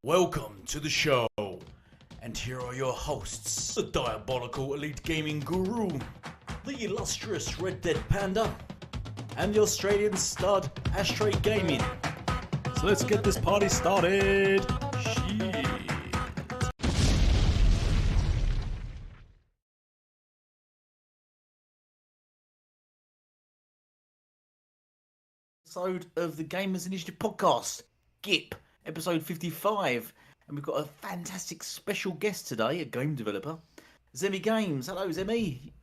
Welcome to the show, and here are your hosts, the diabolical Elite Gaming Guru, the illustrious Red Dead Panda, and the Australian stud Ashtray Gaming. So let's get this party started. Shit. Episode of the Gamers Initiative podcast, GIP. Episode 55, and we've got a fantastic special guest today, a game developer, Zemi Games. Hello, Zemi.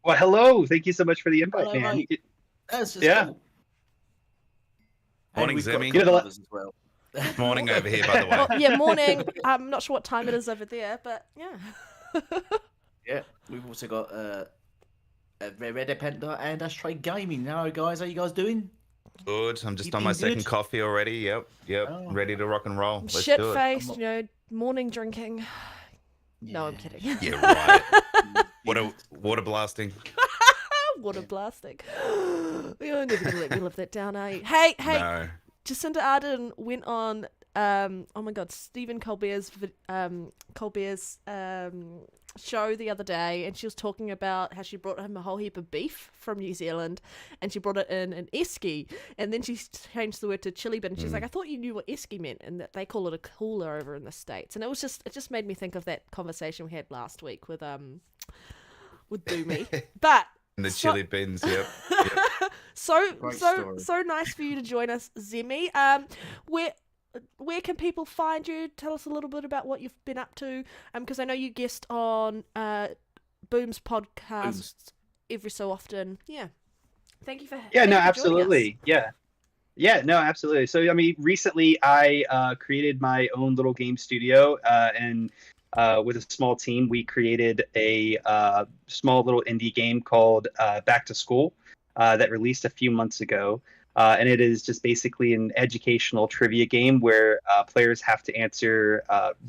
Well, hello. Thank you so much for the invite, Hello, man. mate. That's just Cool. Morning, we've Zemi. got a couple others as well. Morning over here, by the way. Yeah, morning. I'm not sure what time it is over there, but yeah. Yeah, we've also got Red Dead Panda and Ashtray Gaming. Hello, guys. How you guys doing? Good. I'm just You on my been second good? coffee already. Yep. Oh. Ready to rock and roll. Let's do it. Shit-faced, morning drinking. No, I'm kidding. Yeah, right. Water blasting. Water blasting. You're never gonna let me live that down, are you? Hey, No. Jacinda Ardern went on, oh my god, Stephen Colbert's show the other day, and she was talking about how she brought him a whole heap of beef from New Zealand, and she brought it in an esky, and then she changed the word to chili bin, and she's like, I thought you knew what esky meant, and that they call it a cooler over in the States. And it just made me think of that conversation we had last week with Doomy. But And the chili bins. Yep. So nice for you to join us, Zemi. Where can people find you? Tell us a little bit about what you've been up to. Because I know you guest on Boom's podcast every so often. Yeah. Thank you for Yeah, no, joining us. absolutely. Yeah, no, absolutely. So, I mean, recently I created my own little game studio, and with a small team, we created a small little indie game called Back to School that released a few months ago. And it is just basically an educational trivia game where players have to answer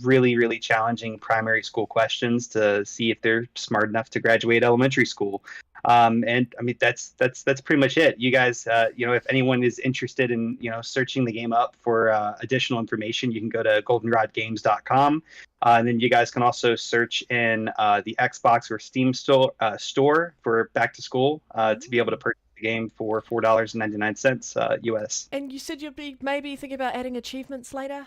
really, really challenging primary school questions to see if they're smart enough to graduate elementary school. And I mean, that's pretty much it. You guys, if anyone is interested in, searching the game up for additional information, you can go to goldenrodgames.com. And then you guys can also search in the Xbox or Steam store for Back to School to be able to purchase the game for $4.99 US. And you said you'd be maybe thinking about adding achievements later.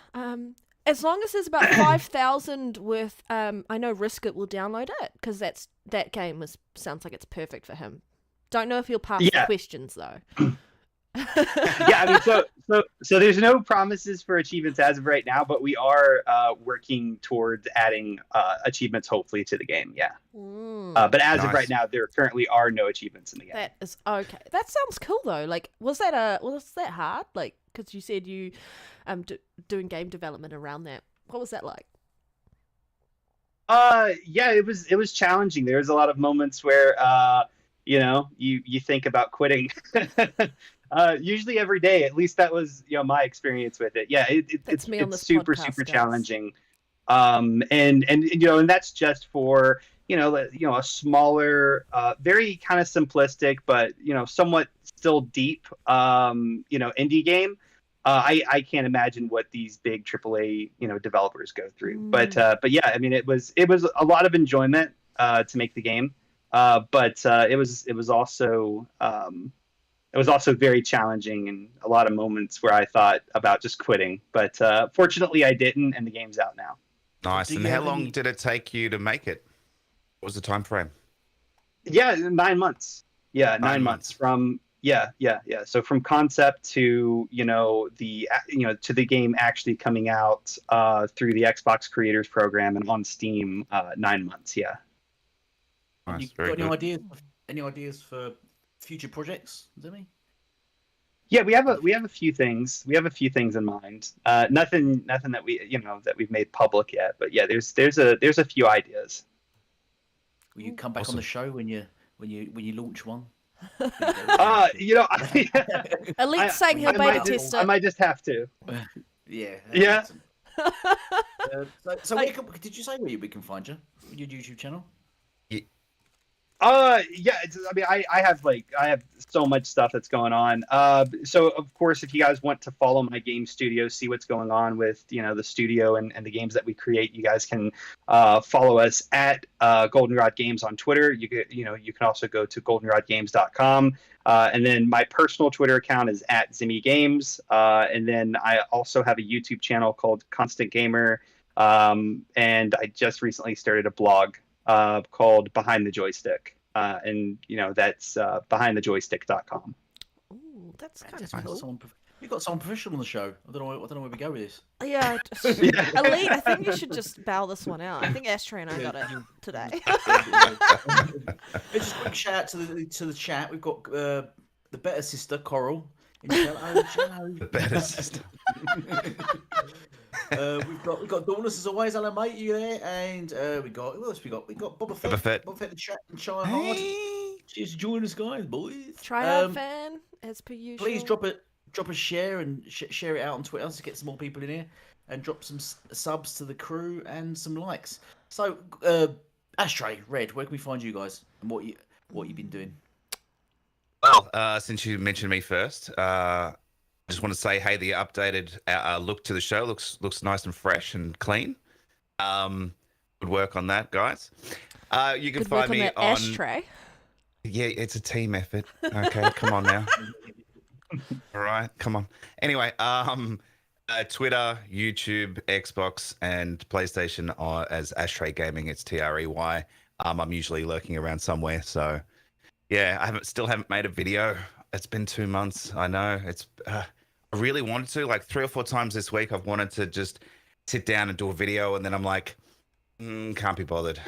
As long as there's about 5,000 worth, I know Riskit will download it because that game sounds like it's perfect for him. Don't know if he'll pass the questions though. Yeah, I mean, so there's no promises for achievements as of right now, but we are working towards adding achievements hopefully to the game. Yeah. But as of right now, there currently are no achievements in the game. That is okay. That sounds cool though. Like, was that hard? Like, because you said you doing game development around that. What was that like? Yeah, it was challenging. There's a lot of moments where you think about quitting. Usually every day. At least that was my experience with it. Yeah, it's super challenging. And that's just for a smaller, very kind of simplistic, but somewhat still deep indie game. I can't imagine what these big AAA developers go through. But yeah, I mean it was a lot of enjoyment to make the game. But it was also very challenging, and a lot of moments where I thought about just quitting. But fortunately, I didn't, and the game's out now. Nice. And how long did it take you to make it? What was the time frame? Yeah, 9 months. Yeah, 9 months from So from concept to to the game actually coming out through the Xbox Creators Program and on Steam, 9 months. Yeah. Nice. You Very got good. any ideas for future projects, Zemi? Yeah, we have a few things. We have a few things in mind. Nothing that we've made public yet. But yeah, there's a few ideas. Will you come back on the show when you launch one? Elite's saying he'll beta test it. I might just have to. Yeah. Yeah. So where did you say where we can find you? Your YouTube channel? Yeah, I mean, I have so much stuff that's going on. So of course, if you guys want to follow my game studio, see what's going on with, the studio and the games that we create, you guys can follow us at Goldenrod Games on Twitter. You can also go to goldenrodgames.com. And then my personal Twitter account is at Zimmy Games. And then I also have a YouTube channel called Constant Gamer. And I just recently started a blog called Behind the Joystick. And that's behindthejoystick.com. Ooh, that's kind of Fantastic. cool. We've got someone professional on the show. I don't know where we go with this. Yeah, Elite. I think you should just bow this one out. I think Ashtray and I got it today. Let's just quick shout out to the chat. We've got the better sister Coral. The better sister. We've got Dawnless as always. Hello, mate. You there? And we got who else? We got Boba Fett. Boba Fett the chat and Shy Hard. Just join us, guys, boys. Try out fan as per usual. Please drop a share and share it out on Twitter to get some more people in here, and drop some subs to the crew and some likes. So, Ashtray, Red, where can we find you guys and what you've been doing? Well, since you mentioned me first, I just want to say, hey, the updated look to the show looks nice and fresh and clean. Good work on that, guys. You can find me on Ashtray. Yeah, it's a team effort. Okay, come on now. All right, come on. Anyway, Twitter, YouTube, Xbox, and PlayStation are as Ashtray Gaming. It's TREY. I'm usually lurking around somewhere, so yeah, I still haven't made a video. It's been 2 months. I know. I really wanted to. Like 3 or 4 times this week, I've wanted to just sit down and do a video, and then I'm like, can't be bothered.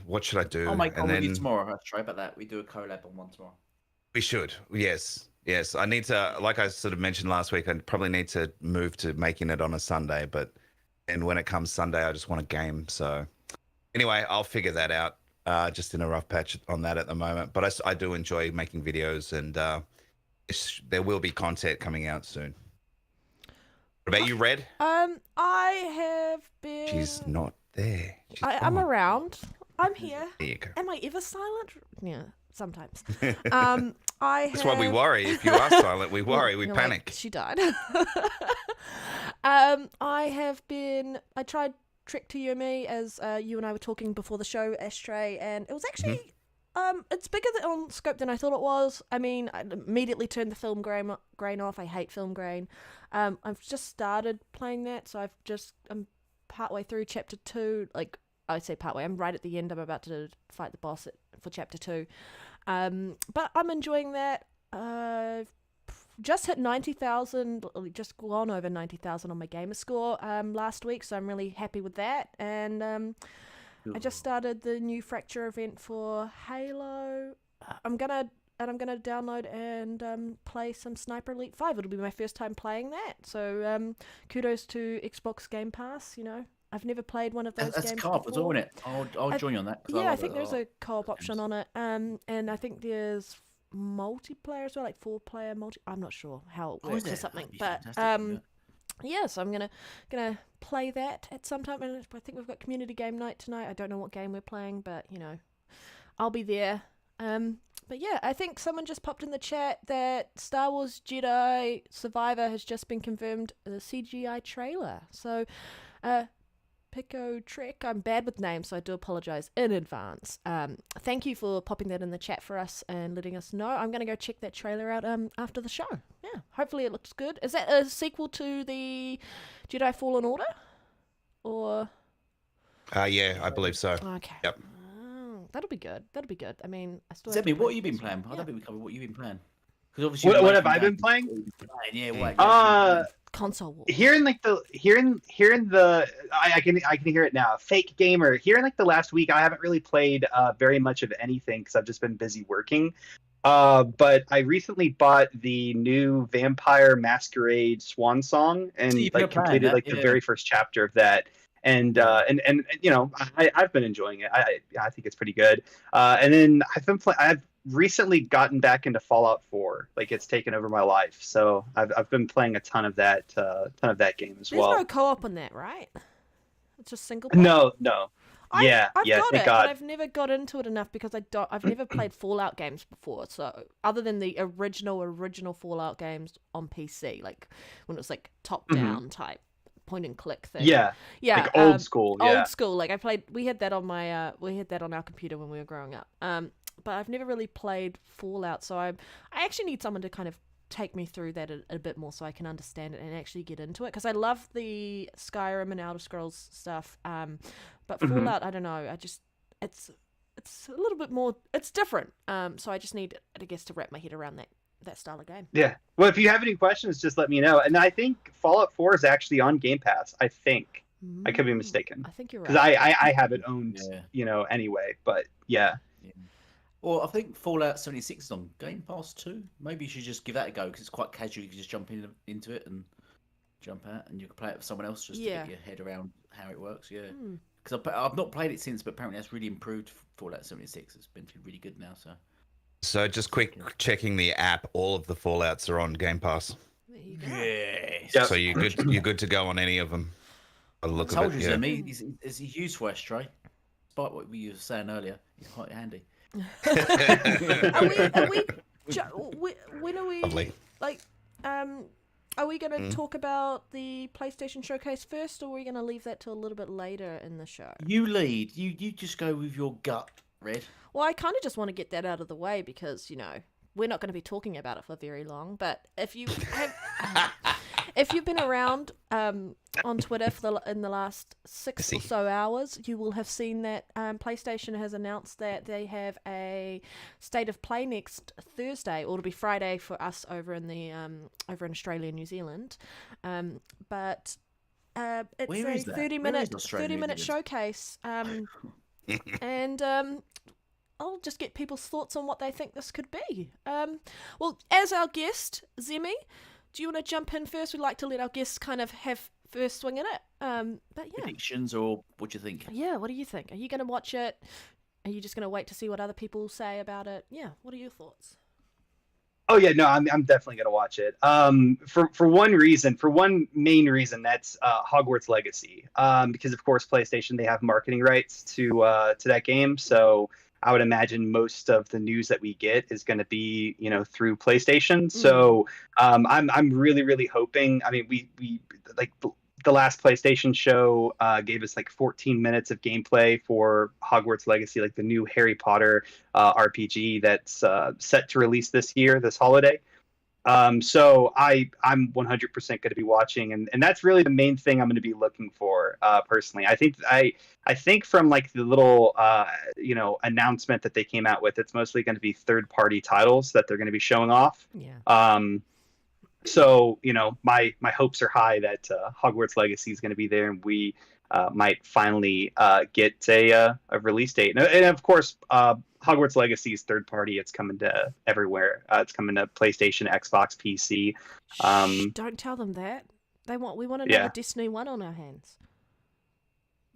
What should I do? I'll make one with you tomorrow. I'll try about that. We do a collab on one tomorrow. We should. Yes. I need to, like I sort of mentioned last week, I probably need to move to making it on a Sunday, and when it comes Sunday, I just want a game. So anyway, I'll figure that out. Just in a rough patch on that at the moment, but I do enjoy making videos, and there will be content coming out soon. What about you, Red? I have been. She's not there. I'm around. I'm here. There you go. Am I ever silent? Yeah, sometimes. That's why we worry. If you are silent, we worry. We panic. Like, she died. I tried Trek to Yomi, as you and I were talking before the show, Ashtray, and it was actually it's bigger on scope than I thought it was. I mean, I immediately turned the film grain off. I hate film grain. I've just started playing that, so I'm partway through chapter 2. Like, I say partway, I'm right at the end. I'm about to fight the boss for chapter 2. But I'm enjoying that. Just hit 90,000, just gone over 90,000 on my gamer score last week, so I'm really happy with that. And I just started the new Fracture event for Halo. I'm gonna download and play some Sniper Elite 5. It'll be my first time playing that. So kudos to Xbox Game Pass. I've never played one of those games before. That's co-op as well, isn't it? I'll join you on that. Yeah, I think there's a co-op option on it. And I think there's multiplayer as well, like 4-player multi. I'm not sure how it works or something, but yeah. So I'm gonna play that at some time, and I think we've got community game night tonight. I don't know what game we're playing, but I'll be there. But yeah, I think someone just popped in the chat that Star Wars Jedi Survivor has just been confirmed the CGI trailer. So Pico Trek. I'm bad with names, so I do apologize in advance. Thank you for popping that in the chat for us and letting us know. I'm going to go check that trailer out after the show. Yeah, hopefully it looks good. Is that a sequel to the Jedi Fallen Order? Or? Yeah, I believe so. Okay. Yep. That'll be good. I mean, I still. Zebby, what have you been playing? I don't think we covered what you've been playing. Obviously, what have I been playing? Yeah, console wars. Hearing the I can hear it now. Fake gamer. Here in like the last week, I haven't really played very much of anything because I've just been busy working. But I recently bought the new Vampire Masquerade Swan Song and completed the very first chapter of that. And I've been enjoying it. I think it's pretty good. And then I've recently gotten back into Fallout 4. Like, it's taken over my life. So I've been playing a ton of that game as well. There's no co-op on that, right? It's just single player? No. Yeah, I've yeah, got thank it, God. but I've never got into it enough because I've never played Fallout games before. So other than the original Fallout games on PC, like when it was like top down type point and click thing. Yeah, Yeah, like old school. Yeah. old school. Like we had that on my we had that on our computer when we were growing up. But I've never really played Fallout, so I actually need someone to kind of take me through that a bit more so I can understand it and actually get into it, because I love the Skyrim and Elder Scrolls stuff. But Fallout, I don't know. It's a little bit more. It's different. So I just need, I guess, to wrap my head around that style of game. Yeah. Well, if you have any questions, just let me know. And I think Fallout 4 is actually on Game Pass. I think. I could be mistaken. I think you're Because right. I have it owned, Yeah. anyway. But yeah. Well, I think Fallout 76 is on Game Pass too. Maybe you should just give that a go because it's quite casual. You can just jump into it and jump out, and you can play it with someone else just to get your head around how it works. Yeah, because I've not played it since, but apparently that's really improved. Fallout 76. It's been really good now. So just quick checking the app. All of the Fallouts are on Game Pass. There you go. Yes. Yep. So you're good. You're good to go on any of them. By the look I of told it, you, yeah. Zemi, is he used for Astray? Despite what you were saying earlier, he's quite handy. When are we Lovely. like are we going to talk about the PlayStation Showcase first, or are we going to leave that till a little bit later in the show? You lead. You just go with your gut, Red. Well, I kind of just want to get that out of the way because, we're not going to be talking about it for very long. But if you have, if you've been around on Twitter in the last 6 or so hours, you will have seen that PlayStation has announced that they have a State of Play next Thursday, or it'll be Friday for us over in the over in Australia and New Zealand. But it's Where a is that? 30-minute showcase, and I'll just get people's thoughts on what they think this could be. Well, as our guest, Zemi, do you want to jump in first? We'd like to let our guests kind of have first swing at it. But yeah. Predictions, or what do you think? Yeah, what do you think? Are you going to watch it? Are you just going to wait to see what other people say about it? Yeah, what are your thoughts? Oh yeah, no, I'm definitely gonna watch it. For one main reason, that's Hogwarts Legacy. Because of course PlayStation, they have marketing rights to that game, so I would imagine most of the news that we get is going to be, through PlayStation. So I'm really hoping. I mean, we like the last PlayStation show gave us like 14 minutes of gameplay for Hogwarts Legacy, like the new Harry Potter RPG that's set to release this holiday. So I'm 100% going to be watching, and that's really the main thing I'm going to be looking for personally. I think from like the little announcement that they came out with, it's mostly going to be third-party titles that they're going to be showing off. Yeah. So my hopes are high that Hogwarts Legacy is going to be there, and we might finally get a release date. And of course, Hogwarts Legacy is third party. It's coming to everywhere. It's coming to PlayStation, Xbox, PC. Don't tell them that. We want another Destiny 1 on our hands.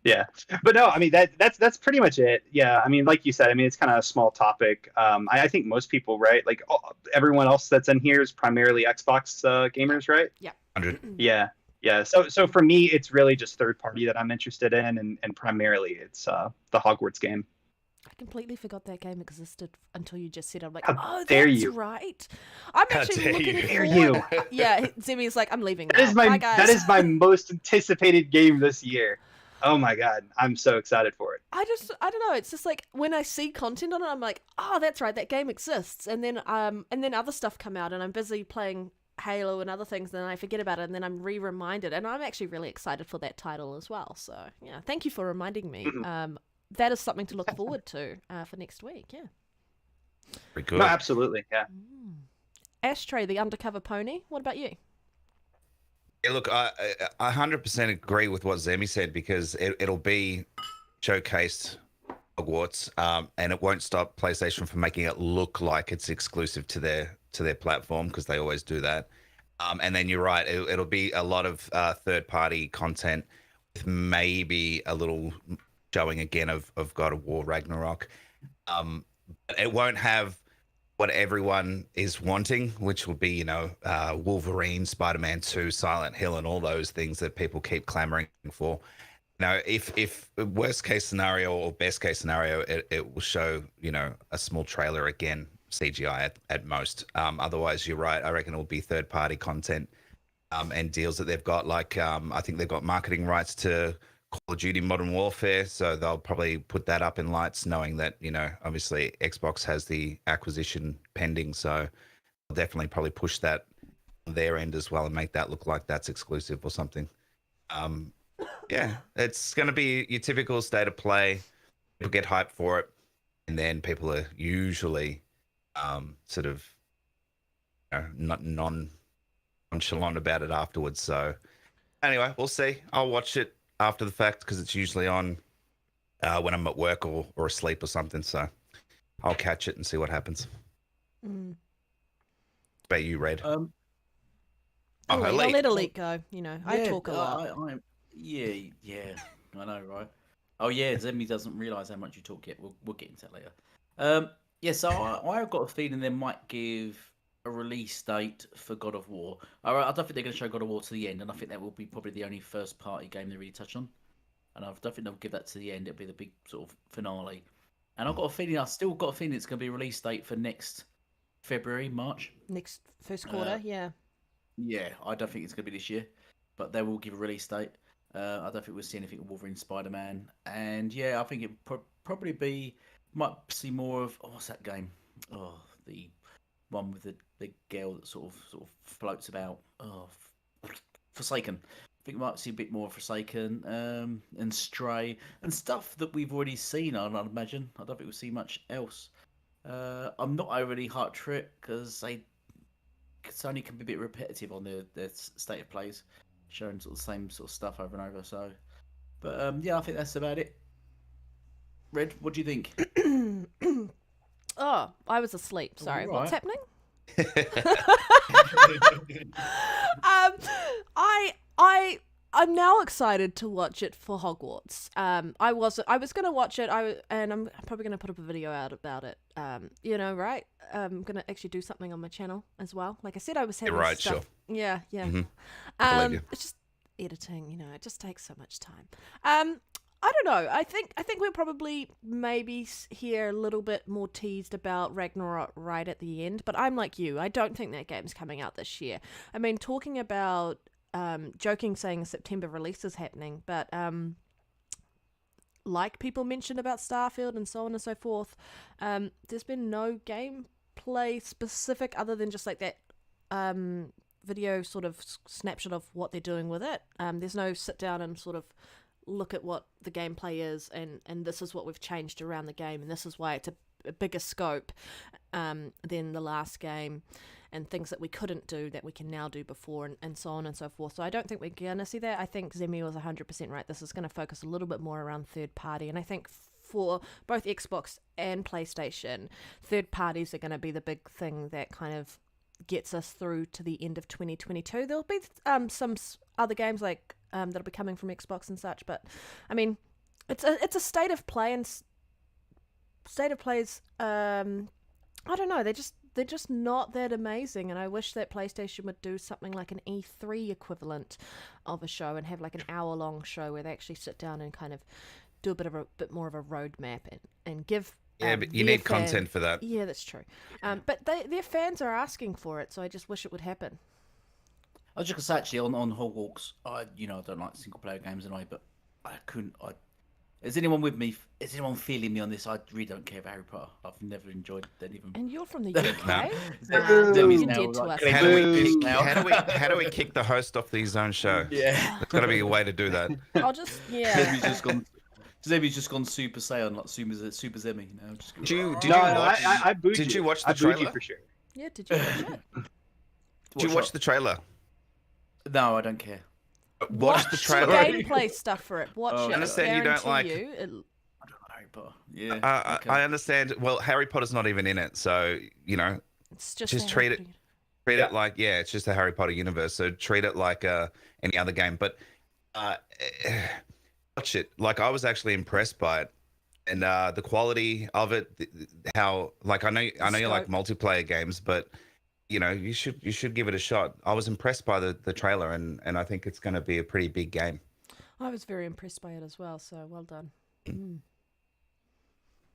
Yeah, but no, I mean that's pretty much it. Yeah, I mean, like you said, I mean it's kind of a small topic. I think most people, right? Like everyone else that's in here is primarily Xbox gamers, right? Yeah. 100. Yeah. So for me, it's really just third party that I'm interested in, and primarily it's the Hogwarts game. I completely forgot that game existed until you just said it. I'm like, How dare that's you. right. I'm actually looking Dare forward. you. Yeah, Zemi's like, I'm leaving. That is Bye, guys. that is my most anticipated game this year. Oh my god, I'm so excited for it. I don't know. It's just like when I see content on it, I'm like, oh, that's right, that game exists. And then other stuff come out, and I'm busy playing Halo and other things, and then I forget about it, and then I'm reminded, and I'm actually really excited for that title as well. So yeah, thank you for reminding me. That is something to look forward to for next week. Yeah. Very good. No, absolutely, yeah. Ashtray, the undercover pony. What about you? Yeah, look, I 100% agree with what Zemi said, because it'll be showcased Hogwarts, and it won't stop PlayStation from making it look like it's exclusive to their platform, because they always do that. And then you're right, it'll be a lot of third-party content, with maybe a little showing again of God of War Ragnarok. It won't have what everyone is wanting, which will be, Wolverine, Spider-Man 2, Silent Hill, and all those things that people keep clamoring for. Now, if worst case scenario or best case scenario, it will show, you know, a small trailer again, CGI at most. Otherwise, you're right. I reckon it will be third party content and deals that they've got. Like, I think they've got marketing rights to Call of Duty Modern Warfare, so they'll probably put that up in lights, knowing that, you know, obviously Xbox has the acquisition pending, so they'll definitely probably push that on their end as well and make that look like that's exclusive or something. Yeah, it's going to be your typical state of play. People get hyped for it, and then people are usually sort of, you know, not nonchalant about it afterwards. So anyway, we'll see. I'll watch it after the fact because it's usually on when I'm at work or asleep or something. So I'll catch it and see what happens. Mm. About you, Red? I'll let Elite go. You know, I talk a lot. Yeah, I know, right? Oh yeah, Zemi doesn't realise how much you talk yet. We'll get into that later. Yeah, so I've got a feeling they might give a release date for God of War. I don't think they're going to show God of War to the end, and I think that will be probably the only first party game they really touch on. And I don't think they'll give that to the end. It'll be the big sort of finale. And I've still got a feeling it's going to be a release date for next February, March. Next first quarter, yeah. Yeah, I don't think it's going to be this year, but they will give a release date. I don't think we'll see anything with Wolverine, Spider-Man, and yeah, I think it probably might see more of what's that game? Oh, the one with the big girl that sort of floats about. Oh, Forsaken. I think we might see a bit more of Forsaken and Stray and stuff that we've already seen. I'd imagine. I don't think we'll see much else. I'm not overly hyped for it because Sony can be a bit repetitive on their state of plays, showing sort of the same sort of stuff over and over. So, but yeah, I think that's about it. Red, what do you think? Oh, I was asleep. Sorry, Right. What's happening? I'm now excited to watch it for Hogwarts. I was gonna watch it. And I'm probably gonna put up a video out about it. You know, right? I'm gonna actually do something on my channel as well. Like I said, I was having You're right, stuff. sure. Yeah. Mhm. I believe you. It's just editing. You know, it just takes so much time. I don't know. I think we'll probably maybe hear a little bit more teased about Ragnarok right at the end. But I'm like you. I don't think that game's coming out this year. I mean, talking about joking, saying a September release is happening, but like people mentioned about Starfield and so on and so forth, there's been no gameplay specific other than just like that video sort of snapshot of what they're doing with it. There's no sit down and sort of look at what the gameplay is and this is what we've changed around the game and this is why it's a bigger scope than the last game and things that we couldn't do that we can now do before and so on and so forth. So I don't think we're going to see that. I think Zemi was 100% right. This is going to focus a little bit more around third party, and I think for both Xbox and PlayStation, third parties are going to be the big thing that kind of gets us through to the end of 2022. There'll be some other games like that'll be coming from Xbox and such, but I mean, it's a state of play, and state of plays. I don't know. They're just not that amazing, and I wish that PlayStation would do something like an E3 equivalent of a show and have like an hour-long show where they actually sit down and kind of do a bit more of a roadmap and give. Yeah, but you need content for that. Yeah, that's true. But their fans are asking for it, so I just wish it would happen. I was just gonna say actually on Hogwarts, I don't like single player games anyway, but I couldn't. Is anyone with me? Is anyone feeling me on this? I really don't care about Harry Potter. I've never enjoyed any of them. And you're from the UK. Zemi's You're now dead to like, us. How do we kick the host off his own show? Yeah, There's got to be a way to do that. I'll just Zemi's just gone Super Saiyan, like Super Zemi. I booed you. Did you watch the I booed trailer? you for sure. Yeah, did you watch it? Did you watch the trailer? No, I don't care. Watch the trailer. Gameplay stuff for it. Watch it. I understand you don't like. I don't like Harry Potter. Yeah. Okay. I understand. Well, Harry Potter's not even in it, so It's just treat it like it's just the Harry Potter universe. So treat it like any other game. But watch it. Like I was actually impressed by it, and the quality of it. How I know you like multiplayer games, but you should give it a shot. I was impressed by the trailer, and I think it's going to be a pretty big game. I was very impressed by it as well, so well done. Mm.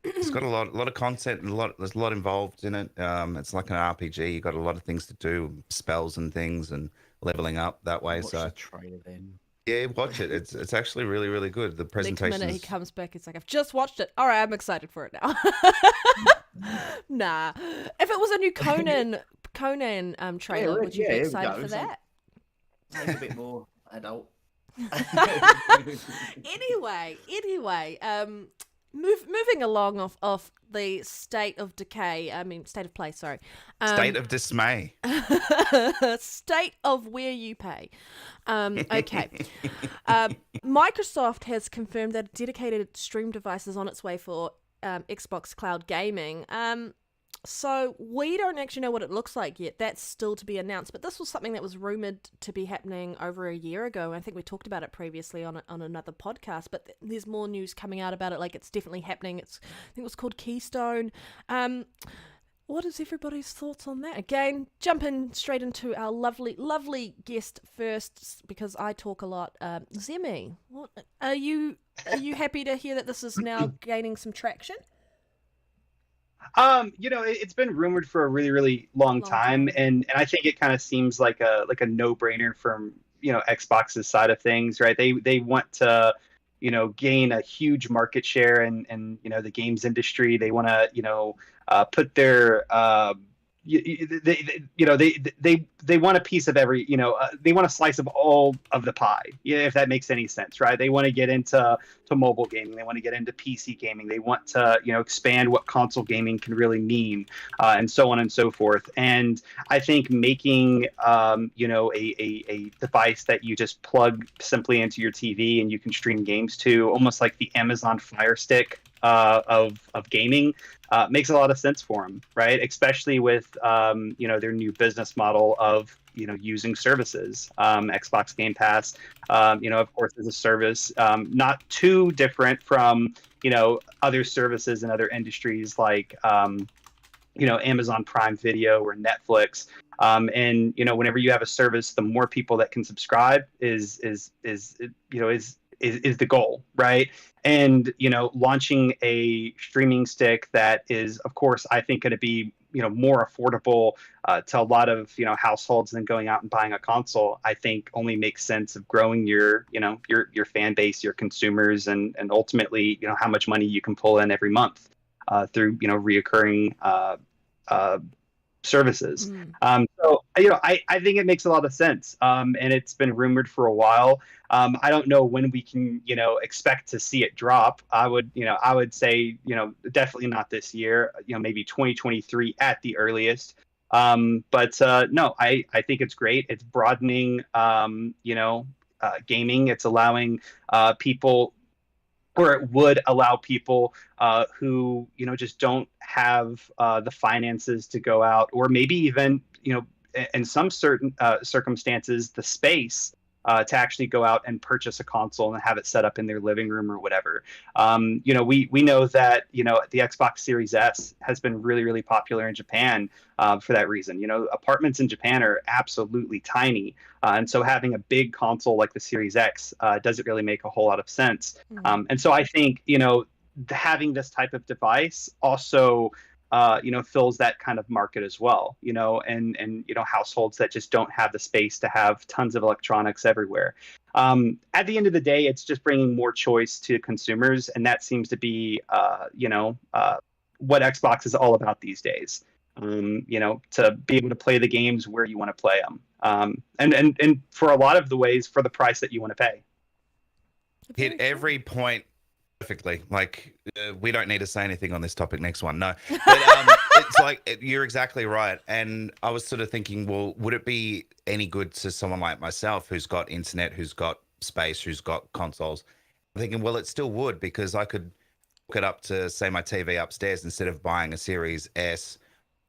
It's got a lot of content and there's a lot involved in it. It's like an RPG. You got a lot of things to do, spells and things, and leveling up that way. Watch So the trailer then. yeah, watch it. It's actually really, really good. The Next presentation. minute he comes back, it's like, I've just watched it. All right, I'm excited for it now. Nah. If it was a new Conan trailer, would you be here we excited go. for that? Something a bit more adult. Anyway, moving along off the state of decay. I mean, state of play. Sorry. State of dismay. State of where you pay. Okay. Microsoft has confirmed that a dedicated stream device is on its way for Xbox Cloud Gaming. So we don't actually know what it looks like yet. That's still to be announced. But this was something that was rumored to be happening over a year ago. I think we talked about it previously on another podcast. But there's more news coming out about it. Like, it's definitely happening. I think it was called Keystone. What is everybody's thoughts on that? Again, jumping straight into our lovely guest first, because I talk a lot. Zemi, what are you happy to hear that this is now gaining some traction? It's been rumored for a really, really long time, and I think it kind of seems like a no-brainer from Xbox's side of things, right? They want to gain a huge market share in the games industry. They want to put their they want a piece of every they want a slice of all of the pie, if that makes any sense, right? They want to get into mobile gaming, they want to get into PC gaming, they want to expand what console gaming can really mean, and so on and so forth. And I think making a device that you just plug simply into your TV and you can stream games to, almost like the Amazon Fire Stick of gaming, makes a lot of sense for them, right? Especially with their new business model of using services. Xbox Game Pass, of course, is a service not too different from other services in other industries like Amazon Prime Video or Netflix. And whenever you have a service, the more people that can subscribe is the goal, right? And launching a streaming stick that is, of course, I think going to be more affordable to a lot of households than going out and buying a console, I think only makes sense of growing your fan base, your consumers, and ultimately how much money you can pull in every month through reoccurring services. So I think it makes a lot of sense, and it's been rumored for a while. I don't know when we can expect to see it drop. I would say definitely not this year, maybe 2023 at the earliest. But no, I think it's great. It's broadening gaming. It's allowing people, or it would allow people who just don't have the finances to go out, or maybe even in some certain circumstances the space to actually go out and purchase a console and have it set up in their living room or whatever. We know that the Xbox Series S has been really, really popular in Japan for that reason. Apartments in Japan are absolutely tiny, and so having a big console like the Series X doesn't really make a whole lot of sense. And so I think having this type of device also fills that kind of market as well, and households that just don't have the space to have tons of electronics everywhere. At the end of the day, it's just bringing more choice to consumers, and that seems to be what Xbox is all about these days. To be able to play the games where you want to play them, and for a lot of the ways for the price that you want to pay. Hit every point perfectly. Like, we don't need to say anything on this topic. Next one. No, but it's like, you're exactly right. And I was sort of thinking, well, would it be any good to someone like myself who's got internet, who's got space, who's got consoles? I'm thinking, well, it still would, because I could hook it up to, say, my TV upstairs instead of buying a Series S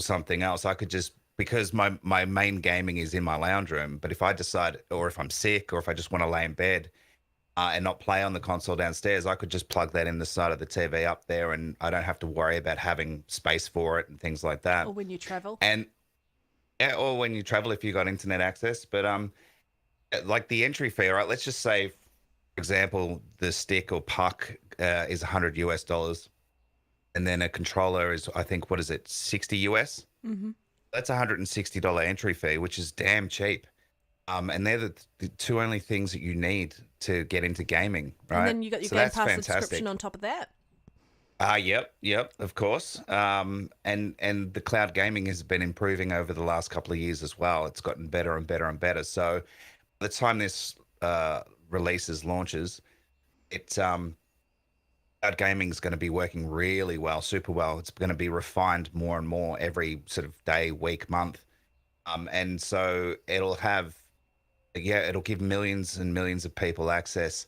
or something else. I could just, because my main gaming is in my lounge room, but if I decide, or if I'm sick, or if I just want to lay in bed and not play on the console downstairs, I could just plug that in the side of the TV up there, and I don't have to worry about having space for it and things like that. Or when you travel. And yeah, or when you travel, if you got internet access. But like the entry fee, right? Let's just say example, the stick or puck is $100 US, and then a controller is, I think, what is it, 60 US? Mm-hmm. That's $160 entry fee, which is damn cheap. And they're the two only things that you need to get into gaming, right? And then you got your So Game that's Pass fantastic. subscription on top of that. Yep, of course. And the cloud gaming has been improving over the last couple of years as well. It's gotten better and better and better. So by the time this launches, cloud gaming is going to be working really well, super well. It's going to be refined more and more every sort of day, week, month. And so it'll give millions and millions of people access.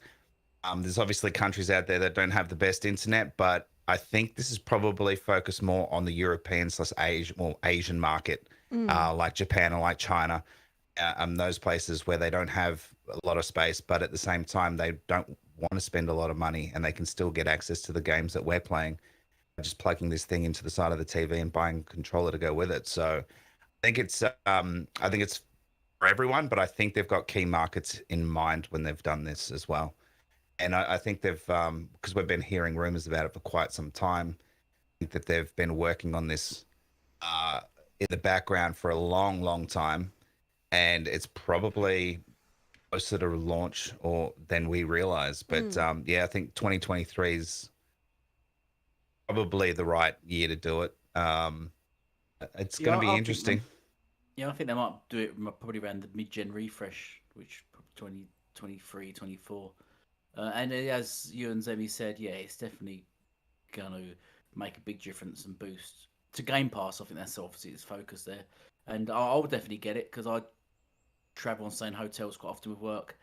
There's obviously countries out there that don't have the best internet, but I think this is probably focused more on the European/Asian market, like Japan or like China, those places where they don't have a lot of space, but at the same time they don't want to spend a lot of money, and they can still get access to the games that we're playing by just plugging this thing into the side of the TV and buying a controller to go with it. So I think it's for everyone, but I think they've got key markets in mind when they've done this as well. And I think they've, because we've been hearing rumors about it for quite some time, I think that they've been working on this in the background for a long, long time. And it's probably closer to launch than we realize. But I think 2023 is probably the right year to do it. It's going to be interesting. I think they might do it probably around the mid-gen refresh, which probably 2023, 24. And as you and Zemi said, it's definitely going to make a big difference and boost to Game Pass. I think that's obviously its focus there. And I'll definitely get it because I travel and stay in hotels quite often with work.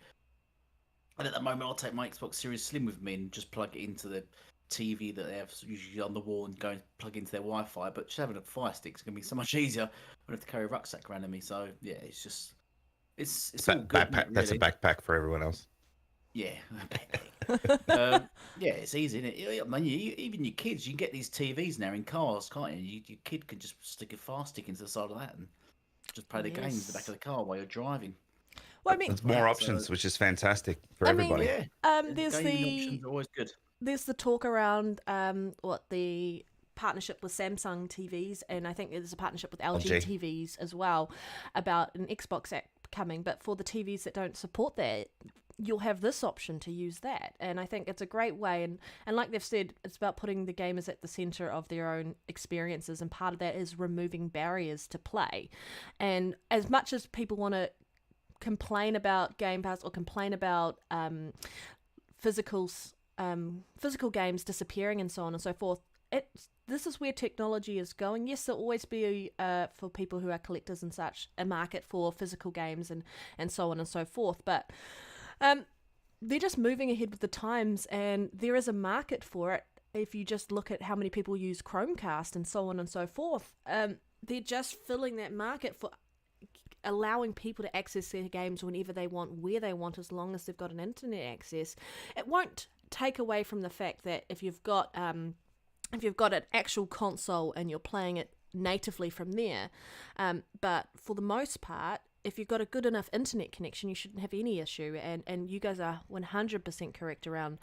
And at the moment, I'll take my Xbox Series Slim with me and just plug it into the TV that they have usually on the wall and go and plug into their Wi-Fi. But just having a Fire Stick is going to be so much easier. I don't have to carry a rucksack around me. So, it's just... It's all good. Backpack. That's a backpack for everyone else. Yeah, it's easy, isn't it? I mean, even your kids, you can get these TVs now in cars, can't you? Your kid can just stick a Fire Stick into the side of that and just play the games in the back of the car while you're driving. Well, I mean, there's more options, which is fantastic for everybody. There's options are always good. There's the talk around the partnership with Samsung TVs, and I think there's a partnership with LG TVs as well about an Xbox app coming. But for the TVs that don't support that, you'll have this option to use that. And I think it's a great way, and like they've said, it's about putting the gamers at the center of their own experiences, and part of that is removing barriers to play. And as much as people want to complain about Game Pass or complain about physical games disappearing and so on and so forth, this is where technology is going. Yes, there'll always be, for people who are collectors and such, a market for physical games and so on and so forth, but they're just moving ahead with the times, and there is a market for it. If you just look at how many people use Chromecast and so on and so forth, they're just filling that market for allowing people to access their games whenever they want, where they want, as long as they've got an internet access. It won't take away from the fact that if you've got an actual console and you're playing it natively from there, but for the most part, if you've got a good enough internet connection, you shouldn't have any issue. And you guys are 100% correct around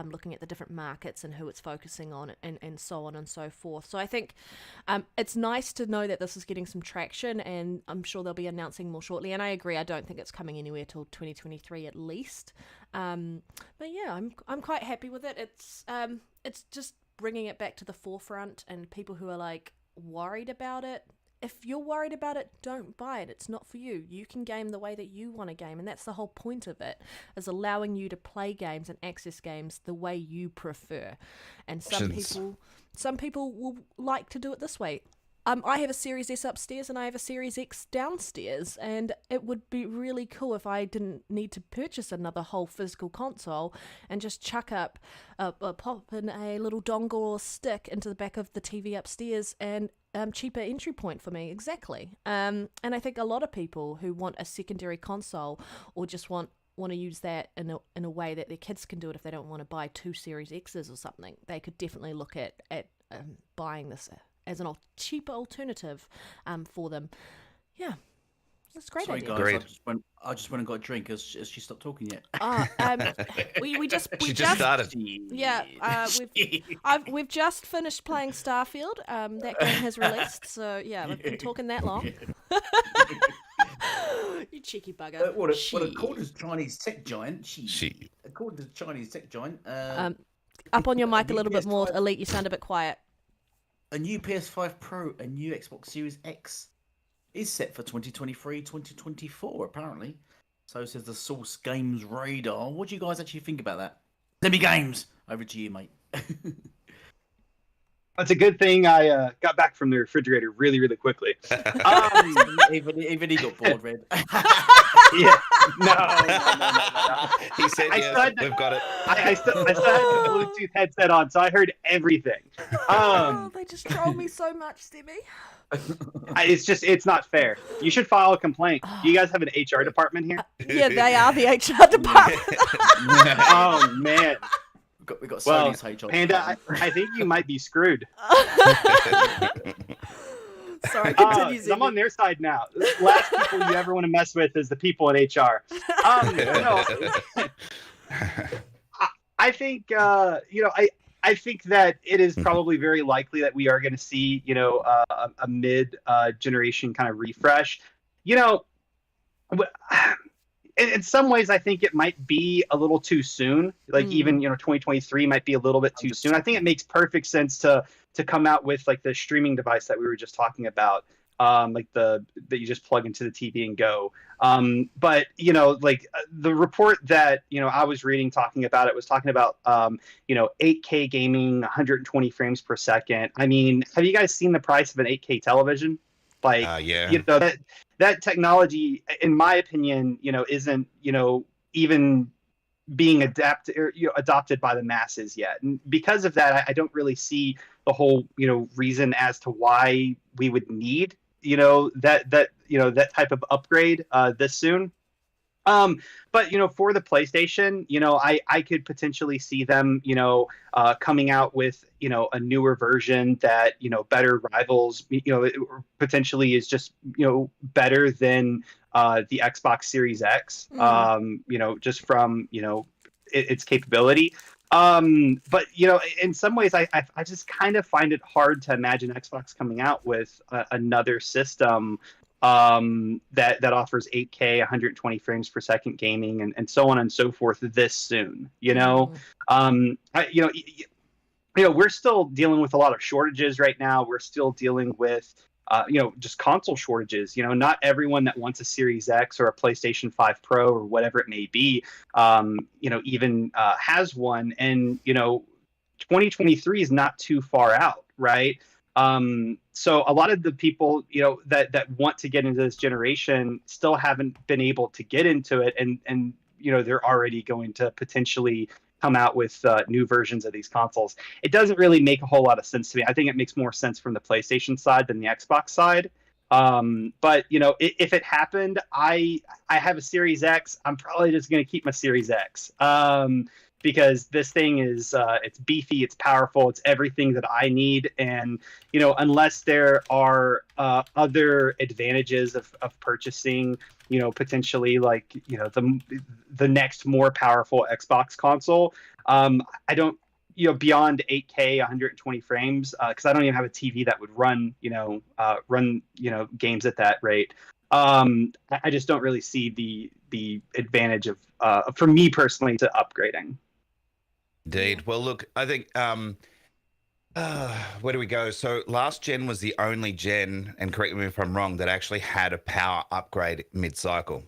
looking at the different markets and who it's focusing on, and so on and so forth. So I think it's nice to know that this is getting some traction, and I'm sure they'll be announcing more shortly. And I agree, I don't think it's coming anywhere till 2023 at least. But yeah, I'm quite happy with it. It's just bringing it back to the forefront, and people who are like worried about it, if you're worried about it, don't buy it. It's not for you. You can game the way that you want to game, and that's the whole point of it, is allowing you to play games and access games the way you prefer. And some people will like to do it this way. I have a Series S upstairs and I have a Series X downstairs, and it would be really cool if I didn't need to purchase another whole physical console and just chuck up, pop in a little dongle or stick into the back of the TV upstairs, and cheaper entry point for me. Exactly. And I think a lot of people who want a secondary console or just want to use that in a way that their kids can do it, if they don't want to buy 2 Series X's or something, they could definitely look at buying this as a cheaper alternative for them. Yeah. That's a great Sorry, idea. guys. Agreed. I just went and got a drink. Has she stopped talking yet? We just She just started. Yeah, we've just finished playing Starfield. That game has released, so yeah, we've been talking that long. You cheeky bugger. Well, according to Chinese tech giant, She. according to Chinese tech giant, Up on your mic a little bit more, PS5 Elite. You sound a bit quiet. a new PS5 Pro, a new Xbox Series X is set for 2023-2024, apparently. So says the Source Games Radar. What do you guys actually think about that? Demi Games, over to you, mate. It's a good thing I got back from the refrigerator really, really quickly. Even he got bored, Red. Yeah, no. He said, I yes, said that- we've got it. I still had the Bluetooth headset on, so I heard everything. They just troll me so much, Demi. It's not fair. You should file a complaint. Do you guys have an HR department here? Yeah, they are the HR department. Oh man. We got Well, Sony's HR. Panda, I think you might be screwed. Sorry, continue, 'Cause I'm on their side now. The last people you ever want to mess with is the people in HR. No, I think I think that it is probably very likely that we are going to see a mid generation kind of refresh. In some ways, I think it might be a little too soon. Like even 2023 might be a little bit too soon. I think it makes perfect sense to come out with like the streaming device that we were just talking about, like that you just plug into the TV and go. But like the report that I was reading talking about it was talking about 8K gaming, 120 frames per second. I mean, have you guys seen the price of an 8K television? Like, yeah. That technology, in my opinion, isn't even being adopted by the masses yet. And because of that, I don't really see the whole reason as to why we would need that type of upgrade this soon. But for the PlayStation, I could potentially see them coming out with a newer version that better rivals, potentially is just better than the Xbox Series X, just from its capability. But in some ways, I just kind of find it hard to imagine Xbox coming out with another system that offers 8K, 120 frames per second gaming, and so on and so forth this soon. We're still dealing with a lot of shortages right now. We're still dealing with just console shortages. Not everyone that wants a Series X or a PlayStation 5 Pro or whatever it may be, even has one. And 2023 is not too far out, right? So a lot of the people that want to get into this generation still haven't been able to get into it, and they're already going to potentially come out with new versions of these consoles. It doesn't really make a whole lot of sense to me. I think it makes more sense from the PlayStation side than the Xbox side. But if it happened, I have a Series X. I'm probably just going to keep my Series X. Because this thing is it's beefy, it's powerful, it's everything that I need. And unless there are other advantages of purchasing potentially like the next more powerful Xbox console, I don't beyond 8K 120 frames, because I don't even have a TV that would run games at that rate. I just don't really see the advantage of for me personally to upgrading. Indeed. Well, look, I think where do we go? So last gen was the only gen, and correct me if I'm wrong, that actually had a power upgrade mid-cycle.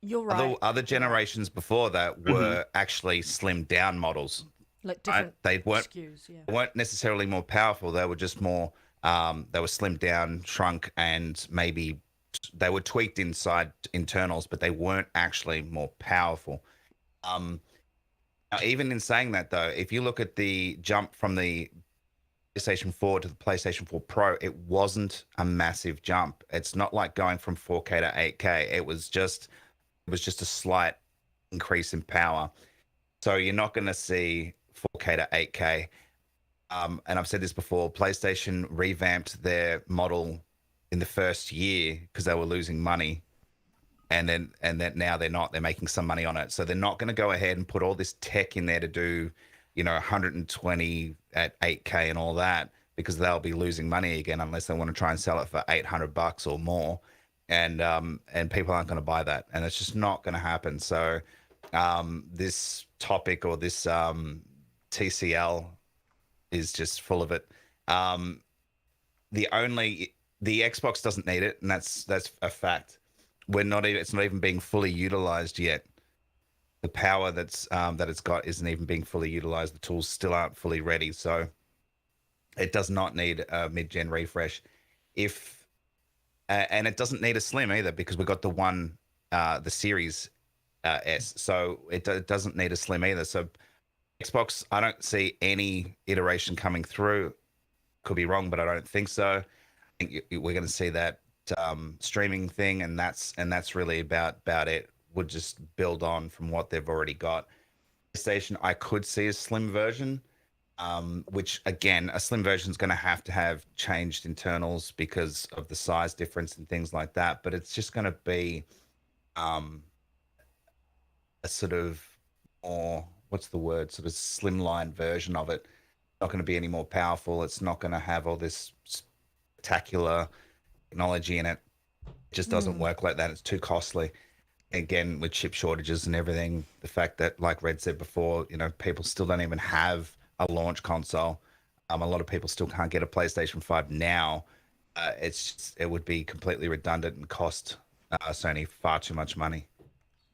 You're right. Other generations before that were actually slimmed down models. Like different They weren't SKUs, yeah. They weren't necessarily more powerful. They were just more they were slimmed down, shrunk, and maybe they were tweaked inside internals, but they weren't actually more powerful. Now, even in saying that, though, if you look at the jump from the PlayStation 4 to the PlayStation 4 Pro, it wasn't a massive jump. It's not like going from 4K to 8K. It was just a slight increase in power. So you're not going to see 4K to 8K. And I've said this before, PlayStation revamped their model in the first year because they were losing money. and then now they're not. They're making some money on it, so they're not going to go ahead and put all this tech in there to do, 120 at 8K and all that, because they'll be losing money again unless they want to try and sell it for $800 or more, and people aren't going to buy that, and it's just not going to happen. So this topic, or this TCL, is just full of it. The Xbox doesn't need it, and that's a fact. It's not even being fully utilized yet. The power that it's got isn't even being fully utilized. The tools still aren't fully ready, so it does not need a mid-gen refresh. And it doesn't need a slim either, because we got the Series S, so it doesn't need a slim either. So Xbox, I don't see any iteration coming through. Could be wrong, but I don't think so. I think we're going to see that streaming thing, and that's really about it. Would just build on from what they've already got. PlayStation, I could see a slim version, which again, a slim version is going to have changed internals because of the size difference and things like that. But it's just going to be a sort of more, what's the word, sort of slimline version of it. Not going to be any more powerful. It's not going to have all this spectacular technology in it. It just doesn't work like that. It's too costly. Again, with chip shortages and everything, the fact that, like Red said before, people still don't even have a launch console. A lot of people still can't get a PlayStation 5 now. It would be completely redundant and cost Sony far too much money.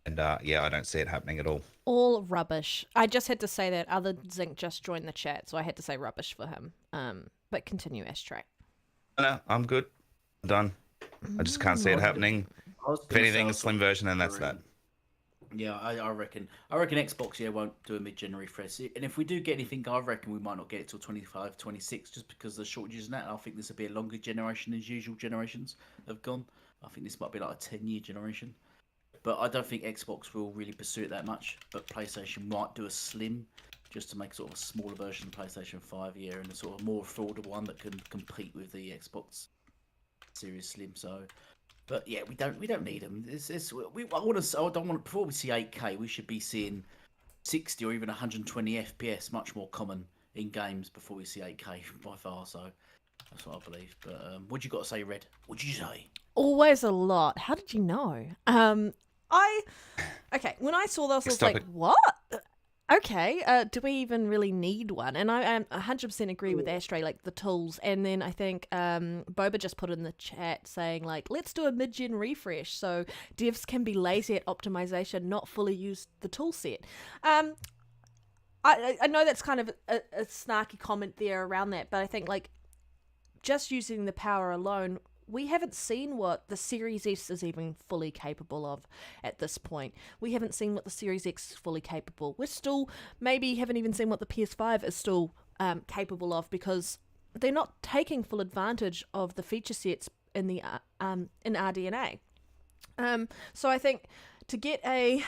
And I don't see it happening at all. All rubbish. I just had to say that. Other Zinc just joined the chat, so I had to say rubbish for him. But continue, Ashtray. No, I'm good. I'm done. I just can't see it happening. If anything, a slim version, and that's that. Yeah, I reckon Xbox won't do a mid-gen refresh. And if we do get anything, I reckon we might not get it till 25, 26, just because of the shortages and that. I think this will be a longer generation than usual generations have gone. I think this might be like a 10-year generation. But I don't think Xbox will really pursue it that much. But PlayStation might do a slim, just to make sort of a smaller version of PlayStation 5 and a sort of more affordable one that can compete with the Xbox Series Slim. So, but yeah, we don't need them. Before we see 8K, we should be seeing 60 or even 120 FPS, much more common in games before we see 8K by far. So that's what I believe. But what you got to say, Red? What did you say? Always a lot. How did you know? Okay, when I saw those, I was like, what? Okay, do we even really need one? And I 100% agree with Ashtray, like the tools. And then I think Boba just put in the chat saying, like, let's do a mid-gen refresh so devs can be lazy at optimization, not fully use the tool set. I know that's kind of a snarky comment there around that, but I think, like, just using the power alone, we haven't seen what the Series S is even fully capable of at this point. We haven't seen what the Series X is fully capable. We're still maybe haven't even seen what the PS5 is still capable of, because they're not taking full advantage of the feature sets in the in RDNA. So I think to get a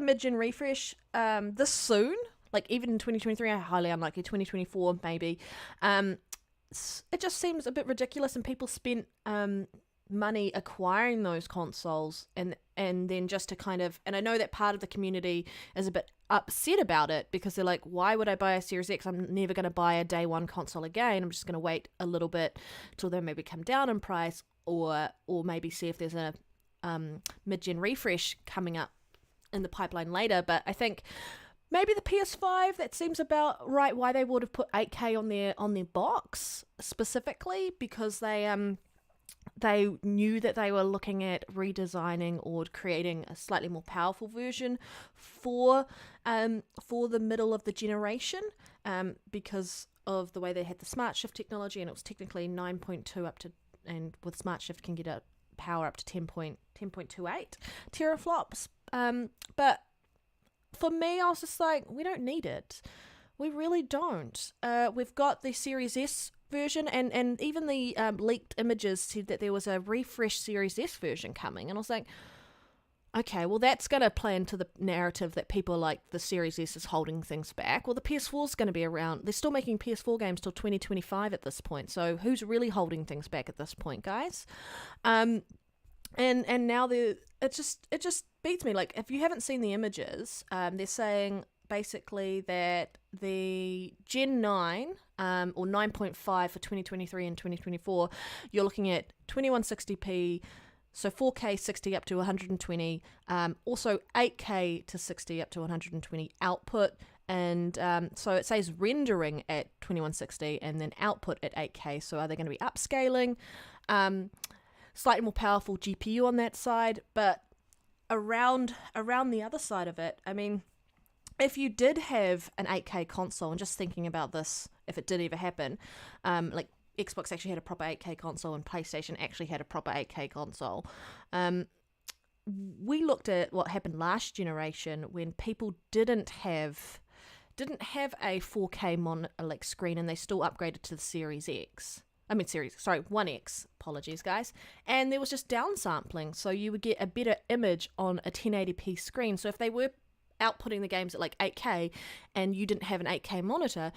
mid-gen refresh this soon, like even in 2023, highly unlikely, 2024 maybe. It just seems a bit ridiculous, and people spent money acquiring those consoles, and then just to kind of, and I know that part of the community is a bit upset about it, because they're like, why would I buy a Series X? I'm never going to buy a day one console again. I'm just going to wait a little bit till they maybe come down in price, or maybe see if there's a mid-gen refresh coming up in the pipeline later. But I think maybe the PS5, that seems about right, why they would have put 8K on their box specifically, because they knew that they were looking at redesigning or creating a slightly more powerful version for the middle of the generation, because of the way they had the smart shift technology, and it was technically 9.2 up to, and with smart shift can get a power up to 10.28 teraflops. But for me, I was just like, we don't need it. We really don't. We've got the Series S version, and even the leaked images said that there was a refresh Series S version coming. And I was like, okay, well, that's going to play into the narrative that people like the Series S is holding things back. Well, the PS4 is going to be around. They're still making PS4 games till 2025 at this point. So who's really holding things back at this point, guys? And now it just beats me. Like, if you haven't seen the images, they're saying basically that the Gen 9 or 9.5 for 2023 and 2024, you're looking at 2160p, so 4K 60 up to 120, also 8K to 60 up to 120 output, and so it says rendering at 2160 and then output at 8K. So are they going to be upscaling? Slightly more powerful GPU on that side, but around the other side of it, I mean, if you did have an 8K console, and just thinking about this, if it did ever happen, like Xbox actually had a proper 8K console and PlayStation actually had a proper 8K console. We looked at what happened last generation when people didn't have a 4K screen, and they still upgraded to the Series X. 1X, apologies guys. And there was just downsampling, so you would get a better image on a 1080p screen. So if they were outputting the games at like 8K and you didn't have an 8K monitor,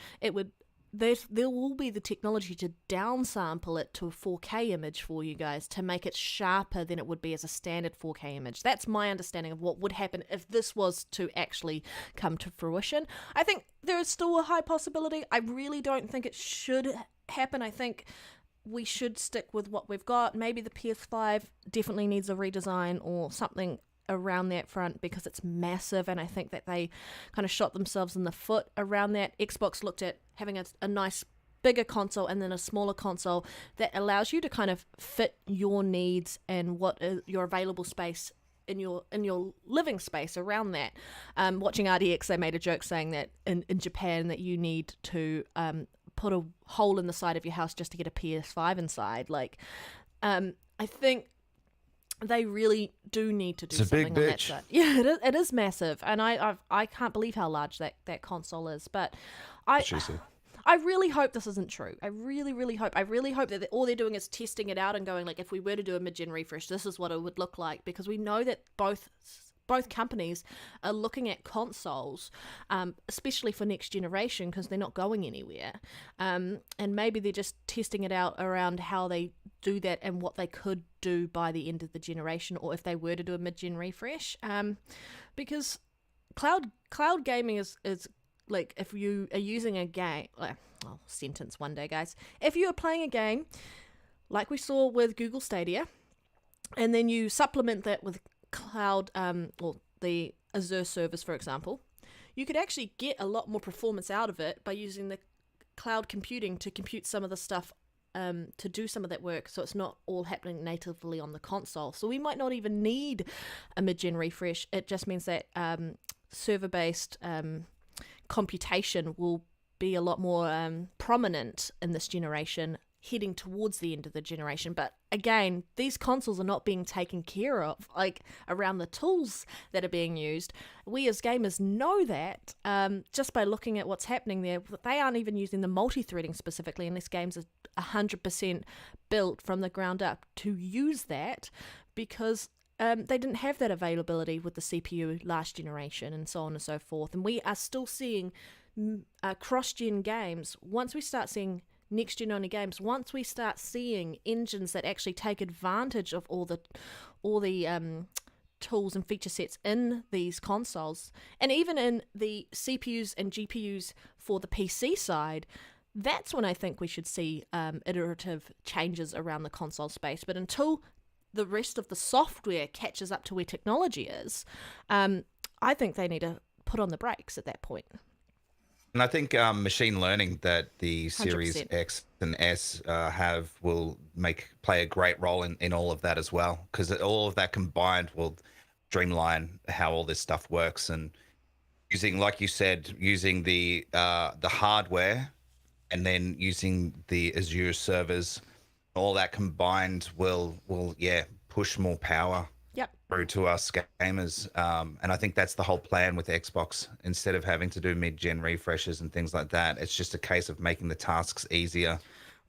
there will be the technology to downsample it to a 4K image for you guys to make it sharper than it would be as a standard 4K image. That's my understanding of what would happen if this was to actually come to fruition. I think there is still a high possibility. I really don't think it should happen. I think we should stick with what we've got. Maybe the PS5 definitely needs a redesign or something around that front, because it's massive, and I think that they kind of shot themselves in the foot around that. Xbox looked at having a nice bigger console and then a smaller console that allows you to kind of fit your needs and what is your available space in your living space around that. Watching RDX, they made a joke saying that in Japan that you need to put a hole in the side of your house just to get a PS5 inside. Like, I think they really do need to do something on that side. Yeah, it is massive, and I can't believe how large that console is. But I really hope this isn't true. I really hope that all they're doing is testing it out and going, like, if we were to do a mid-gen refresh, this is what it would look like, because we know that both companies are looking at consoles, especially for next generation, because they're not going anywhere. And maybe they're just testing it out around how they do that and what they could do by the end of the generation, or if they were to do a mid-gen refresh. Because cloud gaming is like, if you are using a game, sentence one day, guys. If you are playing a game, like we saw with Google Stadia, and then you supplement that with cloud, or the Azure servers, for example, you could actually get a lot more performance out of it by using the cloud computing to compute some of the stuff, to do some of that work, so it's not all happening natively on the console. So we might not even need a mid-gen refresh. It just means that server-based computation will be a lot more prominent in this generation, heading towards the end of the generation. But again, these consoles are not being taken care of, like, around the tools that are being used. We as gamers know that, just by looking at what's happening there. They aren't even using the multi-threading specifically, and this game's 100% built from the ground up to use that, because they didn't have that availability with the CPU last generation, and so on and so forth. And we are still seeing cross-gen games. Once we start seeing next-gen only games, once we start seeing engines that actually take advantage of all the tools and feature sets in these consoles, and even in the CPUs and GPUs for the PC side, that's when I think we should see iterative changes around the console space. But until the rest of the software catches up to where technology is, I think they need to put on the brakes at that point. And I think machine learning that the Series 100%. X and S have will play a great role in all of that as well, because all of that combined will streamline how all this stuff works. And using, like you said, using the hardware, and then using the Azure servers, all that combined will push more power through to us gamers. And I think that's the whole plan with Xbox. Instead of having to do mid-gen refreshes and things like that, it's just a case of making the tasks easier,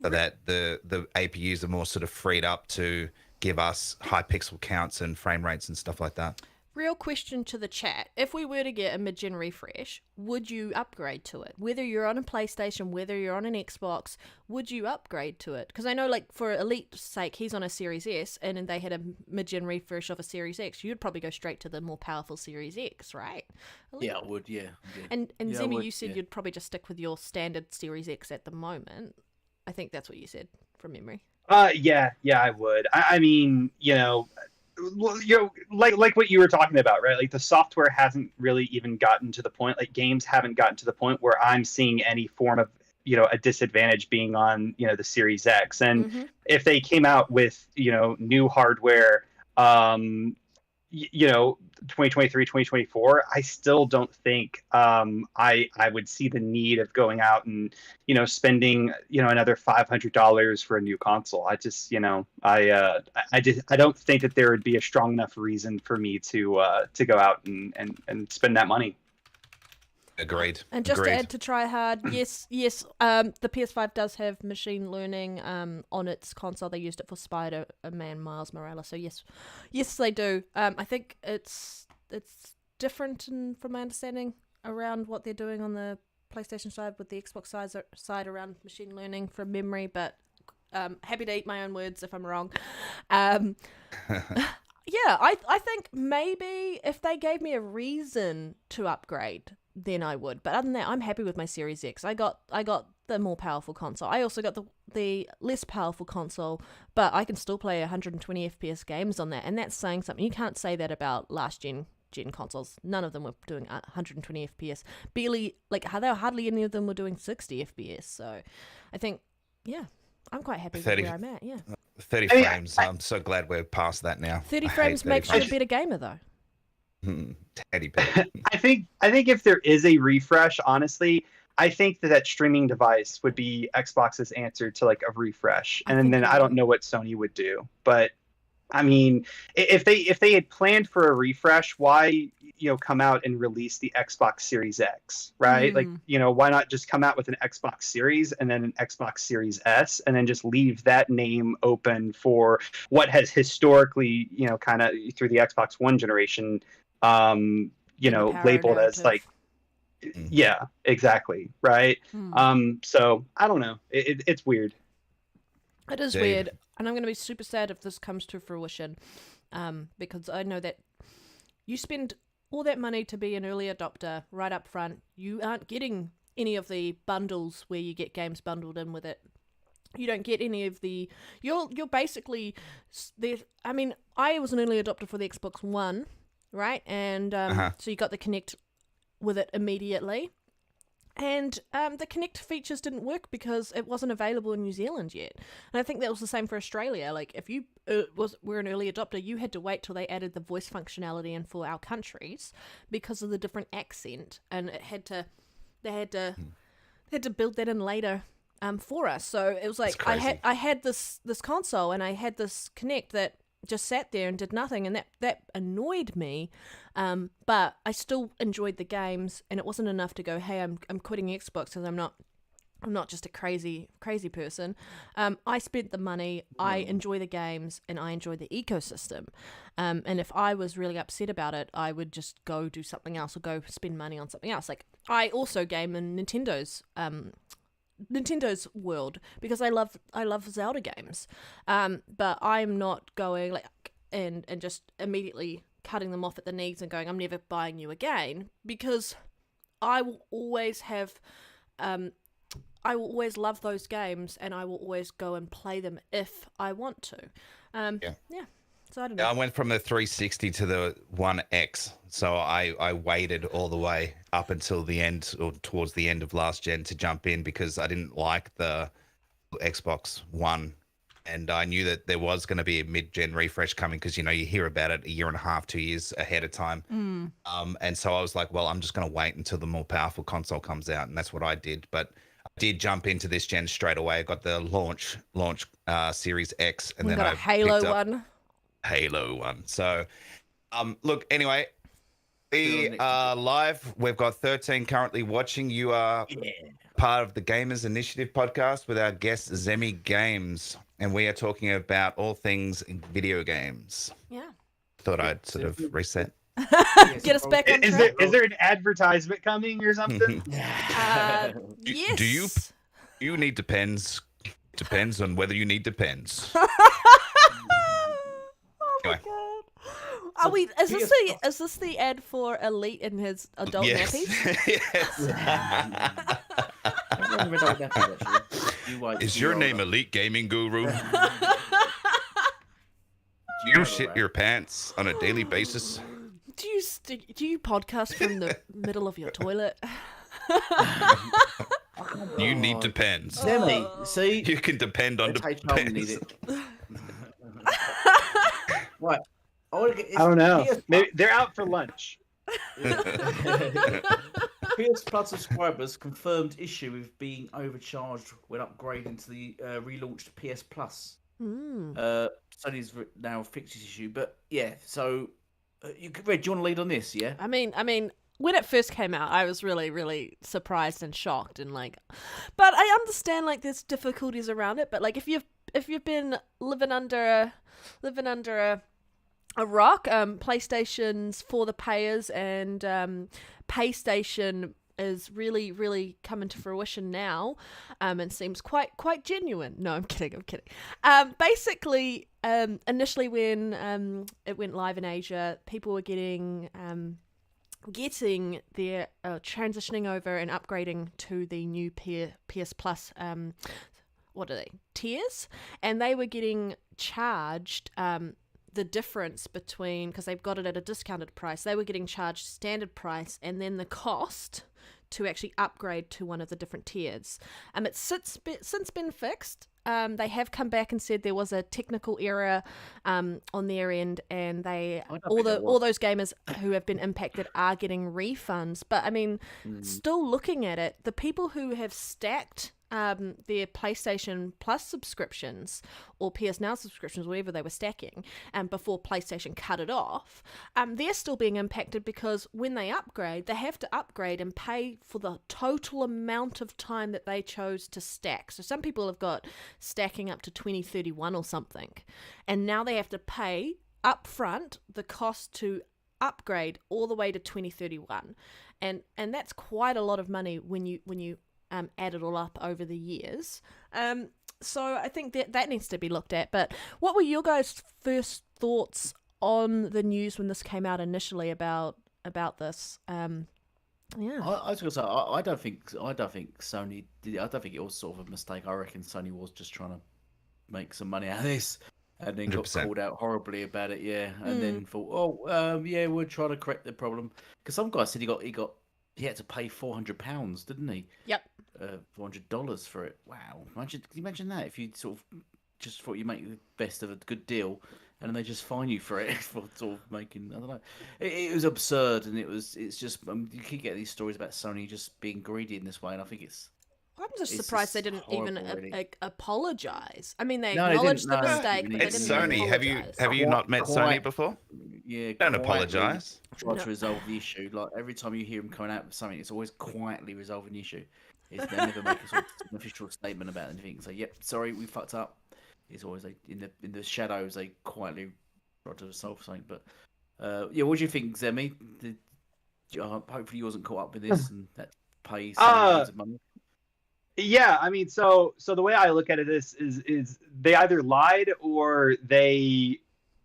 so that the APUs are more sort of freed up to give us high pixel counts and frame rates and stuff like that. real question to the chat. If we were to get a mid-gen refresh, would you upgrade to it? Whether you're on a PlayStation, whether you're on an Xbox, would you upgrade to it? Because I know, like, for Elite's sake, he's on a Series S, and they had a mid-gen refresh of a Series X. You'd probably go straight to the more powerful Series X, right? Elite? Yeah, I would. Yeah. And Yeah, I Zemi, would, you said yeah. you'd probably just stick with your standard Series X at the moment. I think that's what you said from memory. Yeah, I would. I mean, like what you were talking about, right? Like the software hasn't really even gotten to the point, like games haven't gotten to the point where I'm seeing any form of, a disadvantage being on, the Series X. And if they came out with, new hardware, 2023, 2024, I still don't think I would see the need of going out and spending another $500 for a new console. I just I don't think that there would be a strong enough reason for me to go out and spend that money. Agreed. And just Agreed. to add to try hard, yes, the PS5 does have machine learning on its console. They used it for Spider-Man Miles Morales, so yes, they do. I think it's different from my understanding around what they're doing on the PlayStation side with the Xbox side around machine learning from memory, but happy to eat my own words if I'm wrong. Yeah, I think maybe if they gave me a reason to upgrade, then I would. But other than that, I'm happy with my Series X. I got the more powerful console. I also got the less powerful console, but I can still play 120 FPS games on that, and that's saying something. You can't say that about last gen consoles. None of them were doing 120 FPS. Barely, hardly any of them were doing 60 FPS. So I think, yeah, I'm quite happy with where I'm at. Yeah, 30 frames. I'm so glad we're past that now. 30 frames makes you a better gamer, though. Teddy bear. I think if there is a refresh, honestly, I think that streaming device would be Xbox's answer to like a refresh, and then I don't know what Sony would do. But I mean, if they had planned for a refresh, why come out and release the Xbox Series X, right? Like why not just come out with an Xbox Series and then an Xbox Series S, and then just leave that name open for what has historically kind of through the Xbox One generation labeled as like, yeah, exactly, right. So I don't know, it's weird. It is weird, and I'm going to be super sad if this comes to fruition, because I know that you spend all that money to be an early adopter right up front. You aren't getting any of the bundles where you get games bundled in with it. You don't get any of the... You're basically... I mean, I was an early adopter for the Xbox One, right? And so you got the Kinect with it immediately. And the Kinect features didn't work because it wasn't available in New Zealand yet. And I think that was the same for Australia. Like, if you were an early adopter, you had to wait till they added the voice functionality in for our countries because of the different accent. And they had to build that in later for us. So it was like I had this console and I had this Kinect that just sat there and did nothing, and that annoyed me, but I still enjoyed the games, and it wasn't enough to go, hey, I'm quitting Xbox because I'm not just a crazy person. I spent the money, I enjoy the games, and I enjoy the ecosystem, and if I was really upset about it, I would just go do something else or go spend money on something else. Like, I also game in Nintendo's world because I love Zelda games, but I'm not going like and just immediately cutting them off at the knees and going, I'm never buying you again, because I will always love those games, and I will always go and play them if I want to. Yeah. So I don't know. I went from the 360 to the One X, so I waited all the way up until the end, or towards the end of last gen, to jump in because I didn't like the Xbox One, and I knew that there was going to be a mid-gen refresh coming because you hear about it a year and a half, 2 years ahead of time. And so I was like, well, I'm just going to wait until the more powerful console comes out, and that's what I did. But I did jump into this gen straight away. I got the launch Series X, and then got I a Halo one. So, look, anyway, we are live. We've got 13 currently watching. You are part of the Gamers Initiative podcast with our guest, Zemi Games, and we are talking about all things video games. Yeah. Thought I'd sort of reset. Get us back on Is track. there an advertisement coming or something? Yes. Do you need Depends? Depends on whether you need Depends. Oh my Anyway. god. Are we? Is this the ad for Elite in his adult nappies? Yes. Everyone read out nappies, actually. Is your name Elite Gaming Guru? Do you shit your pants on a daily basis? Do you podcast from the middle of your toilet? You need Depends. Demi, see? You can depend on That's how you need Depends. it. Right. I don't know. Maybe they're out for lunch. PS Plus subscribers confirmed issue with being overcharged when upgrading to the relaunched PS Plus. Sony's now fixed this issue, but yeah. So, Red, do you want to lead on this? Yeah. I mean, when it first came out, I was really, really surprised and shocked, and but I understand there's difficulties around it. But if you've been living under a rock, PlayStation's for the payers, and PlayStation is really, really coming to fruition now, and seems quite genuine. No, I'm kidding. Basically, initially when it went live in Asia, people were getting their transitioning over and upgrading to the new PS Plus. What are they? Tiers, and they were getting charged the difference between, because they've got it at a discounted price, they were getting charged standard price and then the cost to actually upgrade to one of the different tiers. It's since been fixed. They have come back and said there was a technical error on their end, and all those gamers who have been impacted are getting refunds. But still looking at it, the people who have stacked their PlayStation Plus subscriptions or PS Now subscriptions, whatever they were stacking, before PlayStation cut it off, they're still being impacted because when they upgrade, they have to upgrade and pay for the total amount of time that they chose to stack. So some people have got stacking up to 2031 or something, and now they have to pay upfront the cost to upgrade all the way to 2031, and that's quite a lot of money when you add it all up over the years. So I think that needs to be looked at. But what were your guys' first thoughts on the news when this came out initially about this? Yeah, I was gonna say I don't think Sony did. I don't think it was sort of a mistake. I reckon Sony was just trying to make some money out of this, and then 100%. got called out horribly about it. Yeah, and then thought, yeah, we'll try to correct the problem. Because some guy said he had to pay £400, didn't he? Yep. $400 for it. Wow. Can you imagine that? If you sort of just thought you make the best of a good deal, and then they just fine you for it for sort of making, I don't know. It was absurd, and it's just you keep getting these stories about Sony just being greedy in this way, and I think I'm just surprised they didn't even really. apologize. They acknowledged the mistake, but It's they didn't Sony. apologize. Have you not met Sony before? Yeah. Don't apologize. Try to resolve the issue. Every time you hear them coming out with something, it's always quietly resolving the issue. They never make a sort of an official statement about anything. So, yep, sorry, we fucked up. It's always in the shadows. They quietly try to resolve something. But yeah, what do you think, Zemi? Hopefully, you wasn't caught up with this and that pays loads of money. Yeah, so the way I look at it is they either lied or they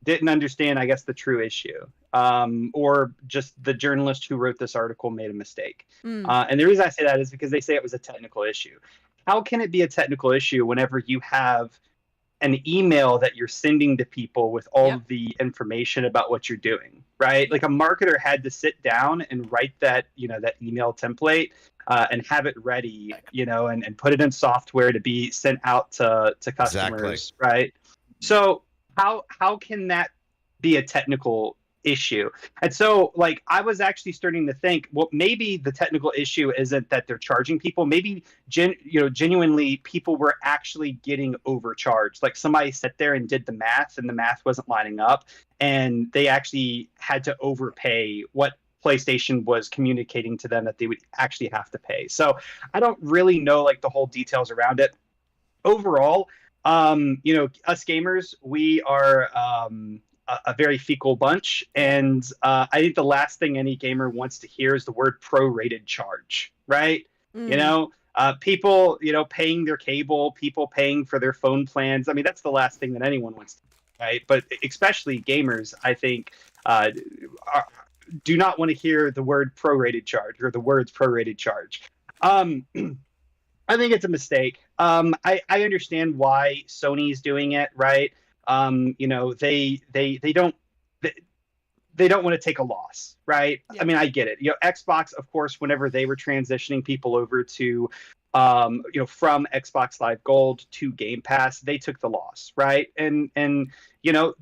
didn't understand, I guess, the true issue, or just the journalist who wrote this article made a mistake. And the reason I say that is because they say it was a technical issue. How can it be a technical issue whenever you have an email that you're sending to people with all of the information about what you're doing, right? Like a marketer had to sit down and write that email template and have it ready, and put it in software to be sent out to customers, right? So how can that be a technical issue? And so I was actually starting to think, well, maybe the technical issue isn't that they're charging people. Maybe genuinely people were actually getting overcharged. Somebody sat there and did the math, and the math wasn't lining up, and they actually had to overpay what PlayStation was communicating to them that they would actually have to pay. So I don't really know the whole details around it. Overall, us gamers, we are a very fecal bunch. And I think the last thing any gamer wants to hear is the word prorated charge, right? You know, people, you know, paying their cable, people paying for their phone plans. I mean, that's the last thing that anyone wants to hear, right? But especially gamers, I think, do not want to hear the word prorated charge or the words prorated charge. I think it's a mistake. I understand why Sony's doing it, right? You know, they don't they don't want to take a loss, right? Yeah. I mean, I get it. You know, Xbox, of course, whenever they were transitioning people over to, you know, from Xbox Live Gold to Game Pass, they took the loss, right? And you know,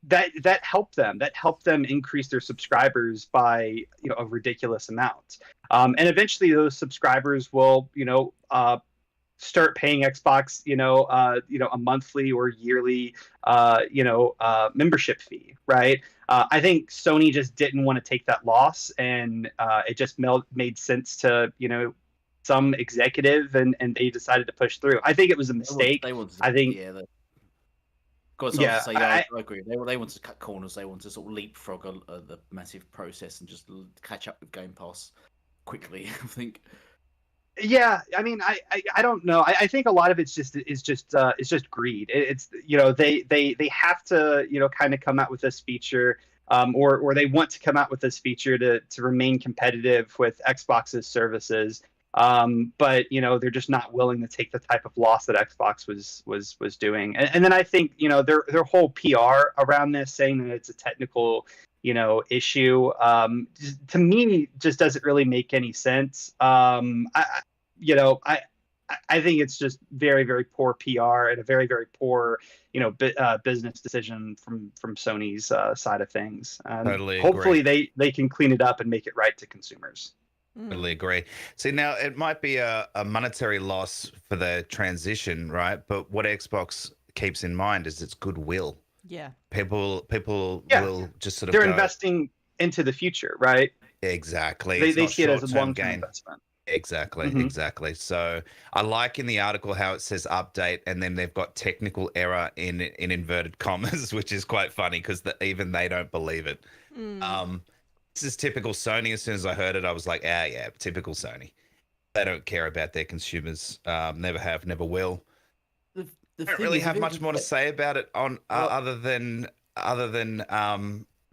that helped them. That helped them increase their subscribers by, you know, a ridiculous amount. And eventually, those subscribers will, you know, start paying Xbox, you know, a monthly or yearly, membership fee, right? I think Sony just didn't want to take that loss, and it just made sense to, you know, some executive, and they decided to push through. I think it was a mistake. I think. Yeah. Because Yeah, I agree. They want to cut corners. They want to sort of leapfrog the massive process and just catch up with Game Pass quickly. I think. Yeah, I mean, I don't know. I think a lot of it's just greed. It's, you know, they have to, you know, kind of come out with this feature, or they want to come out with this feature to remain competitive with Xbox's services. But you know, they're just not willing to take the type of loss that Xbox was doing. And then I think, you know, their whole PR around this, saying that it's a technical, you know, issue, to me just doesn't really make any sense. I think it's just very, very poor PR and a very, very poor, you know, business decision from Sony's side of things. Totally hopefully agree. they can clean it up and make it right to consumers. Totally agree. See, now it might be a monetary loss for the transition, right? But what Xbox keeps in mind is its goodwill. Yeah. People Yeah. will just sort of They're go, investing into the future, right? exactly. They It's see not it as a short-term long-term gain. investment. Exactly, Mhm. exactly. So I like in the article how it says update, and then they've got technical error in inverted commas, which is quite funny because even they don't believe it. This is typical Sony. As soon as I heard it, I was like, yeah, typical Sony. They don't care about their consumers. Never have, never will. The I don't thing really is, have if it much was more to like- say about it on Well- other than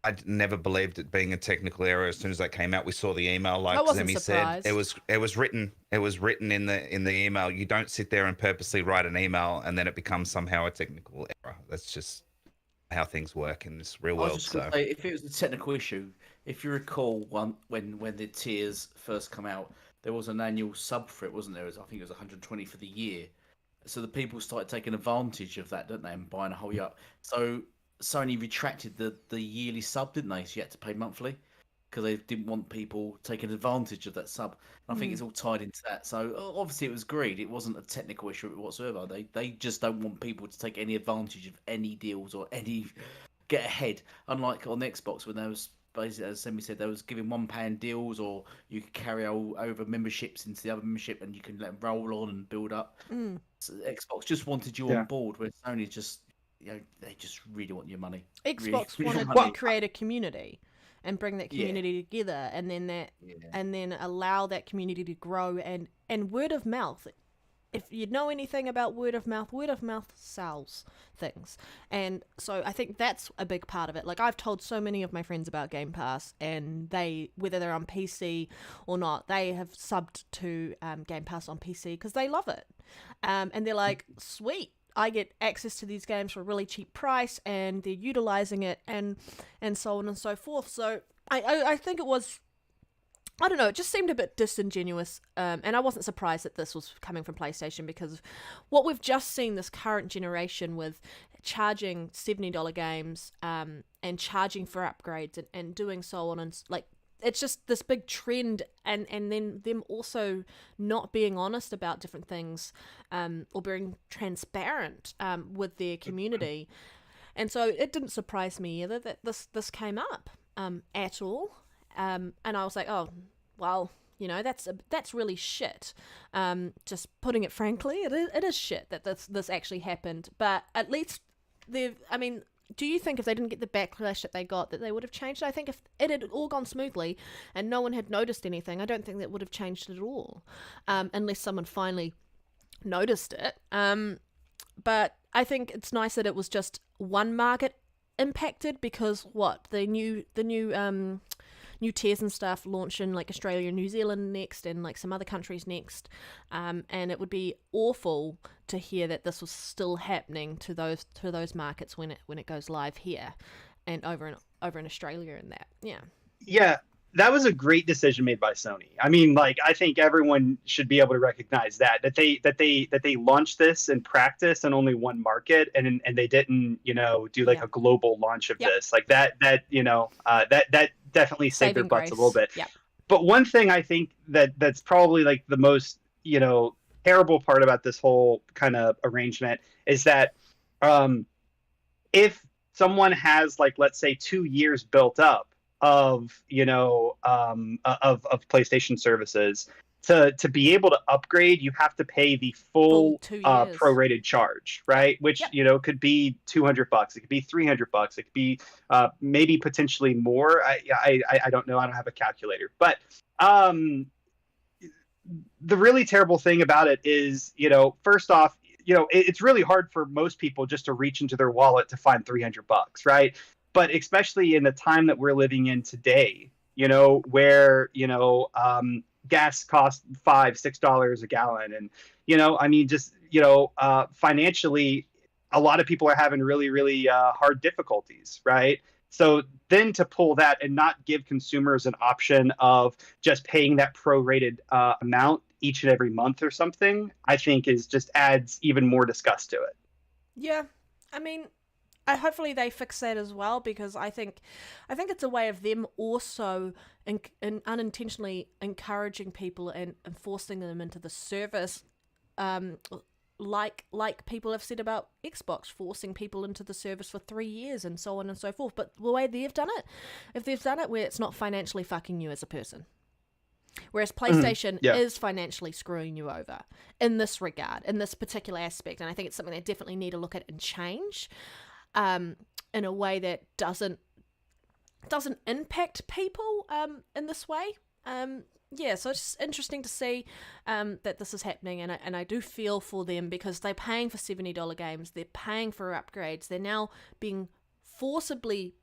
I never believed it being a technical error. As soon as that came out, we saw the email. Like I wasn't Zemi said, surprised. it was written in the email. You don't sit there and purposely write an email and then it becomes somehow a technical error. That's just how things work in this real I was world. just going to say, if it was a technical issue, if you recall, when the tiers first come out, there was an annual sub for it, wasn't there? I think it was 120 for the year. So the people started taking advantage of that, don't they, and buying a whole yacht. So Sony retracted the yearly sub, didn't they? So you had to pay monthly because they didn't want people taking advantage of that sub. And I think it's all tied into that. So obviously it was greed. It wasn't a technical issue whatsoever. They just don't want people to take any advantage of any deals or any get ahead. Unlike on the Xbox when there was basically, as Semi said, they was giving £1 deals, or you could carry over memberships into the other membership and you can let them roll on and build up. So Xbox just wanted you on board, where Sony just, you know, they just really want your money. Xbox Really wanted money. to create a community and bring that community together, and then allow that community to grow, and word of mouth. If you know anything about word of mouth sells things. And so I think that's a big part of it. Like, I've told so many of my friends about Game Pass, and they, whether they're on PC or not, they have subbed to Game Pass on PC because they love it. And they're like, sweet, I get access to these games for a really cheap price, and they're utilizing it, and so on and so forth. So I think it was, I don't know, it just seemed a bit disingenuous, and I wasn't surprised that this was coming from PlayStation, because of what we've just seen this current generation with charging $70 games and charging for upgrades and doing so on, and like, it's just this big trend, and then them also not being honest about different things, or being transparent with their community. And so it didn't surprise me either that this came up at all. And I was like, oh, well, you know, that's really shit. Just putting it frankly, it is shit that this actually happened. But at least do you think if they didn't get the backlash that they got, that they would have changed it? I think if it had all gone smoothly and no one had noticed anything, I don't think that would have changed it at all, unless someone finally noticed it. But I think it's nice that it was just one market impacted, because the new tiers and stuff launch in like Australia and New Zealand next, and like some other countries next, and it would be awful to hear that this was still happening to those markets when it goes live here and over in Australia and that. Yeah, that was a great decision made by Sony. I mean, like, I think everyone should be able to recognize that they launched this in practice in only one market, and they didn't, do like a global launch of this, like that definitely saved their butts a little bit. Yeah. But one thing I think that's probably like the most, terrible part about this whole kind of arrangement is that if someone has, like, let's say 2 years built up of PlayStation services, to be able to upgrade, you have to pay the full 2 years. prorated charge, right? Which could be $200, it could be $300, it could be maybe potentially more. I don't know. I don't have a calculator, but the really terrible thing about it is, first off, it's really hard for most people just to reach into their wallet to find $300, right? But especially in the time that we're living in today, where gas costs $5-6 a gallon, and I mean, just financially, a lot of people are having really, really hard difficulties, right? So then to pull that and not give consumers an option of just paying that prorated amount each and every month or something, I think just adds even more disgust to it. Yeah, I mean, hopefully they fix that as well, because I think it's a way of them also unintentionally encouraging people and forcing them into the service, like people have said about Xbox, forcing people into the service for 3 years and so on and so forth. But the way they've done it, if they've done it where it's not financially fucking you as a person, whereas PlayStation is financially screwing you over in this regard, in this particular aspect, and I think it's something they definitely need to look at and change, in a way that doesn't impact people in this way. So it's just interesting to see that this is happening, and I do feel for them, because they're paying for $70 games, they're paying for upgrades, they're now being forcibly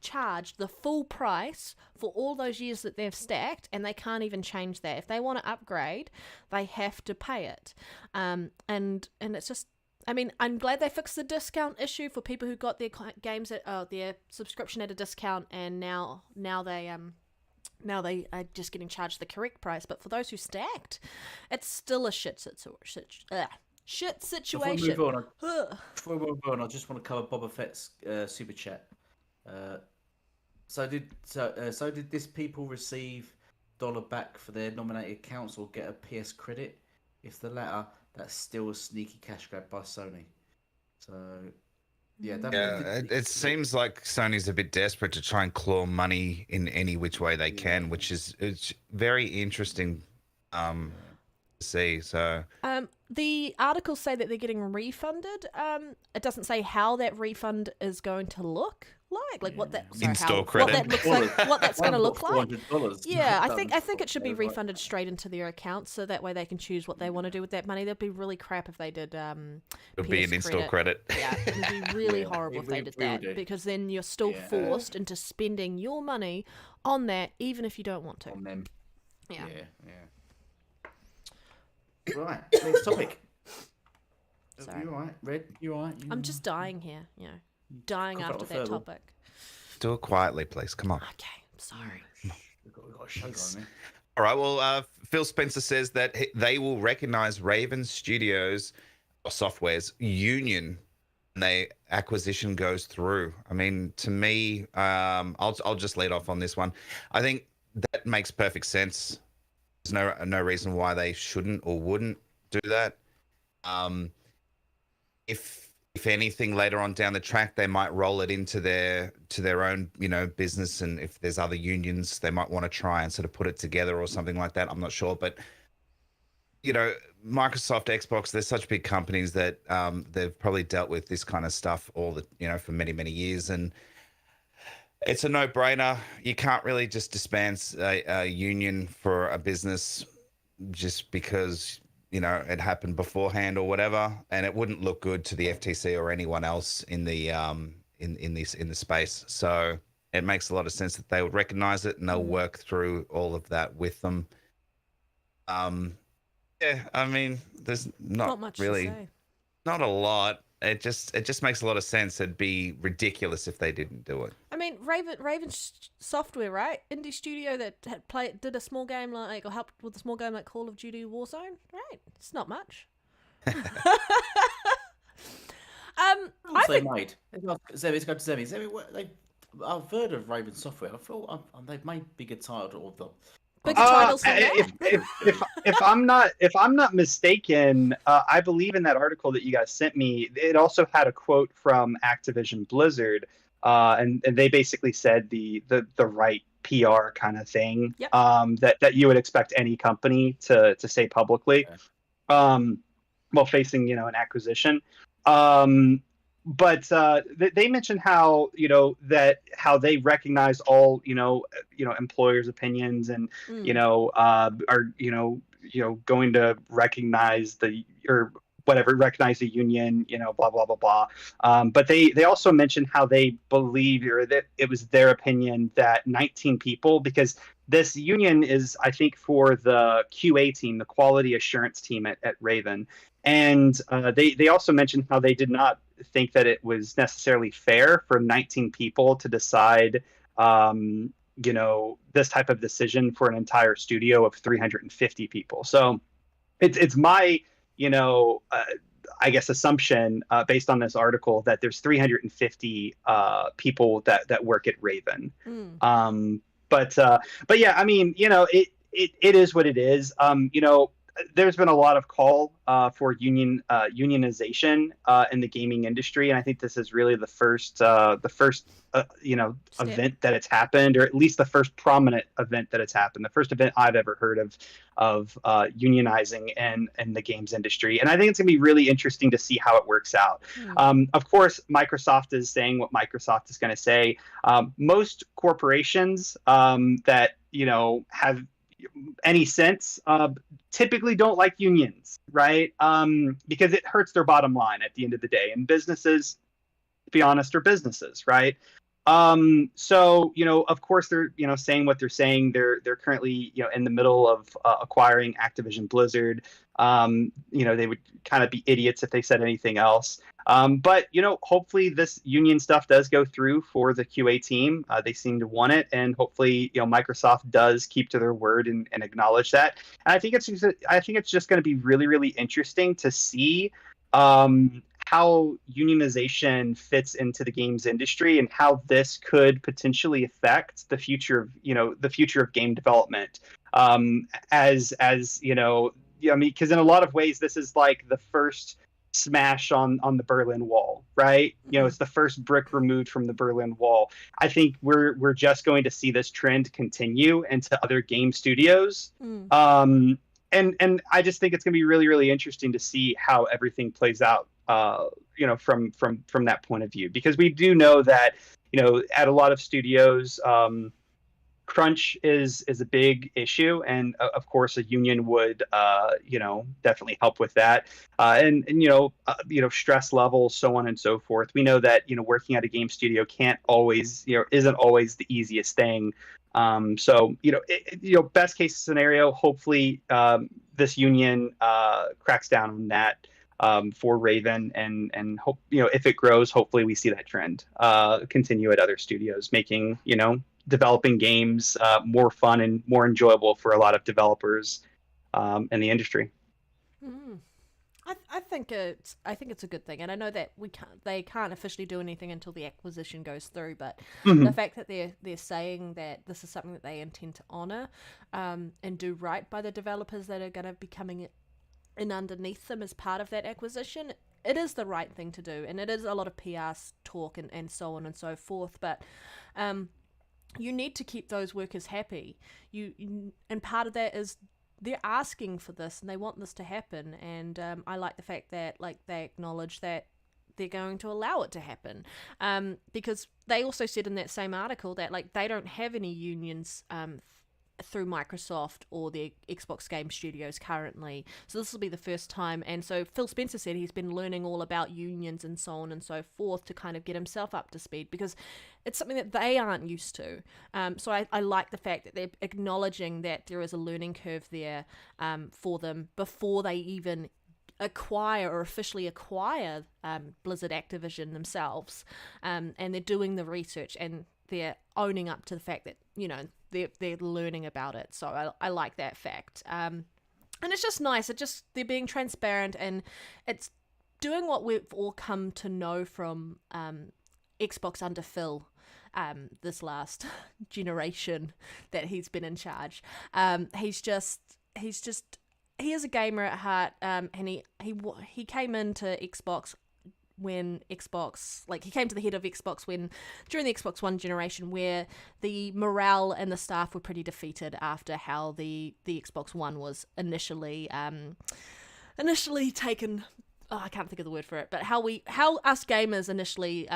charged the full price for all those years that they've stacked, and they can't even change that. If they want to upgrade, they have to pay it, and it's just, I mean, I'm glad they fixed the discount issue for people who got their games at their subscription at a discount, and now they are just getting charged the correct price. But for those who stacked, it's still a shit situation. Before we move on, I just want to cover Boba Fett's super chat. So did this people receive $1 back for their nominated accounts or get a PS credit? If the latter, that's still a sneaky cash grab by Sony. So it seems like Sony's a bit desperate to try and claw money in any which way they can, which is it's very interesting to see. So the articles say that they're getting refunded. It doesn't say how that refund is going to look like what that in-store credit, what that looks like, what that's going to look like. Yeah, I think it should be Right. refunded straight into their account, so that way they can choose what they want to do with that money. That'd be really crap if they did. it would be an in-store credit. Yeah, it would be really horrible if they did that, do. because then you're still forced into spending your money on that, even if you don't want to. On them. Yeah. Right, next topic. Sorry. You all right, Red? You all right? I'm just dying here, dying Cough after up that further. topic. Do it quietly, please. Come on. Okay, I'm sorry. We've got a shake on there. All right. Well, Phil Spencer says that they will recognize Raven Studios or Software's union when the acquisition goes through. I mean, to me, I'll just lead off on this one. I think that makes perfect sense. There's no reason why they shouldn't or wouldn't do that. If anything, later on down the track, they might roll it into their own, business. And if there's other unions, they might want to try and sort of put it together or something like that. I'm not sure, but you know, Microsoft, Xbox, they're such big companies that they've probably dealt with this kind of stuff for many, many years. And it's a no-brainer. You can't really just disband a union for a business just because, it happened beforehand or whatever. And it wouldn't look good to the FTC or anyone else in the in the space. So it makes a lot of sense that they would recognize it and they'll work through all of that with them. Yeah, I mean, there's not much really, to say. not a lot. It just makes a lot of sense. It'd be ridiculous if they didn't do it. I mean, Raven Software, right? Indie studio that did a small game or helped with a small game like Call of Duty Warzone, right? It's not much. They made. It's got to Zemi. I've heard of Raven Software. I feel they've made bigger titles of them. Bigger titles than that. If I'm not mistaken, I believe in that article that you guys sent me, it also had a quote from Activision Blizzard, and they basically said the right PR kind of thing, Yep. that you would expect any company to say publicly, while facing an acquisition. But they mentioned how how they recognize all employers' opinions and are going to recognize recognize the union, blah blah blah blah. But they also mentioned how they believe, or that it was their opinion, that 19 people, because this union is, I think, for the QA team, the quality assurance team at Raven. And they also mentioned how they did not think that it was necessarily fair for 19 people to decide, this type of decision for an entire studio of 350 people. So it's my, I guess, assumption based on this article that there's 350 people that work at Raven. But yeah, I mean, it is what it is. There's been a lot of call for unionization in the gaming industry, and I think this is really the first event that it's happened, or at least the first prominent event that it's happened. The first event I've ever heard of unionizing in the games industry, and I think it's gonna be really interesting to see how it works out. Of course, Microsoft is saying what Microsoft is going to say. Most corporations that have any sense typically don't like unions, right? Because it hurts their bottom line at the end of the day, and businesses, to be honest, are businesses, right? So of course they're saying what they're saying. They're currently in the middle of acquiring Activision Blizzard. They would kind of be idiots if they said anything else. But hopefully this union stuff does go through for the QA team. They seem to want it, and hopefully Microsoft does keep to their word and acknowledge that. And I think it's just going to be really, really interesting to see how unionization fits into the games industry, and how this could potentially affect the future of game development. As because in a lot of ways this is like the first smash on the Berlin Wall, right? It's the first brick removed from the Berlin Wall. I think we're just going to see this trend continue into other game studios. And I just think it's going to be really, really interesting to see how everything plays out, from that point of view, because we do know that, at a lot of studios, crunch is a big issue, and of course a union would definitely help with that, and stress levels, so on and so forth. We know that working at a game studio can't always isn't always the easiest thing. So best case scenario, hopefully this union cracks down on that for Raven, and hope if it grows, hopefully we see that trend continue at other studios, making developing games more fun and more enjoyable for a lot of developers in the industry. I think it's a good thing, and I know that they can't officially do anything until the acquisition goes through. But the fact that they're saying that this is something that they intend to honor and do right by the developers that are going to be coming in underneath them as part of that acquisition, it is the right thing to do, and it is a lot of PR talk and so on and so forth. But you need to keep those workers happy. And part of that is they're asking for this and they want this to happen, and I like the fact that like they acknowledge that they're going to allow it to happen, because they also said in that same article that like they don't have any unions through Microsoft or the Xbox Game Studios currently, so this will be the first time. And so Phil Spencer said he's been learning all about unions and so on and so forth to kind of get himself up to speed, because it's something that they aren't used to. So I like the fact that they're acknowledging that there is a learning curve there for them before they even acquire or officially acquire Blizzard Activision themselves, and they're doing the research and they're owning up to the fact that, you know, they're learning about it. So I like that fact, and it's just nice. They're being transparent, and it's doing what we've all come to know from Xbox under Phil this last generation that he's been in charge. He is a gamer at heart, and he came into Xbox when Xbox, like he came to the head of Xbox during the Xbox One generation, where the morale and the staff were pretty defeated after how the Xbox One was initially taken. Oh, I can't think of the word for it, but how us gamers initially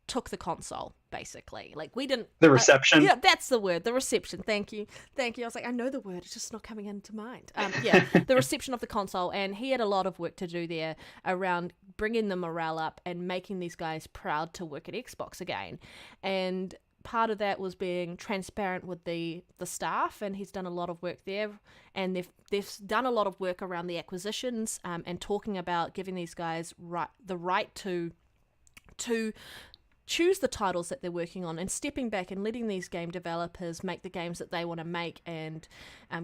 took the console, basically. Like we didn't... The reception. Yeah, that's the word. The reception. Thank you. I was like, I know the word. It's just not coming into mind. Yeah, the reception of the console. And he had a lot of work to do there around bringing the morale up and making these guys proud to work at Xbox again. And part of that was being transparent with the staff, and he's done a lot of work there. And they've done a lot of work around the acquisitions, and talking about giving these guys the right to choose the titles that they're working on, and stepping back and letting these game developers make the games that they want to make, and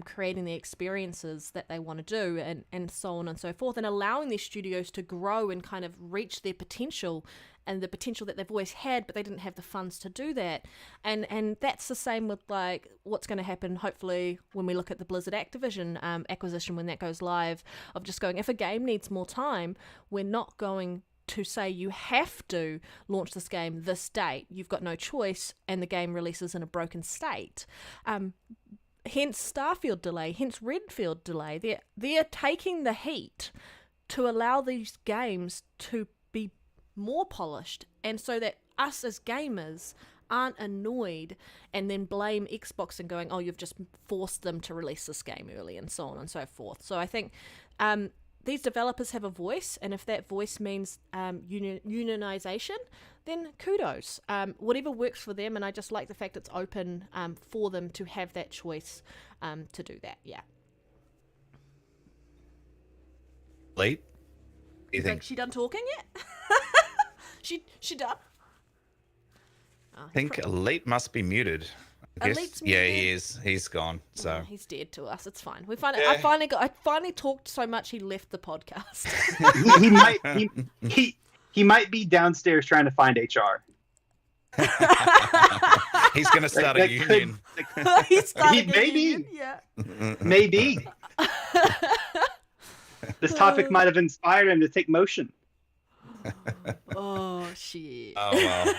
creating the experiences that they want to do, and so on and so forth, and allowing these studios to grow and kind of reach their potential, and the potential that they've always had, but they didn't have the funds to do that. And that's the same with like what's going to happen hopefully when we look at the Blizzard Activision acquisition, when that goes live, of just going, if a game needs more time, we're not going to say you have to launch this game this date. You've got no choice, and the game releases in a broken state. Hence Starfield delay, hence Redfield delay. They're taking the heat to allow these games to be more polished, and so that us as gamers aren't annoyed and then blame Xbox and going, oh, you've just forced them to release this game early, and so on and so forth. So I think these developers have a voice, and if that voice means unionization, then kudos. Whatever works for them, and I just like the fact it's open for them to have that choice to do that. Yeah. Late? What do you think? Like, she done talking yet? she done? Oh, I think Elite must be muted. I guess. Elite's Yeah, muted? he is. He's gone. So He's dead to us. It's fine. Yeah. I finally talked so much he left the podcast. he might be downstairs trying to find HR. he's going to start a union. He's starting a Maybe. union, yeah. Maybe. This topic might have inspired him to take motion. Oh shit. Oh well.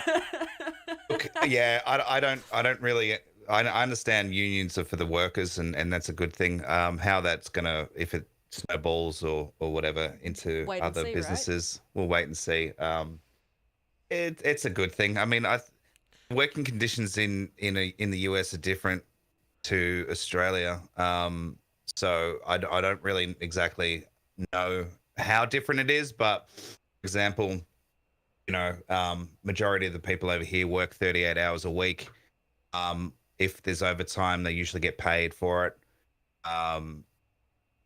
Look, yeah, I don't really. I understand unions are for the workers, and that's a good thing. How that's gonna, if it snowballs or whatever into Wait and other see, businesses, we'll wait and see. It's a good thing. I mean, working conditions in the US are different to Australia. So I don't really exactly know how different it is, but for example, you know, majority of the people over here work 38 hours a week. If there's overtime, they usually get paid for it.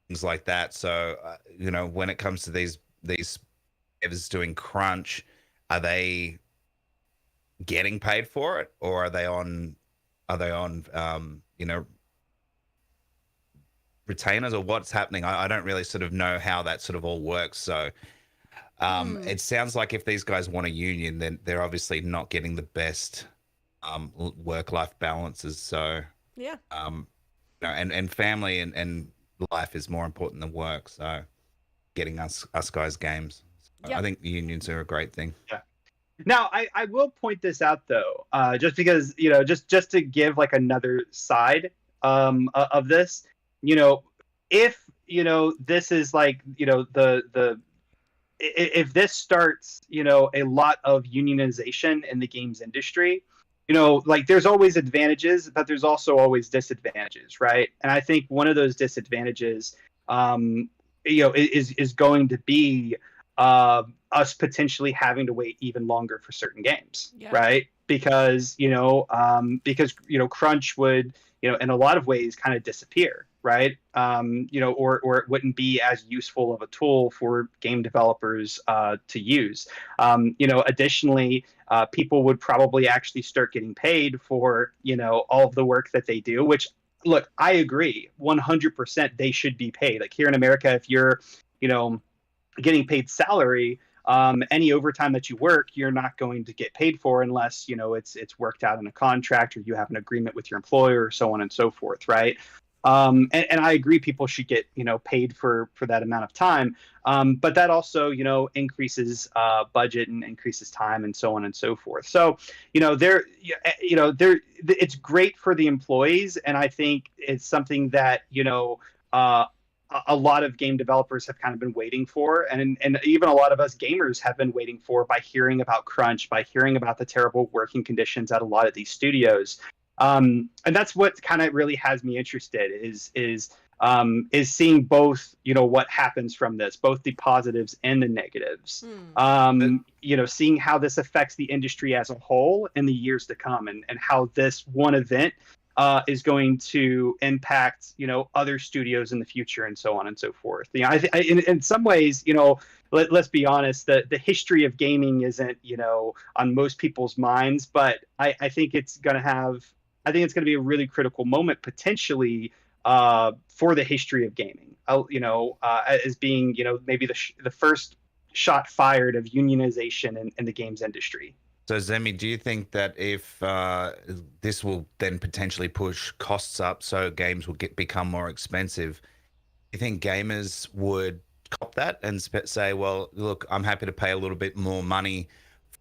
Things like that. So, you know, when it comes to these devs doing crunch, are they getting paid for it, or are they on you know, retainers, or what's happening? I don't really sort of know how that sort of all works. So it sounds like if these guys want a union, then they're obviously not getting the best work-life balances. So Yeah. you know, and family and life is more important than work. So getting us guys games. So Yep. I think the unions are a great thing. Now, I will point this out though, just because, you know, just to give like another side of this, you know, if this is like the if this starts a lot of unionization in the games industry, like there's always advantages, but there's also always disadvantages, right? And I think one of those disadvantages is going to be us potentially having to wait even longer for certain games, Yeah. right? Because crunch would in a lot of ways kind of disappear, right? Or it wouldn't be as useful of a tool for game developers to use. Additionally, people would probably actually start getting paid for all of the work that they do, which, look, I agree 100% they should be paid. Like here in America, if you're getting paid salary, any overtime that you work, you're not going to get paid for unless it's worked out in a contract or you have an agreement with your employer, or so on and so forth, right? And I agree, people should get paid for that amount of time, but that also increases budget and increases time and so on and so forth. So it's great for the employees, and I think it's something that a lot of game developers have kind of been waiting for, and even a lot of us gamers have been waiting for, by hearing about crunch, by hearing about the terrible working conditions at a lot of these studios. And that's what kind of really has me interested, is seeing both what happens from this, both the positives and the negatives. Seeing how this affects the industry as a whole in the years to come, and how this one event is going to impact other studios in the future, and so on and so forth. In some ways, let's be honest, the history of gaming isn't on most people's minds, but I think it's going to be a really critical moment potentially for the history of gaming. As being maybe the first shot fired of unionization in the games industry. So, Zemi, do you think that if this will then potentially push costs up, so games will become more expensive, do you think gamers would cop that and say, well, look, I'm happy to pay a little bit more money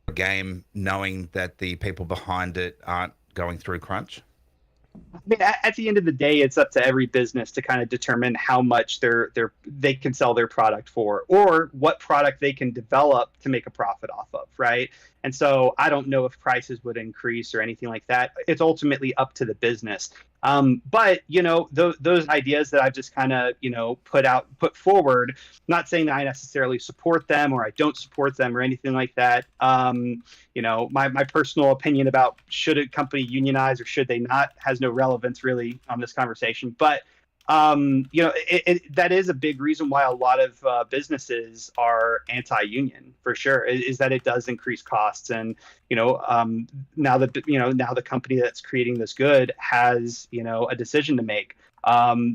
for a game knowing that the people behind it aren't going through crunch? I mean, at the end of the day, it's up to every business to kind of determine how much they can sell their product for, or what product they can develop to make a profit off of, right? And so I don't know if prices would increase or anything like that. It's ultimately up to the business. But those ideas that I've just kind of put forward, not saying that I necessarily support them or I don't support them or anything like that. My personal opinion about should a company unionize or should they not has no relevance really on this conversation. But that is a big reason why a lot of businesses are anti-union, for sure, is that it does increase costs. And now the company that's creating this good has a decision to make.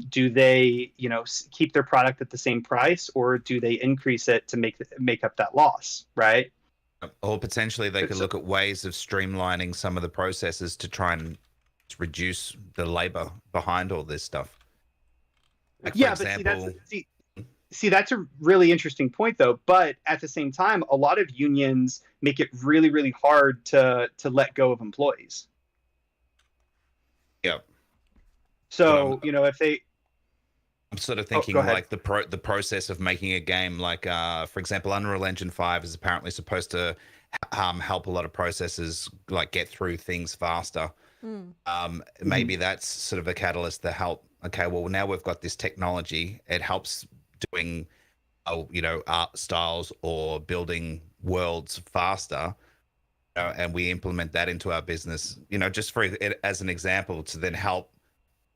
Do they keep their product at the same price, or do they increase it to make up that loss, right? Or potentially they could look at ways of streamlining some of the processes to try and reduce the labor behind all this stuff. Like, for example, but that's a really interesting point, though. But at the same time, a lot of unions make it really, really hard to let go of employees. Yeah. So if they, I'm sort of thinking like the process of making a game, like for example, Unreal Engine 5 is apparently supposed to help a lot of processes like get through things faster. Maybe that's sort of a catalyst to help. Okay, well, now we've got this technology. It helps doing, art styles or building worlds faster, and we implement that into our business. Just for it as an example, to then help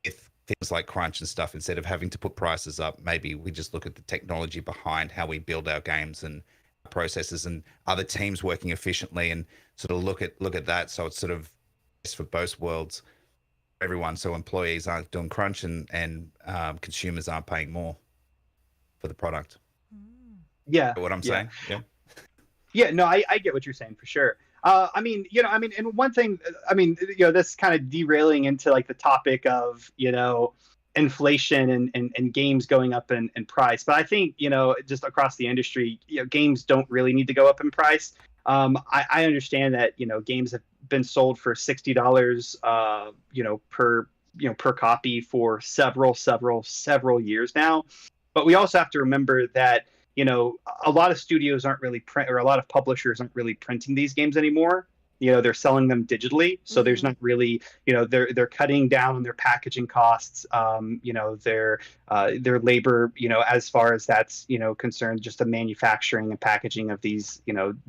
with things like crunch and stuff. Instead of having to put prices up, maybe we just look at the technology behind how we build our games and processes, and other teams working efficiently, and sort of look at that. So it's sort of for both worlds. Everyone, so employees aren't doing crunch, and consumers aren't paying more for the product. Yeah, what I'm saying. Yeah, no, I get what you're saying, for sure. And one thing, this kind of derailing into like the topic of inflation and games going up in price, but I think just across the industry, games don't really need to go up in price. I understand that games have been sold for $60 per per copy for several years now. But we also have to remember that a lot of studios aren't really or a lot of publishers aren't really printing these games anymore. They're selling them digitally, so there's not really, they're cutting down on their packaging costs, their labor, as far as that's concerned, just the manufacturing and packaging of these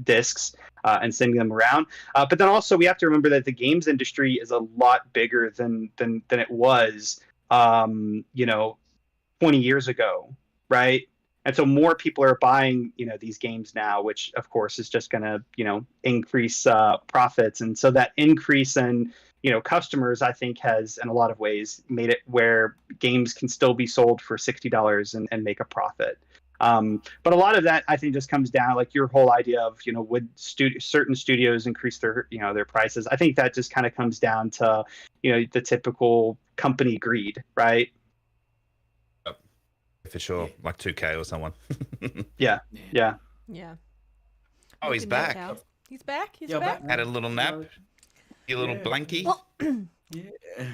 discs and sending them around. But then also we have to remember that the games industry is a lot bigger than it was 20 years ago, right? And so more people are buying, these games now, which of course is just going to, increase profits. And so that increase in, customers, I think, has in a lot of ways made it where games can still be sold for $60 and make a profit. But a lot of that, I think, just comes down, like your whole idea of, would certain studios increase their, their prices? I think that just kind of comes down to, the typical company greed, right? For sure, like 2K or someone. Yeah. Oh, he's back. He's back. He's Yeah, back. Had a little nap. Your little Yeah. blankie. Yeah.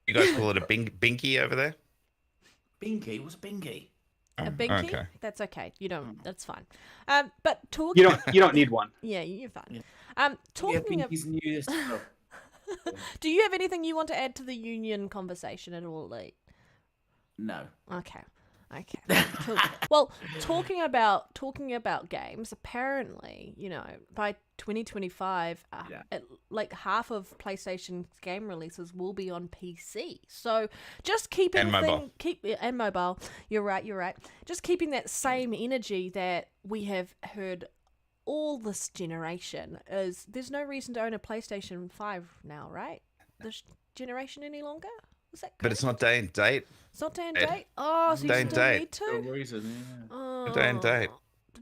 You guys call it a binky over there? Binky? What's a binky? A Oh, binky? okay. That's okay. You don't. That's fine. But talking. You don't need one. Yeah, you're fine. Yeah. Talking of. Binky's new this stuff. Do you have anything you want to add to the union conversation at all, Lee? No. Okay. Cool. Well, talking about games, apparently, by 2025, like half of PlayStation's game releases will be on PC. So just keeping And mobile. And mobile. You're right. Just keeping that same energy that we have heard all this generation is there's no reason to own a PlayStation 5 now, right? This generation any longer? Is that correct? But it's not day and date. It's not day and Ed. date? Oh, so Day you and still date. need No to? reason, Oh. Day and date.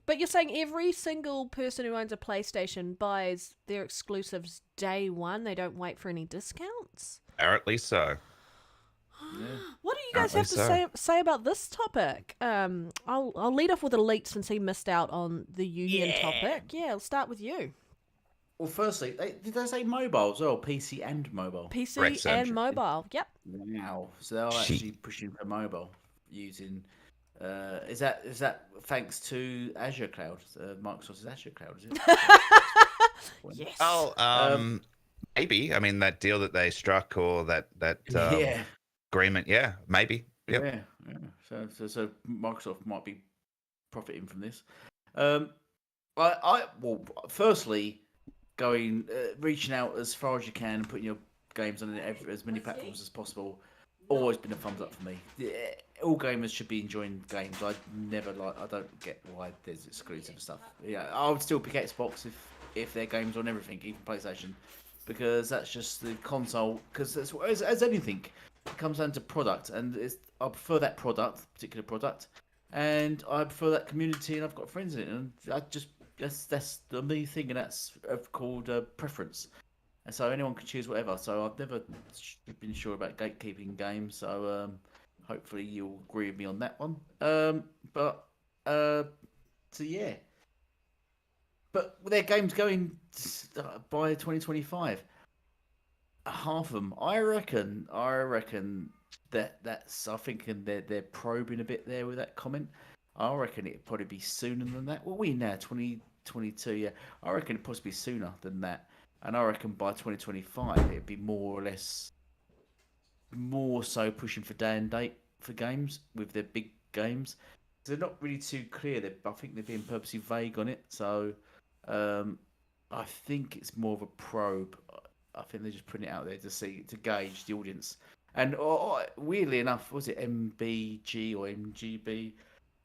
But you're saying every single person who owns a PlayStation buys their exclusives day one? They don't wait for any discounts? Apparently so. What do you guys have to say about this topic? I'll lead off with Elite since he missed out on the union topic. Yeah, I'll start with you. Well, firstly, did they say mobile as well? PC and mobile? PC Correct, Sam. and mobile. Yep. Wow. So they're actually pushing for mobile using... is that thanks to Azure Cloud? Microsoft's Azure Cloud, is it? Yes. Oh, maybe. I mean, that deal that they struck or that Yeah. agreement. Yeah, maybe. Yep. Yeah. So Microsoft might be profiting from this. Firstly, reaching out as far as you can and putting your games on as many platforms as possible. Always been a thumbs up for me. All gamers should be enjoying games. I don't get why there's exclusive stuff. Yeah, I would still pick Xbox if their games on everything, even PlayStation, because that's just the console. Because as anything, it comes down to product, and I prefer that particular product, and I prefer that community, and I've got friends in it, and that's the main thing, and that's called preference. And so anyone can choose whatever. So I've never been sure about gatekeeping games. So hopefully you'll agree with me on that one. So yeah. But with their games going by 2025, half of them, I reckon that's. I think they're probing a bit there with that comment. I reckon it'd probably be sooner than that. Well, we now 2022. Yeah, I reckon it'd possibly be sooner than that. And I reckon by 2025, it'd be more so pushing for day and date for games with their big games. They're not really too clear. I think they're being purposely vague on it. So I think it's more of a probe. I think they're just putting it out there to gauge the audience. And weirdly enough, was it MBG or MGB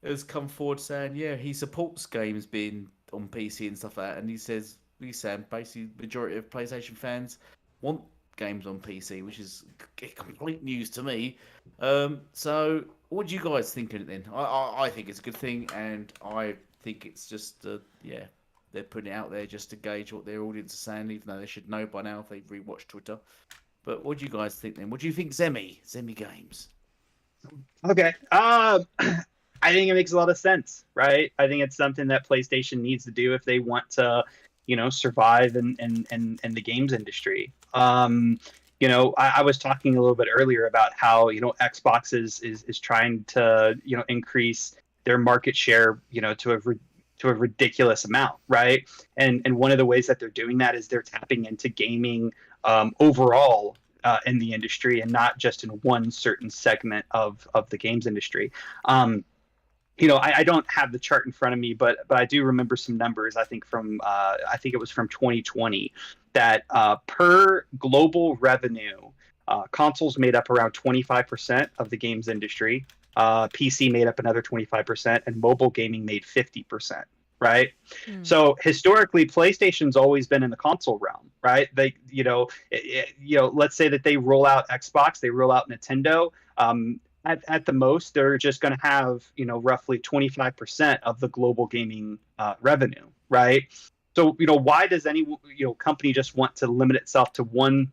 has come forward saying, yeah, he supports games being on PC and stuff like that. And he says, basically the majority of PlayStation fans want games on PC, which is complete news to me. So what do you guys think of it then? I think it's a good thing, and I think it's just they're putting it out there just to gauge what their audience is saying, even though they should know by now if they've rewatched Twitter. But what do you guys think then? What do you think, Zemi Games? Okay. I think it makes a lot of sense, right? I think it's something that PlayStation needs to do if they want to, survive in the games industry. I was talking a little bit earlier about how Xbox is trying to increase their market share to a ridiculous amount, right? And one of the ways that they're doing that is they're tapping into gaming overall in the industry, and not just in one certain segment of the games industry. I don't have the chart in front of me, but I do remember some numbers. I think it was from 2020 that per global revenue, consoles made up around 25% of the games industry. PC made up another 25%, and mobile gaming made 50%. Right. So historically, PlayStation's always been in the console realm, right? They, let's say that they roll out Xbox, they roll out Nintendo. At the most, they're just going to have, roughly 25% of the global gaming revenue, right? So, why does any, company just want to limit itself to one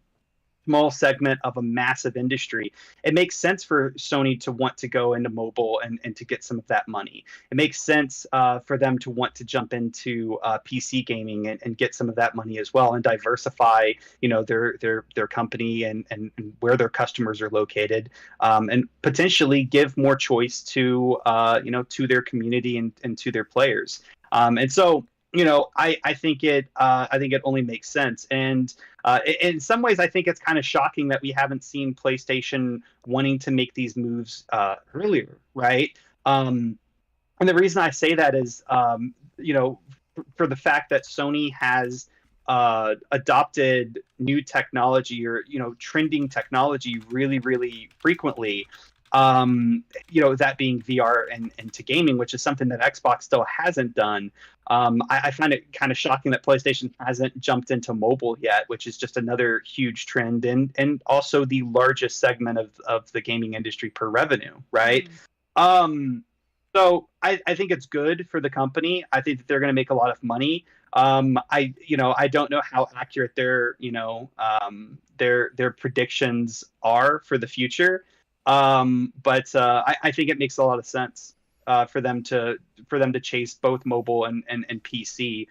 small segment of a massive industry? It makes sense for Sony to want to go into mobile and to get some of that money. It makes sense for them to want to jump into PC gaming and get some of that money as well, and diversify, their company and where their customers are located, and potentially give more choice to to their community and to their players. And so, I think it only makes sense. And in some ways, I think it's kind of shocking that we haven't seen PlayStation wanting to make these moves earlier, right? And the reason I say that is, for the fact that Sony has adopted new technology or trending technology really, really frequently. That being VR and into gaming, which is something that Xbox still hasn't done. I find it kind of shocking that PlayStation hasn't jumped into mobile yet, which is just another huge trend and also the largest segment of the gaming industry per revenue, right? So I think it's good for the company. I think that they're going to make a lot of money. I don't know how accurate their predictions are for the future. But I think it makes a lot of sense for them to chase both mobile and PC,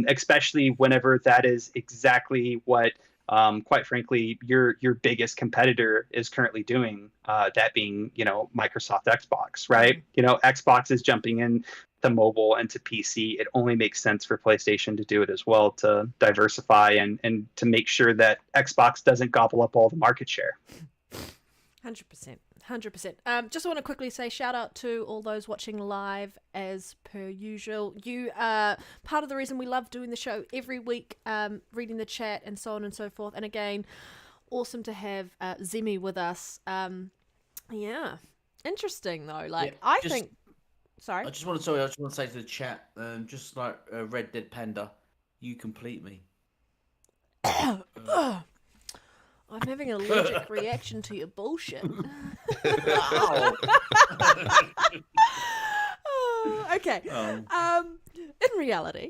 especially whenever that is exactly what, quite frankly, your biggest competitor is currently doing. That being Microsoft Xbox, right? Xbox is jumping in to mobile and to PC. It only makes sense for PlayStation to do it as well, to diversify and to make sure that Xbox doesn't gobble up all the market share. 100%. Just want to quickly say shout out to all those watching live as per usual. You are part of the reason we love doing the show every week, reading the chat and so on and so forth. And again, awesome to have Zemi with us. Yeah, interesting though. I think. Sorry. I just want to say to the chat, just like Red Dead Panda, you complete me. I'm having an allergic reaction to your bullshit. Okay. In reality,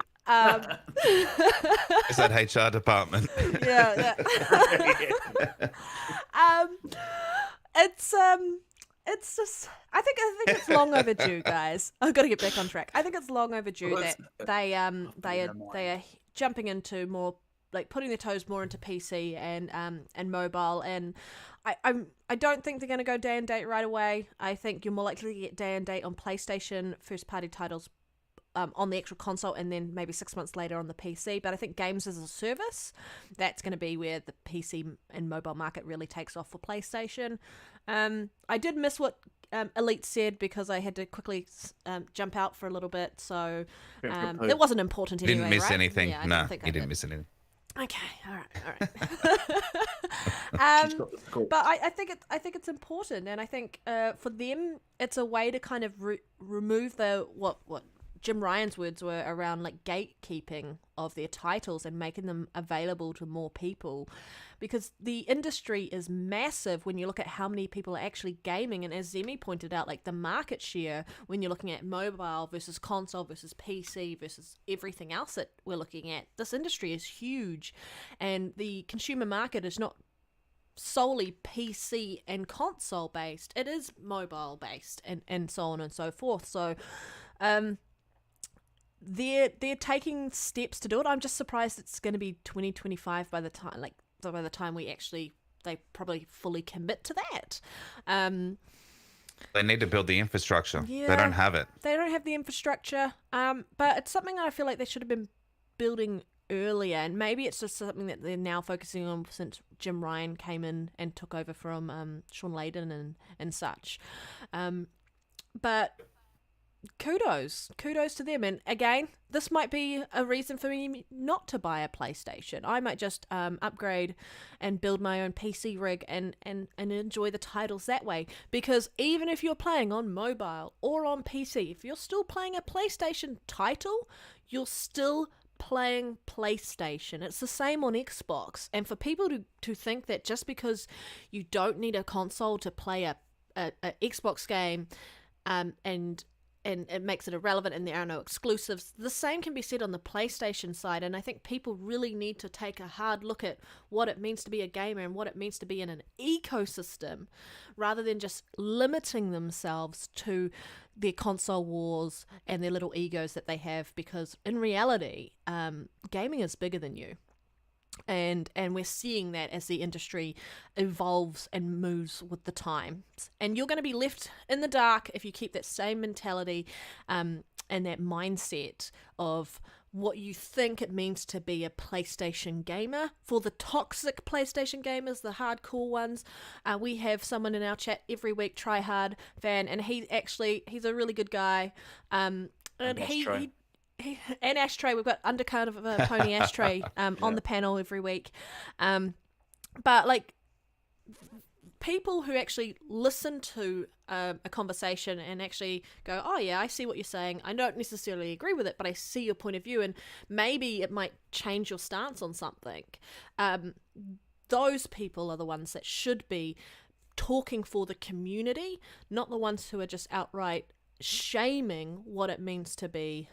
is that HR department? Yeah. It's just. I think it's long overdue, guys. I've got to get back on track. I think it's long overdue that they are jumping into more, like putting their toes more into PC and mobile, and I don't think they're going to go day and date right away. I think you're more likely to get day and date on PlayStation first party titles on the actual console, and then maybe 6 months later on the PC. But I think games as a service, that's going to be where the PC and mobile market really takes off for PlayStation. I did miss what Elite said because I had to quickly jump out for a little bit, so it wasn't important anyway. Didn't miss right? anything. Yeah, No, you didn't miss anything. Okay, all right. But I think it's important, and I think for them it's a way to kind of remove the what Jim Ryan's words were around like gatekeeping of their titles and making them available to more people, because the industry is massive when you look at how many people are actually gaming. And as Zemi pointed out, like the market share when you're looking at mobile versus console versus PC versus everything else that we're looking at, this industry is huge, and the consumer market is not solely PC and console based, it is mobile based and so on and so forth. So they're taking steps to do it. I'm just surprised it's going to be 2025 by the time we actually they probably fully commit to that. They need to build the infrastructure. Yeah, They don't have it. They don't have the infrastructure. But it's something that I feel like they should have been building earlier, and maybe it's just something that they're now focusing on since Jim Ryan came in and took over from Sean Layden and such. But kudos to them. And again, this might be a reason for me not to buy a PlayStation. I might just upgrade and build my own PC rig and enjoy the titles that way. Because even if you're playing on mobile or on PC, if you're still playing a PlayStation title, you're still playing PlayStation. It's the same on Xbox. And for people to think that just because you don't need a console to play a Xbox game, and it makes it irrelevant and there are no exclusives, the same can be said on the PlayStation side. And I think people really need to take a hard look at what it means to be a gamer and what it means to be in an ecosystem, rather than just limiting themselves to their console wars and their little egos that they have, because in reality, gaming is bigger than you. And we're seeing that as the industry evolves and moves with the times. And you're going to be left in the dark if you keep that same mentality and that mindset of what you think it means to be a PlayStation gamer. For the toxic PlayStation gamers, the hardcore ones, we have someone in our chat every week, Tryhard fan, and he's a really good guy. And he and Ashtray, we've got Undercover Pony Ashtray on the panel every week. But like, people who actually listen to a conversation and actually go, oh yeah, I see what you're saying. I don't necessarily agree with it, but I see your point of view, and maybe it might change your stance on something. Those people are the ones that should be talking for the community, not the ones who are just outright shaming what it means to be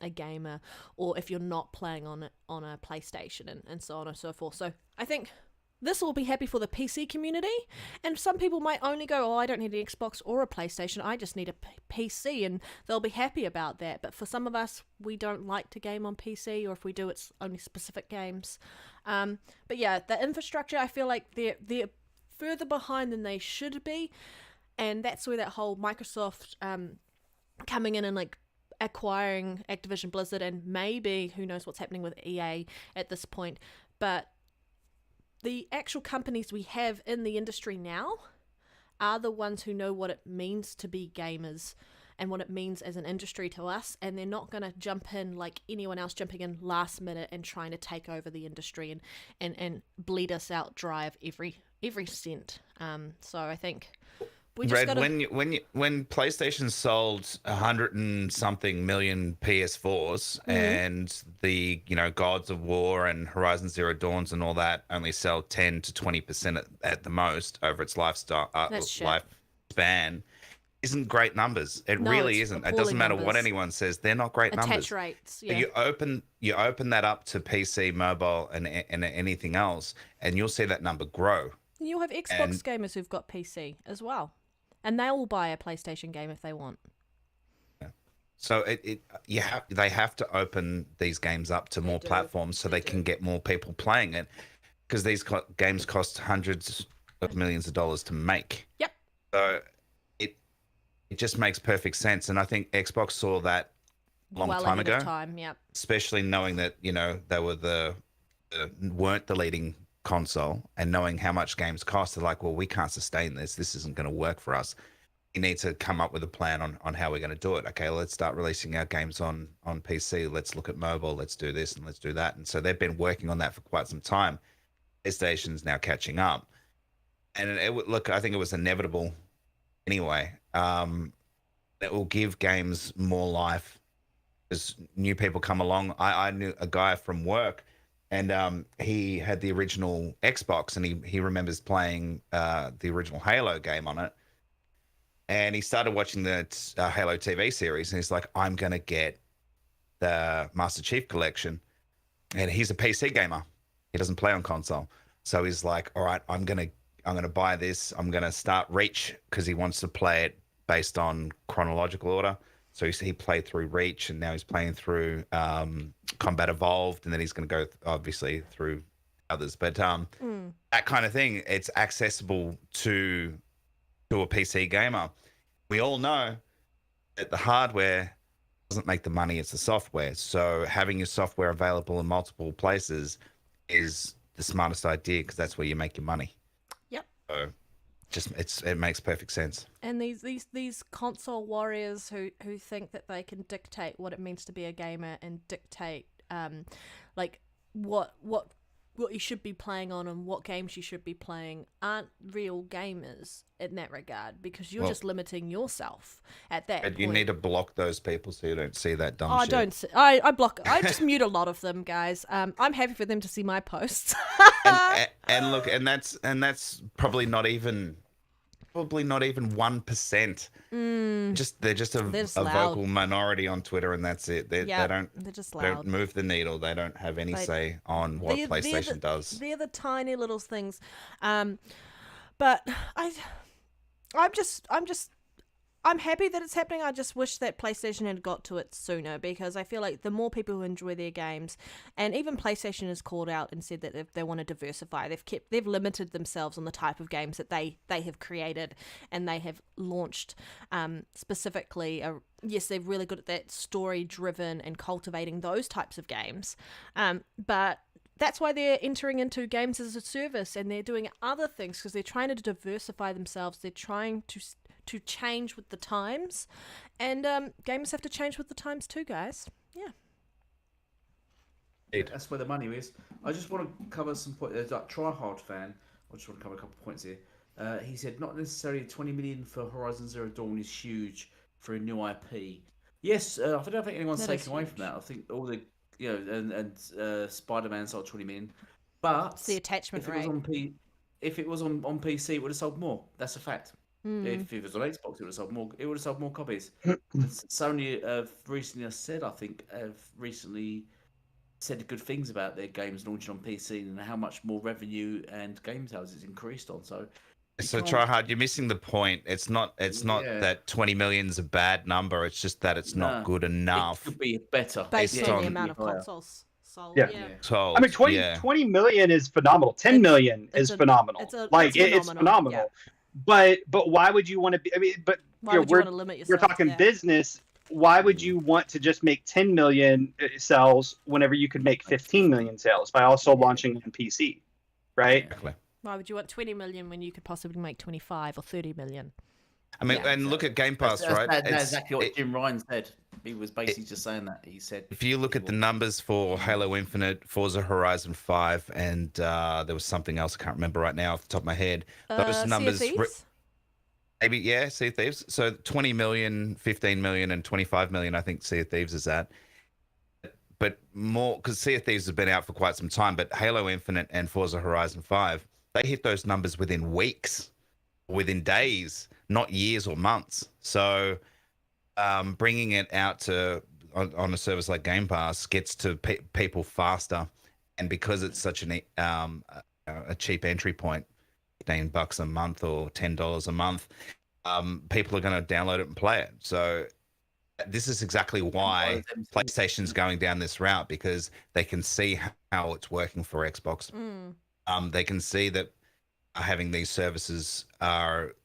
a gamer, or if you're not playing on a PlayStation, and so on and so forth. So I think this will be happy for the PC community, and some people might only go, oh, I don't need an Xbox or a PlayStation, I just need a PC, and they'll be happy about that. But for some of us, we don't like to game on PC, or if we do, it's only specific games. But yeah, the infrastructure, I feel like they're further behind than they should be, and that's where that whole Microsoft coming in and like acquiring Activision Blizzard, and maybe who knows what's happening with EA at this point, but the actual companies we have in the industry now are the ones who know what it means to be gamers and what it means as an industry to us, and they're not going to jump in like anyone else jumping in last minute and trying to take over the industry and bleed us out dry of every cent. So I think we just Red, when PlayStation sold 100 and something million PS4s, and the Gods of War and Horizon Zero Dawns and all that only sell 10 to 20% at the most over its lifespan, isn't great numbers. It really isn't. It doesn't matter what anyone says; they're not great numbers. Attach rates. Yeah. You open that up to PC, mobile, and anything else, and you'll see that number grow. You'll have Xbox gamers who've got PC as well, and they will buy a PlayStation game if they want. Yeah. So they have to open these games up to more platforms so they can get more people playing it, because these games cost hundreds of millions of dollars to make. Yep. So it just makes perfect sense, and I think Xbox saw that a long time ago. Yep. Especially knowing that they were weren't the leading console, and knowing how much games cost, they're like, well, we can't sustain this. This isn't going to work for us. We need to come up with a plan on how we're going to do it. Okay, let's start releasing our games on PC. Let's look at mobile. Let's do this and let's do that. And so they've been working on that for quite some time. PlayStation's now catching up, and I think it was inevitable anyway. It will give games more life as new people come along. I knew a guy from work, and he had the original Xbox, and he remembers playing the original Halo game on it. And he started watching the Halo TV series, and he's like, I'm going to get the Master Chief Collection. And he's a PC gamer. He doesn't play on console. So he's like, all right, I'm going to buy this. I'm going to start Reach, because he wants to play it based on chronological order. So he played through Reach, and now he's playing through Combat Evolved, and then he's going to go obviously through others, but that kind of thing, it's accessible to a PC gamer. We all know that the hardware doesn't make the money, it's the software. So having your software available in multiple places is the smartest idea, because that's where you make your money. Yep. So it makes perfect sense. And these console warriors who think that they can dictate what it means to be a gamer and dictate like what you should be playing on and what games you should be playing aren't real gamers in that regard, because you're just limiting yourself at that point. You need to block those people so you don't see that dumb shit. I block. I just mute a lot of them, guys. I'm happy for them to see my posts. and look, and that's probably not even 1%. They're just a vocal minority on Twitter, and that's it. They're just loud. They don't move the needle. They don't have any say on what PlayStation does. They're the tiny little things. But I'm happy that it's happening. I just wish that PlayStation had got to it sooner, because I feel like the more people who enjoy their games, and even PlayStation has called out and said that they want to diversify. They've limited themselves on the type of games that they have created, and they have launched specifically. Yes, they're really good at that story-driven and cultivating those types of games, but that's why they're entering into games as a service, and they're doing other things because they're trying to diversify themselves. They're trying to change with the times, and gamers have to change with the times too, guys. Yeah. That's where the money is. I just want to cover some points. There's that Tryhard fan. I just want to cover a couple of points here. He said not necessarily 20 million for Horizon Zero Dawn is huge for a new IP. Yes, I don't think anyone's taken away from that. I think all the and Spider-Man sold 20 million, but it's the attachment rate. If it was on PC, it would have sold more. That's a fact. If it was on Xbox, it would have sold more. It would have sold more copies. Sony recently said good things about their games launching on PC and how much more revenue and game sales it's increased on. So Tryhard, you're missing the point. It's not that 20 million is a bad number. It's just that it's not good enough. It could be better based on the amount of consoles sold. Yeah. Sold, I mean, 20 million is phenomenal. 10 million is phenomenal. It's phenomenal. Yeah. But why would you want to be? I mean, but why would you want to limit yourself? We're talking business. Why would you want to just make 10 million sales whenever you could make 15 million sales by also launching on PC, right? Exactly. Why would you want 20 million when you could possibly make 25 or 30 million? I mean, and look at Game Pass, right? That's exactly what Jim Ryan said. He was basically just saying that. He said, if you look at the numbers for Halo Infinite, Forza Horizon 5, and there was something else I can't remember right now off the top of my head. Those numbers, Sea of Thieves? Maybe, Sea of Thieves. So 20 million, 15 million, and 25 million, I think Sea of Thieves is at. But more, because Sea of Thieves has been out for quite some time, but Halo Infinite and Forza Horizon 5, they hit those numbers within weeks, within days, not years or months. So bringing it out on a service like Game Pass gets to people faster, and because it's such a cheap entry point, $15 a month or $10 a month, people are going to download it and play it. So this is exactly why PlayStation's going down this route, because they can see how it's working for Xbox. They can see that having these services are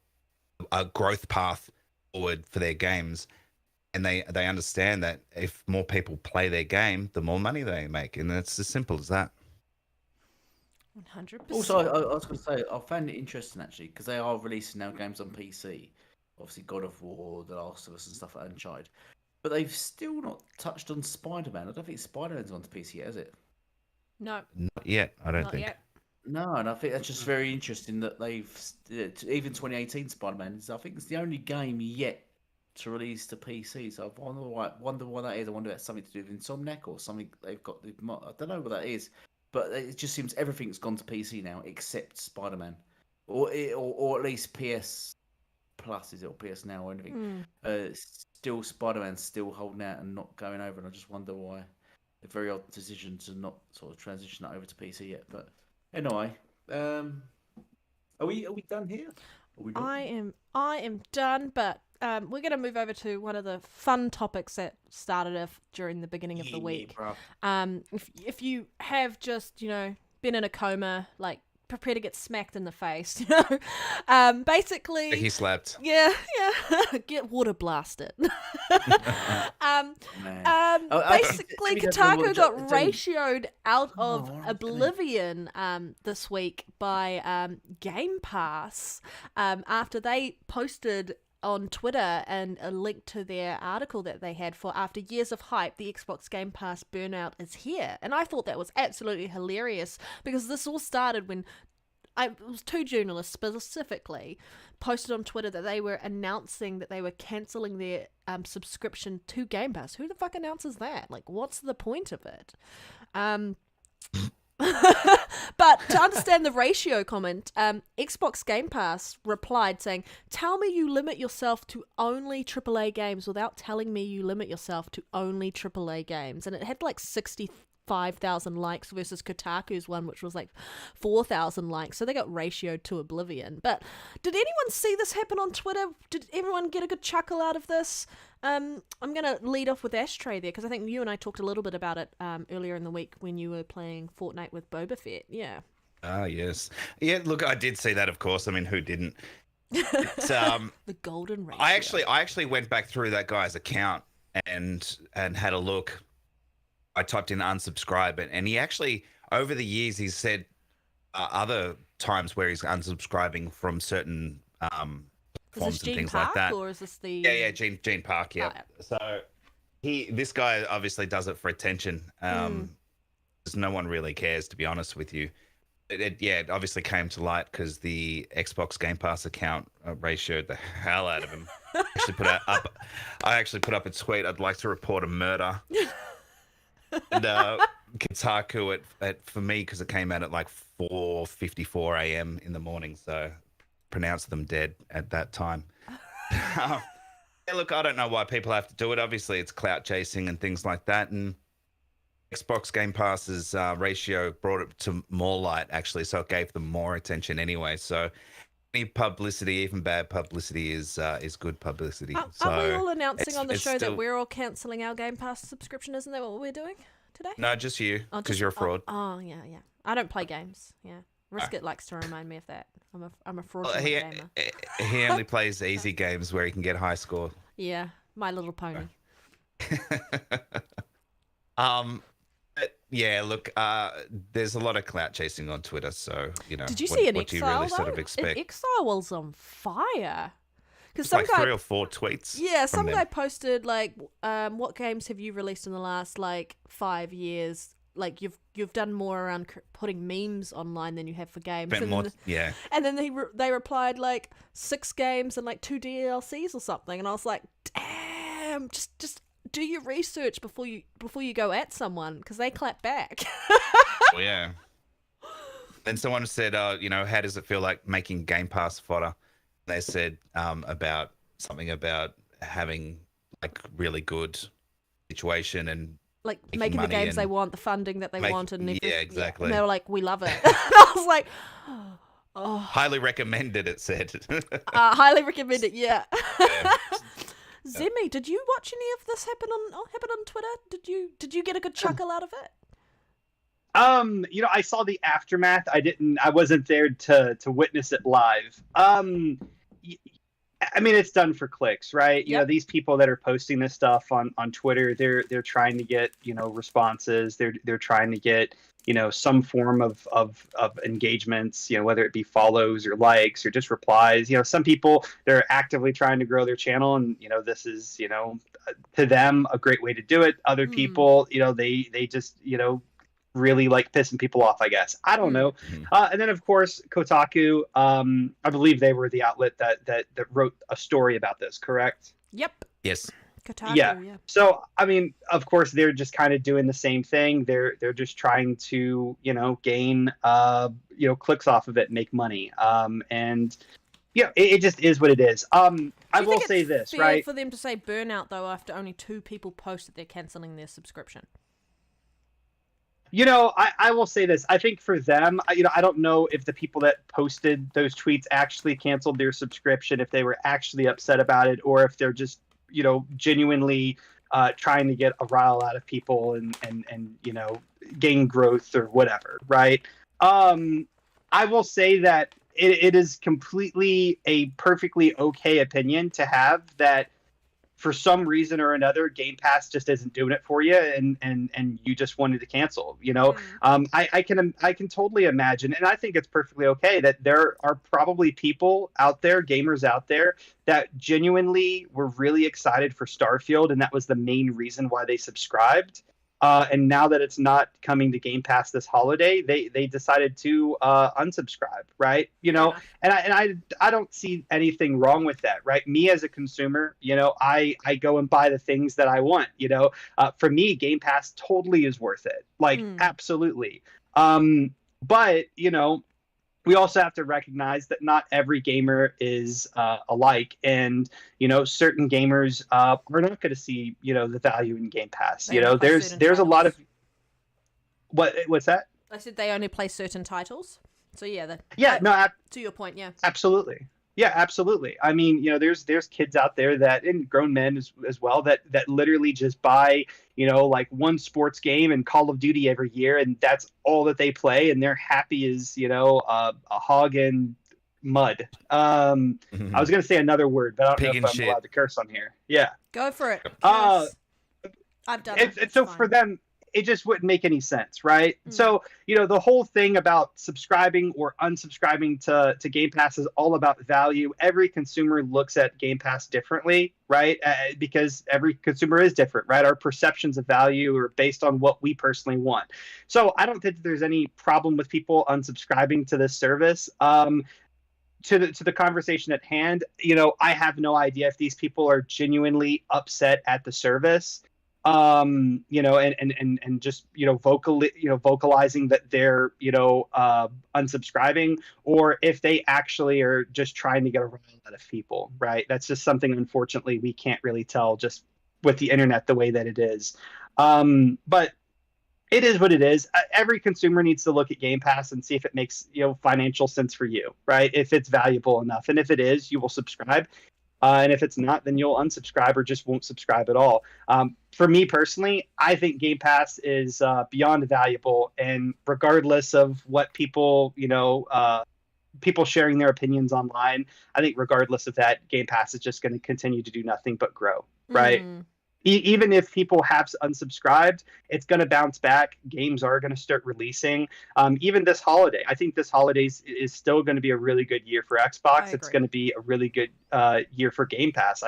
a growth path forward for their games, and they understand that if more people play their game, the more money they make, and it's as simple as that. 100%. Also, I was going to say, I found it interesting actually, because they are releasing now games on PC. Obviously, God of War, The Last of Us, and stuff like Uncharted. But they've still not touched on Spider-Man. I don't think Spider-Man's on the PC yet, is it? No. Not yet, I don't think. Yet. No, and I think that's just very interesting that they've even 2018 Spider-Man. I think it's the only game yet to release to PC. So I wonder why that is. I wonder if that's something to do with Insomniac or something they've got. I don't know what that is. But it just seems everything's gone to PC now except Spider-Man, or at least PS Plus, is it, or PS Now or anything? Still Spider-Man's still holding out and not going over, and I just wonder why. A very odd decision to not sort of transition that over to PC yet. But anyway, are we done here? I am done, but we're going to move over to one of the fun topics that started during the beginning of the week. Bro. If you have just been in a coma, like prepare to get smacked in the face. Basically, He slept. yeah, get water blasted. Man. Basically, Jamie doesn't know Kotaku what got Jamie- ratioed out of what I'm oblivion this week by Game Pass after they posted on Twitter and a link to their article that they had for after years of hype, the Xbox Game Pass burnout is here. And I thought that was absolutely hilarious because this all started when it was two journalists specifically posted on Twitter that they were announcing that they were cancelling their subscription to Game Pass. Who the fuck announces that? Like, what's the point of it? But to understand the ratio comment, Xbox Game Pass replied saying, "Tell me you limit yourself to only AAA games without telling me you limit yourself to only AAA games." And it had like 65,000 likes versus Kotaku's one, which was like 4,000 likes. So they got ratioed to oblivion. But did anyone see this happen on Twitter? Did everyone get a good chuckle out of this? I'm going to lead off with Ashtray there because I think you and I talked a little bit about it earlier in the week when you were playing Fortnite with Boba Fett. Yeah. Ah, yes. Yeah, look, I did see that, of course. I mean, who didn't? It's, The golden ratio. I actually went back through that guy's account and had a look. I typed in unsubscribe, and he actually, over the years, he's said other times where he's unsubscribing from certain Is this forms and Gene things Park like that. or is this the... Yeah, Gene Park, yeah. Oh, yeah. So this guy obviously does it for attention. Because no one really cares, to be honest with you. It obviously came to light because the Xbox Game Pass account ratioed the hell out of him. I actually put up a tweet. I'd like to report a murder. And Kotaku for me, because it came out at like 4:54 a.m. in the morning, so pronounced them dead at that time. Yeah, look, I don't know why people have to do it. Obviously, it's clout chasing and things like that, and Xbox Game Pass's ratio brought it to more light, actually, so it gave them more attention anyway. So any publicity, even bad publicity, is good publicity. Are we all announcing on the it's show still... that we're all cancelling our Game Pass subscription? Isn't that what we're doing today? No, just you, Oh, because you're a fraud. Oh, yeah. I don't play games. Yeah. Risket likes to remind me of that. I'm a fraudulent gamer. He only plays easy games where he can get high score. Yeah, My Little Pony. But yeah, look, there's a lot of clout chasing on Twitter, so Did you see an what do you Exile? really though? sort of expect? Exile was on fire. Because It's some like guy, 3 or 4 tweets. yeah, from some them. guy posted like, what games have you released in the last like 5 years? Like you've done more around putting memes online than you have for games. Spent And more, then- yeah. And then they replied like 6 games and like 2 DLCs or something, and I was like, damn, just do your research before you go at someone because they clap back. Well, yeah. Then someone said, how does it feel like making Game Pass fodder? They said about something about having like really good situation and Like making making the money games they and want, the funding that they want, and everything. yeah, exactly. And they were like, we love it. And I was like, oh, highly recommended. It said. highly recommend it. Yeah. Yeah. Zemi, did you watch any of this happen on Twitter? Did you get a good chuckle out of it? I saw the aftermath. I wasn't there to witness it live. I mean, it's done for clicks, right? You know, these people that are posting this stuff on Twitter, they're trying to get, responses. They're trying to get, some form of engagements, whether it be follows or likes or just replies. Some people, they're actively trying to grow their channel, and this is, to them a great way to do it. Other people, they just, really like pissing people off, I guess. I don't know. And then of course Kotaku, I believe they were the outlet that wrote a story about this, correct? Yep. Yes. Kotaku, Yeah. yeah. So I mean, of course they're just kind of doing the same thing. They're just trying to, gain clicks off of it, make money. And yeah, it just is what it is. I will say this, fair right? for them to say burnout though after only 2 people post that they're cancelling their subscription? I will say this. I think for them, I don't know if the people that posted those tweets actually canceled their subscription, if they were actually upset about it, or if they're just, genuinely trying to get a rile out of people and gain growth or whatever, right? I will say that it is completely a perfectly okay opinion to have that for some reason or another, Game Pass just isn't doing it for you, and you just wanted to cancel. I can totally imagine, and I think it's perfectly okay that there are probably people out there, gamers out there, that genuinely were really excited for Starfield, and that was the main reason why they subscribed. And now that it's not coming to Game Pass this holiday, they decided to unsubscribe, right? I don't see anything wrong with that, right? Me as a consumer, I go and buy the things that I want. For me, Game Pass totally is worth it, like absolutely. But we also have to recognize that not every gamer is alike, and certain gamers are not going to see the value in Game Pass. They only play certain There's a lot of what's that? I said they only play certain titles. So yeah, to your point, yeah, absolutely. Yeah, absolutely. I mean, there's kids out there that, and grown men as well, that literally just buy, like one sports game and Call of Duty every year, and that's all that they play, and they're happy as, a hog in mud. I was gonna say another word, but I don't know if I'm allowed to curse on here. Yeah. Go for it. I've done it. So for them, it just wouldn't make any sense, right? So, the whole thing about subscribing or unsubscribing to Game Pass is all about value. Every consumer looks at Game Pass differently, right? Because every consumer is different, right? Our perceptions of value are based on what we personally want. So I don't think that there's any problem with people unsubscribing to this service. To the conversation at hand, I have no idea if these people are genuinely upset at the service. And just vocalizing that they're unsubscribing, or if they actually are just trying to get a rile out of people, right? That's just something, unfortunately, we can't really tell just with the internet the way that it is. But it is what it is. Every consumer needs to look at Game Pass and see if it makes financial sense for you, right? If it's valuable enough, and if it is, you will subscribe. And if it's not, then you'll unsubscribe or just won't subscribe at all. For me personally, I think Game Pass is beyond valuable, and regardless of what people, people sharing their opinions online, I think regardless of that, Game Pass is just going to continue to do nothing but grow, right? Even if people have unsubscribed, it's going to bounce back. Games are going to start releasing. Even this holiday, I think this holiday is still going to be a really good year for Xbox. It's going to be a really good year for Game Pass.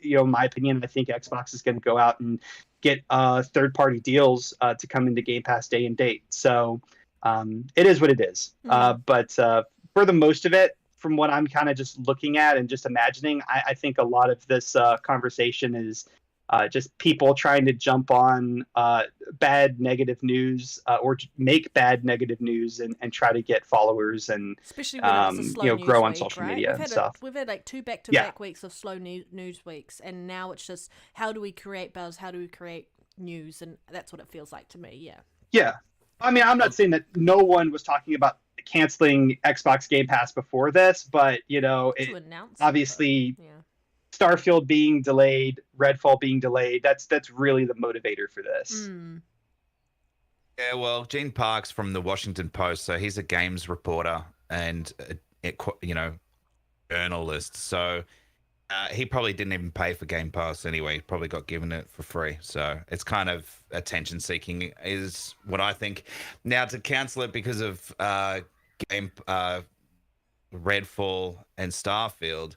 In my opinion, I think Xbox is going to go out and get third-party deals to come into Game Pass day and date. So it is what it is. But for the most of it, from what I'm kind of just looking at and just imagining, I think a lot of this conversation is just people trying to jump on bad negative news or make bad negative news and try to get followers and especially when it's a slow news grow on week, social right? media and stuff. We've had like 2 back-to-back weeks of slow news weeks, and now it's just how do we create buzz? How do we create news? And that's what it feels like to me. Yeah. I mean, I'm not saying that no one was talking about canceling Xbox Game Pass before this, but obviously. Starfield being delayed, Redfall being delayed, that's really the motivator for this. Yeah, well, Gene Parks from the Washington Post, so he's a games reporter and journalist. So he probably didn't even pay for Game Pass anyway. He probably got given it for free. So it's kind of attention seeking is what I think. Now to cancel it because of Redfall and Starfield,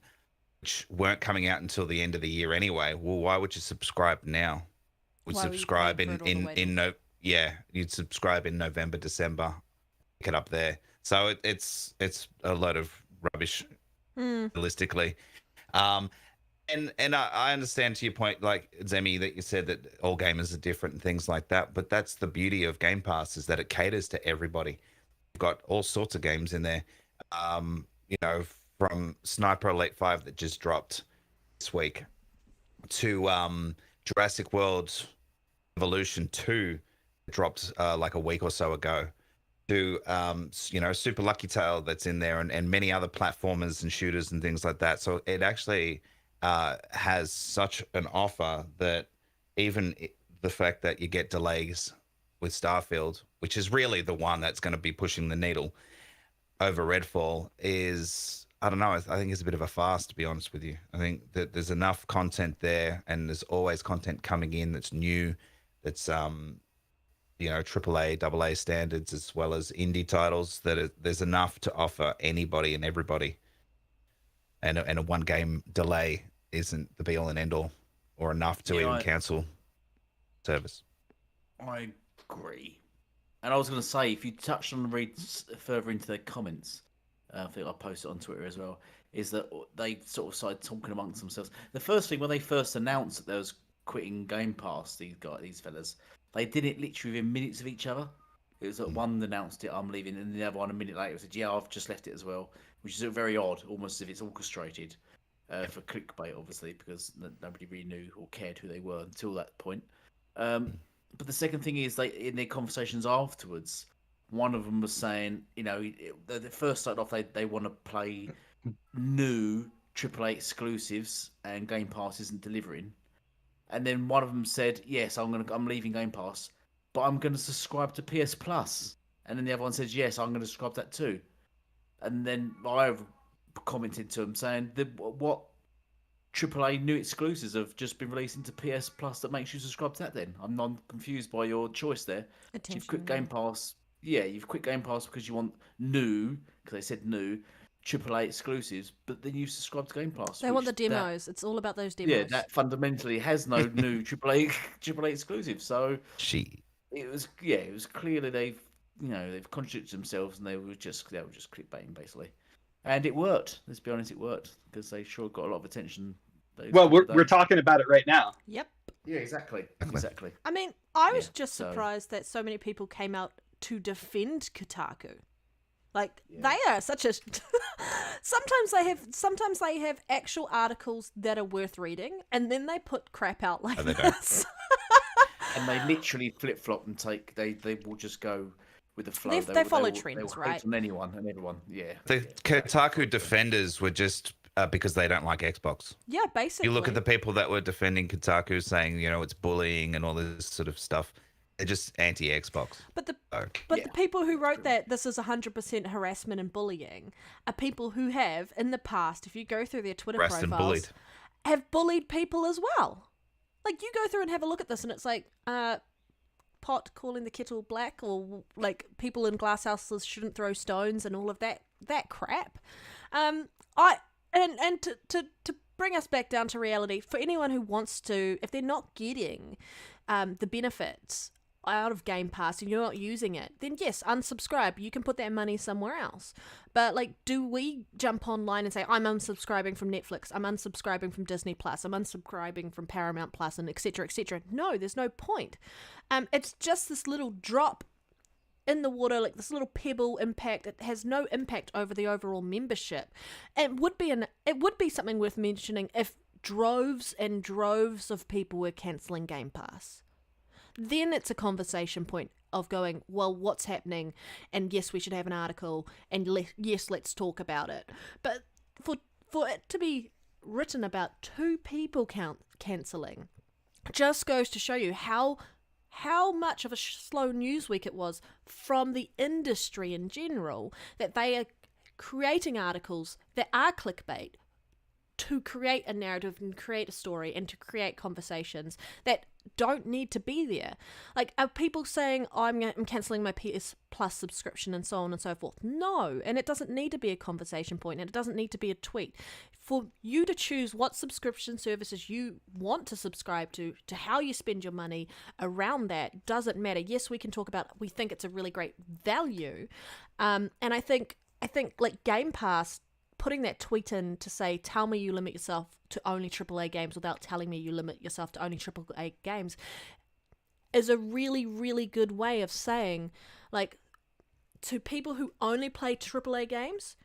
which weren't coming out until the end of the year anyway. Well, why would you subscribe now? You'd subscribe you'd subscribe in November, December, pick it up there. So it's a load of rubbish, realistically. And I understand to your point, like Zemi, that you said that all gamers are different and things like that. But that's the beauty of Game Pass, is that it caters to everybody. You've got all sorts of games in there. From Sniper Elite 5 that just dropped this week to Jurassic World Evolution 2 dropped like a week or so ago to Super Lucky Tail that's in there and many other platformers and shooters and things like that. So it actually has such an offer that even the fact that you get delays with Starfield, which is really the one that's going to be pushing the needle over Redfall, is, I don't know, I think it's a bit of a farce, to be honest with you. I think that there's enough content there, and there's always content coming in that's new, that's AAA, AA standards, as well as indie titles, there's enough to offer anybody and everybody. And a one game delay isn't the be all and end all, or enough to even cancel service. I agree. And I was going to say, if you touched on read further into their comments, I think I posted on Twitter as well, is that they sort of started talking amongst themselves. The first thing, when they first announced that there was quitting Game Pass, these fellas, they did it literally within minutes of each other. It was that one announced it, I'm leaving, and the other one a minute later said, yeah, I've just left it as well, which is very odd, almost as if it's orchestrated for clickbait, obviously, because nobody really knew or cared who they were until that point. But the second thing is, in their conversations afterwards, one of them was saying, they first started off, they want to play new AAA exclusives, and Game Pass isn't delivering. And then one of them said, yes, I'm leaving Game Pass, but I'm going to subscribe to PS Plus. And then the other one says, yes, I'm going to subscribe to that too. And then I commented to him saying, what AAA new exclusives have just been released into PS Plus that makes you subscribe to that then? I'm confused by your choice there. You've quit Game Pass. Yeah, you've quit Game Pass because you want new, because they said new, AAA exclusives, but then you subscribe to Game Pass. They want the demos. It's all about those demos. Yeah, that fundamentally has no new AAA exclusives. So it was clearly they've contradicted themselves, and they were just clickbaiting basically. And it worked. Let's be honest, it worked, because they sure got a lot of attention. Well, we're talking about it right now. Yep. Yeah, exactly. I mean, I was just surprised that so many people came out to defend Kotaku. Like, they are such a... Sometimes they have actual articles that are worth reading, and then they put crap out like this. And they literally flip-flop and they will just go with the flow. They follow trends, right? Hate on anyone and everyone, yeah. The Kotaku defenders were just because they don't like Xbox. Yeah, basically. You look at the people that were defending Kotaku, saying, it's bullying and all this sort of stuff. They're just anti-Xbox. But the people who wrote that this is 100% harassment and bullying are people who have, in the past, if you go through their Twitter profiles, have bullied people as well. Like, you go through and have a look at this, and it's like, pot calling the kettle black, or like people in glass houses shouldn't throw stones and all of that crap. To bring us back down to reality, for anyone who wants to, if they're not getting the benefits out of Game Pass and you're not using it, then yes, unsubscribe. You can put that money somewhere else. But like, do we jump online and say, I'm unsubscribing from Netflix, I'm unsubscribing from Disney Plus, I'm unsubscribing from Paramount Plus, and etc., etc.? No, there's no point. It's just this little drop in the water, like this little pebble impact. It has no impact over the overall membership. It would be something worth mentioning if droves and droves of people were cancelling Game Pass. Then it's a conversation point of going, well, what's happening? And yes, we should have an article, and yes, let's talk about it. But for it to be written about 2 people cancelling just goes to show you how much of a slow news week it was from the industry in general, that they are creating articles that are clickbait to create a narrative and create a story and to create conversations that don't need to be there. Like, are people saying, I'm cancelling my PS Plus subscription and so on and so forth? No, and it doesn't need to be a conversation point, and it doesn't need to be a tweet. For you to choose what subscription services you want to subscribe to how you spend your money around that doesn't matter. Yes, we can talk about, we think it's a really great value, and I think like Game Pass, putting that tweet in to say, tell me you limit yourself to only AAA games without telling me you limit yourself to only AAA games, is a really, really good way of saying, like, to people who only play AAA games,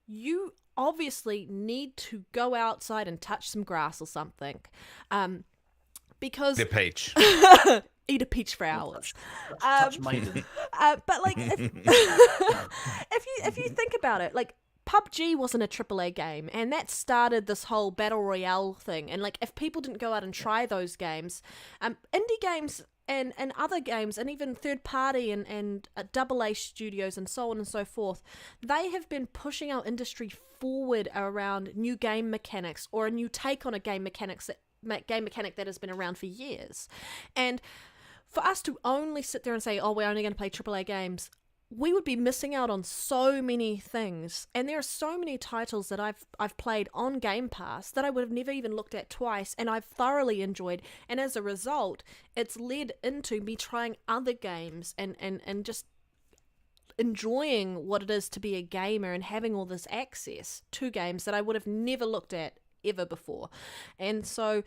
you obviously need to go outside and touch some grass or something, because the peach. Eat a peach for hours. Touch maiden. But like, if you think about it, like, PUBG wasn't a AAA game, and that started this whole battle royale thing. And like, if people didn't go out and try those games, indie games and other games, and even third party and AA studios and so on and so forth, they have been pushing our industry forward around new game mechanics or a new take on a game mechanic that has been around for years. And for us to only sit there and say, oh, we're only going to play AAA games, we would be missing out on so many things. And there are so many titles that I've played on Game Pass that I would have never even looked at twice, and I've thoroughly enjoyed. And as a result, it's led into me trying other games and just enjoying what it is to be a gamer and having all this access to games that I would have never looked at ever before. And so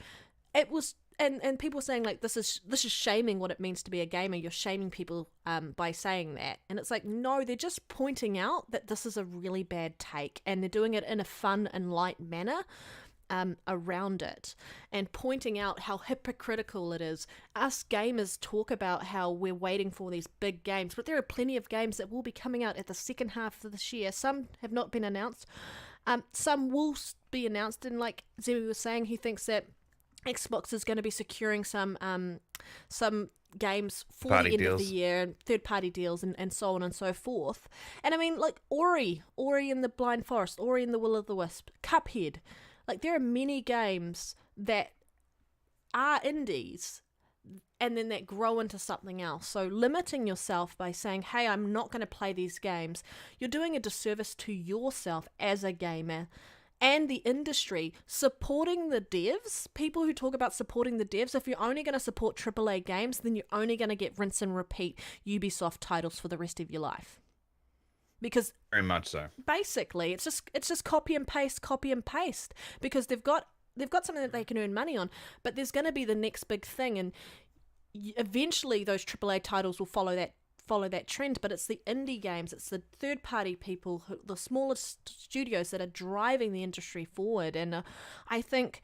it was... And people saying like this is shaming what it means to be a gamer. You're shaming people by saying that, and it's like, no, they're just pointing out that this is a really bad take, and they're doing it in a fun and light manner around it, and pointing out how hypocritical it is. Us gamers talk about how we're waiting for these big games, but there are plenty of games that will be coming out at the second half of this year. Some have not been announced. Some will be announced, and like Zemi was saying, he thinks that Xbox is going to be securing some games for the end of the year, and third-party deals and so on and so forth. And I mean, like Ori and the Blind Forest, Ori and the Will of the Wisp, Cuphead. Like, there are many games that are indies and then that grow into something else. So limiting yourself by saying, hey, I'm not going to play these games, you're doing a disservice to yourself as a gamer and the industry. Supporting the devs, people who talk about supporting the devs, if you're only going to support AAA games, then you're only going to get rinse and repeat Ubisoft titles for the rest of your life. Because very much so. Basically, it's just copy and paste, because they've got something that they can earn money on, but there's going to be the next big thing, and eventually those AAA titles will follow that trend. But it's the indie games, it's the third-party people, the smallest studios that are driving the industry forward. And I think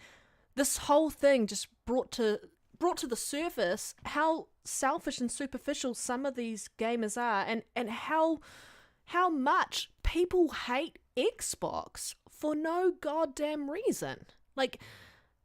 this whole thing just brought to the surface how selfish and superficial some of these gamers are, and how much people hate Xbox for no goddamn reason. Like,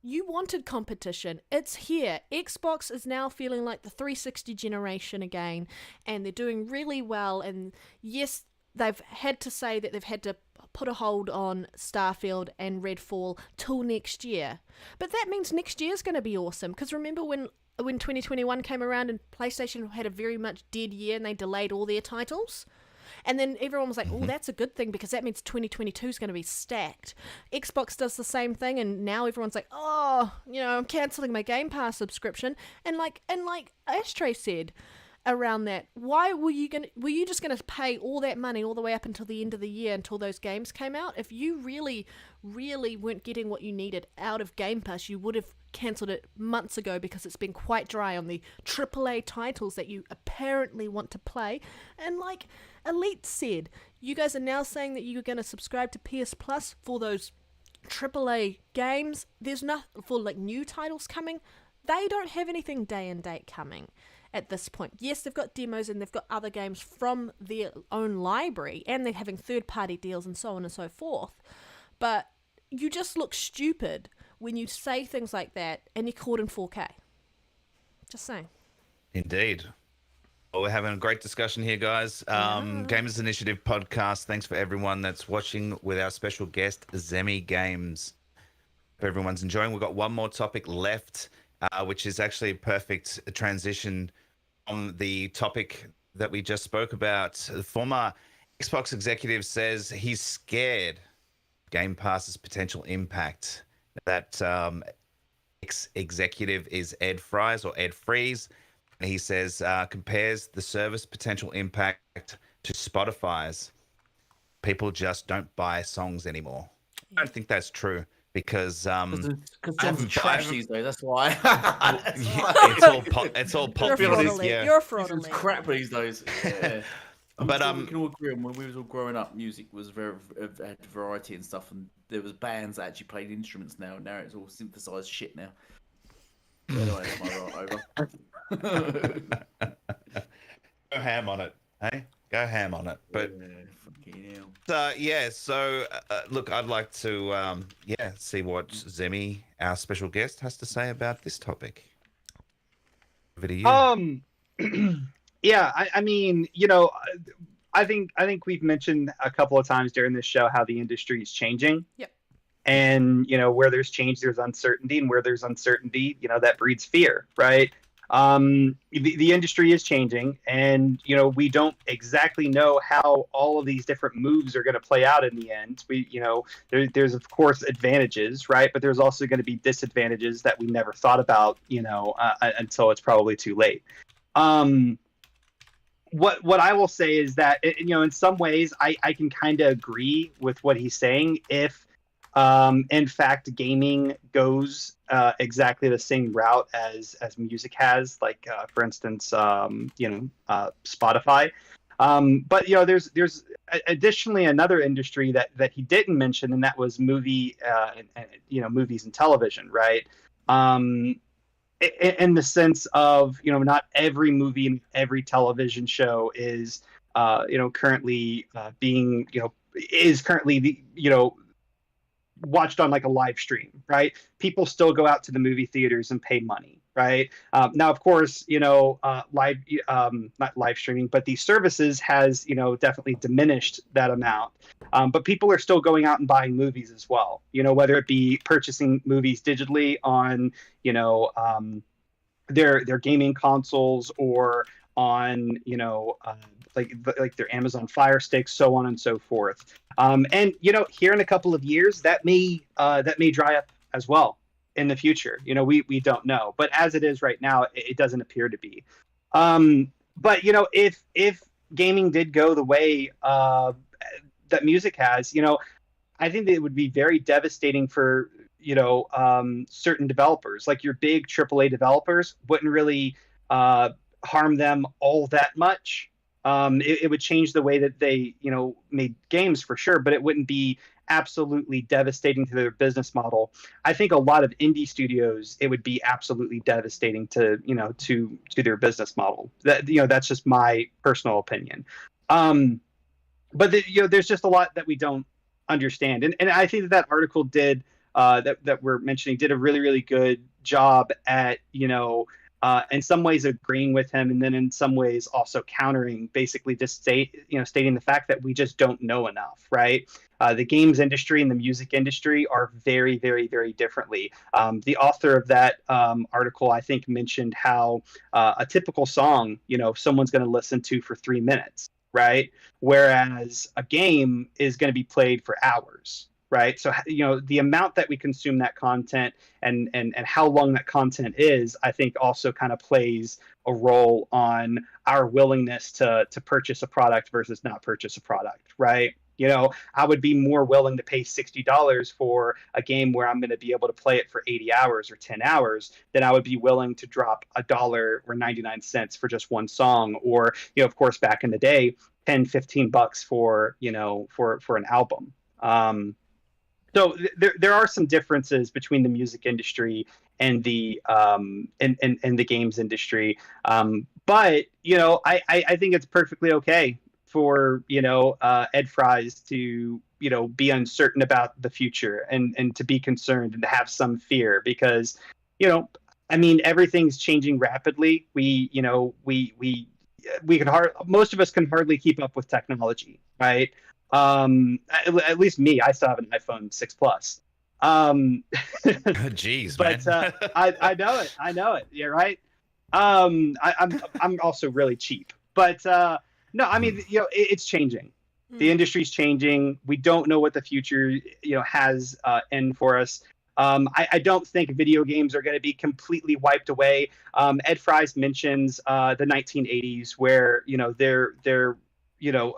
you wanted competition. It's here. Xbox is now feeling like the 360 generation again, and they're doing really well. And yes, they've had to say that they've had to put a hold on Starfield and Redfall till next year. But that means next year's going to be awesome. Because remember when 2021 came around and PlayStation had a very much dead year and they delayed all their titles? And then everyone was like, oh, that's a good thing, because that means 2022 is going to be stacked. Xbox does the same thing, and now everyone's like, oh, I'm cancelling my Game Pass subscription. And like Ashtray said around that, why were you just going to pay all that money all the way up until the end of the year until those games came out? If you really, really weren't getting what you needed out of Game Pass, you would have cancelled it months ago, because it's been quite dry on the AAA titles that you apparently want to play. And like Elite said, you guys are now saying that you're going to subscribe to PS Plus for those AAA games. There's nothing for like new titles coming. They don't have anything day and date coming at this point. Yes, they've got demos and they've got other games from their own library, and they're having third-party deals and so on and so forth. But you just look stupid when you say things like that and you're caught in 4K. Just saying. Indeed. Well, we're having a great discussion here, guys. Gamers Initiative podcast. Thanks for everyone that's watching with our special guest, Zemi Games. If everyone's enjoying, we've got one more topic left, which is actually a perfect transition from the topic that we just spoke about. The former Xbox executive says he's scared Game Pass's potential impact. That ex-executive is Ed Fries or Ed Freeze. And he says, compares the service potential impact to Spotify's. People just don't buy songs anymore. I don't think that's true, because songs are trash these days. That's why. It's all popular. You're a fraud. It's crap these days. Yeah. But we can all agree on, when we was all growing up, music was had variety and stuff, and there was bands that actually played instruments now. Now it's all synthesized shit now. Anyway, that's my right over. Go ham on it, hey? Go ham on it. But so look, I'd like to see what Zemi, our special guest, has to say about this topic. Over to you. Yeah, I mean, I think we've mentioned a couple of times during this show how the industry is changing. Yep. And where there's change, there's uncertainty, and where there's uncertainty, that breeds fear, right? The industry is changing, and we don't exactly know how all of these different moves are going to play out in the end. There's of course advantages, right? But there's also going to be disadvantages that we never thought about, until it's probably too late. What I will say is that in some ways I can kind of agree with what he's saying if in fact gaming goes exactly the same route as music has, like for instance Spotify. But there's additionally another industry that he didn't mention, and that was movies and television, right? In the sense of not every movie and every television show is currently being is currently watched on like a live stream, right? People still go out to the movie theaters and pay money, right? Now, of course, live not live streaming, but these services has definitely diminished that amount. But people are still going out and buying movies as well. Whether it be purchasing movies digitally on their gaming consoles or on like their Amazon Fire Sticks, so on and so forth. And here in a couple of years, that may dry up as well in the future. We don't know, but as it is right now, it doesn't appear to be. But if gaming did go the way that music has, I think that it would be very devastating for certain developers. Like your big AAA developers wouldn't really harm them all that much. It would change the way that they made games for sure, but it wouldn't be absolutely devastating to their business model. I think a lot of indie studios, it would be absolutely devastating to to their business model. That's just my personal opinion. But there's just a lot that we don't understand, and I think that article did that we're mentioning did a really, really good job at in some ways agreeing with him, and then in some ways also countering, basically just stating the fact that we just don't know enough, right? The games industry and the music industry are very, very, very differently. The author of that article, I think, mentioned how a typical song, someone's going to listen to for 3 minutes, right? Whereas a game is going to be played for hours. Right. So, the amount that we consume that content and how long that content is, I think also kind of plays a role on our willingness to purchase a product versus not purchase a product. Right. I would be more willing to pay $60 for a game where I'm going to be able to play it for 80 hours or 10 hours than I would be willing to drop $1 or 99 cents for just one song. Or, of course, back in the day, $10-15 for an album. So there are some differences between the music industry and the and the games industry, but I think it's perfectly okay for Ed Fries to be uncertain about the future and to be concerned and to have some fear, because I mean, everything's changing rapidly. We can most of us can hardly keep up with technology, right? At least me, I still have an iPhone 6 Plus. Jeez, but man. I know it. Yeah, right. I'm also really cheap, but no, I mean, it's changing. The industry's changing. We don't know what the future has in for us. I don't think video games are going to be completely wiped away. Ed Fries mentions the 1980s, where I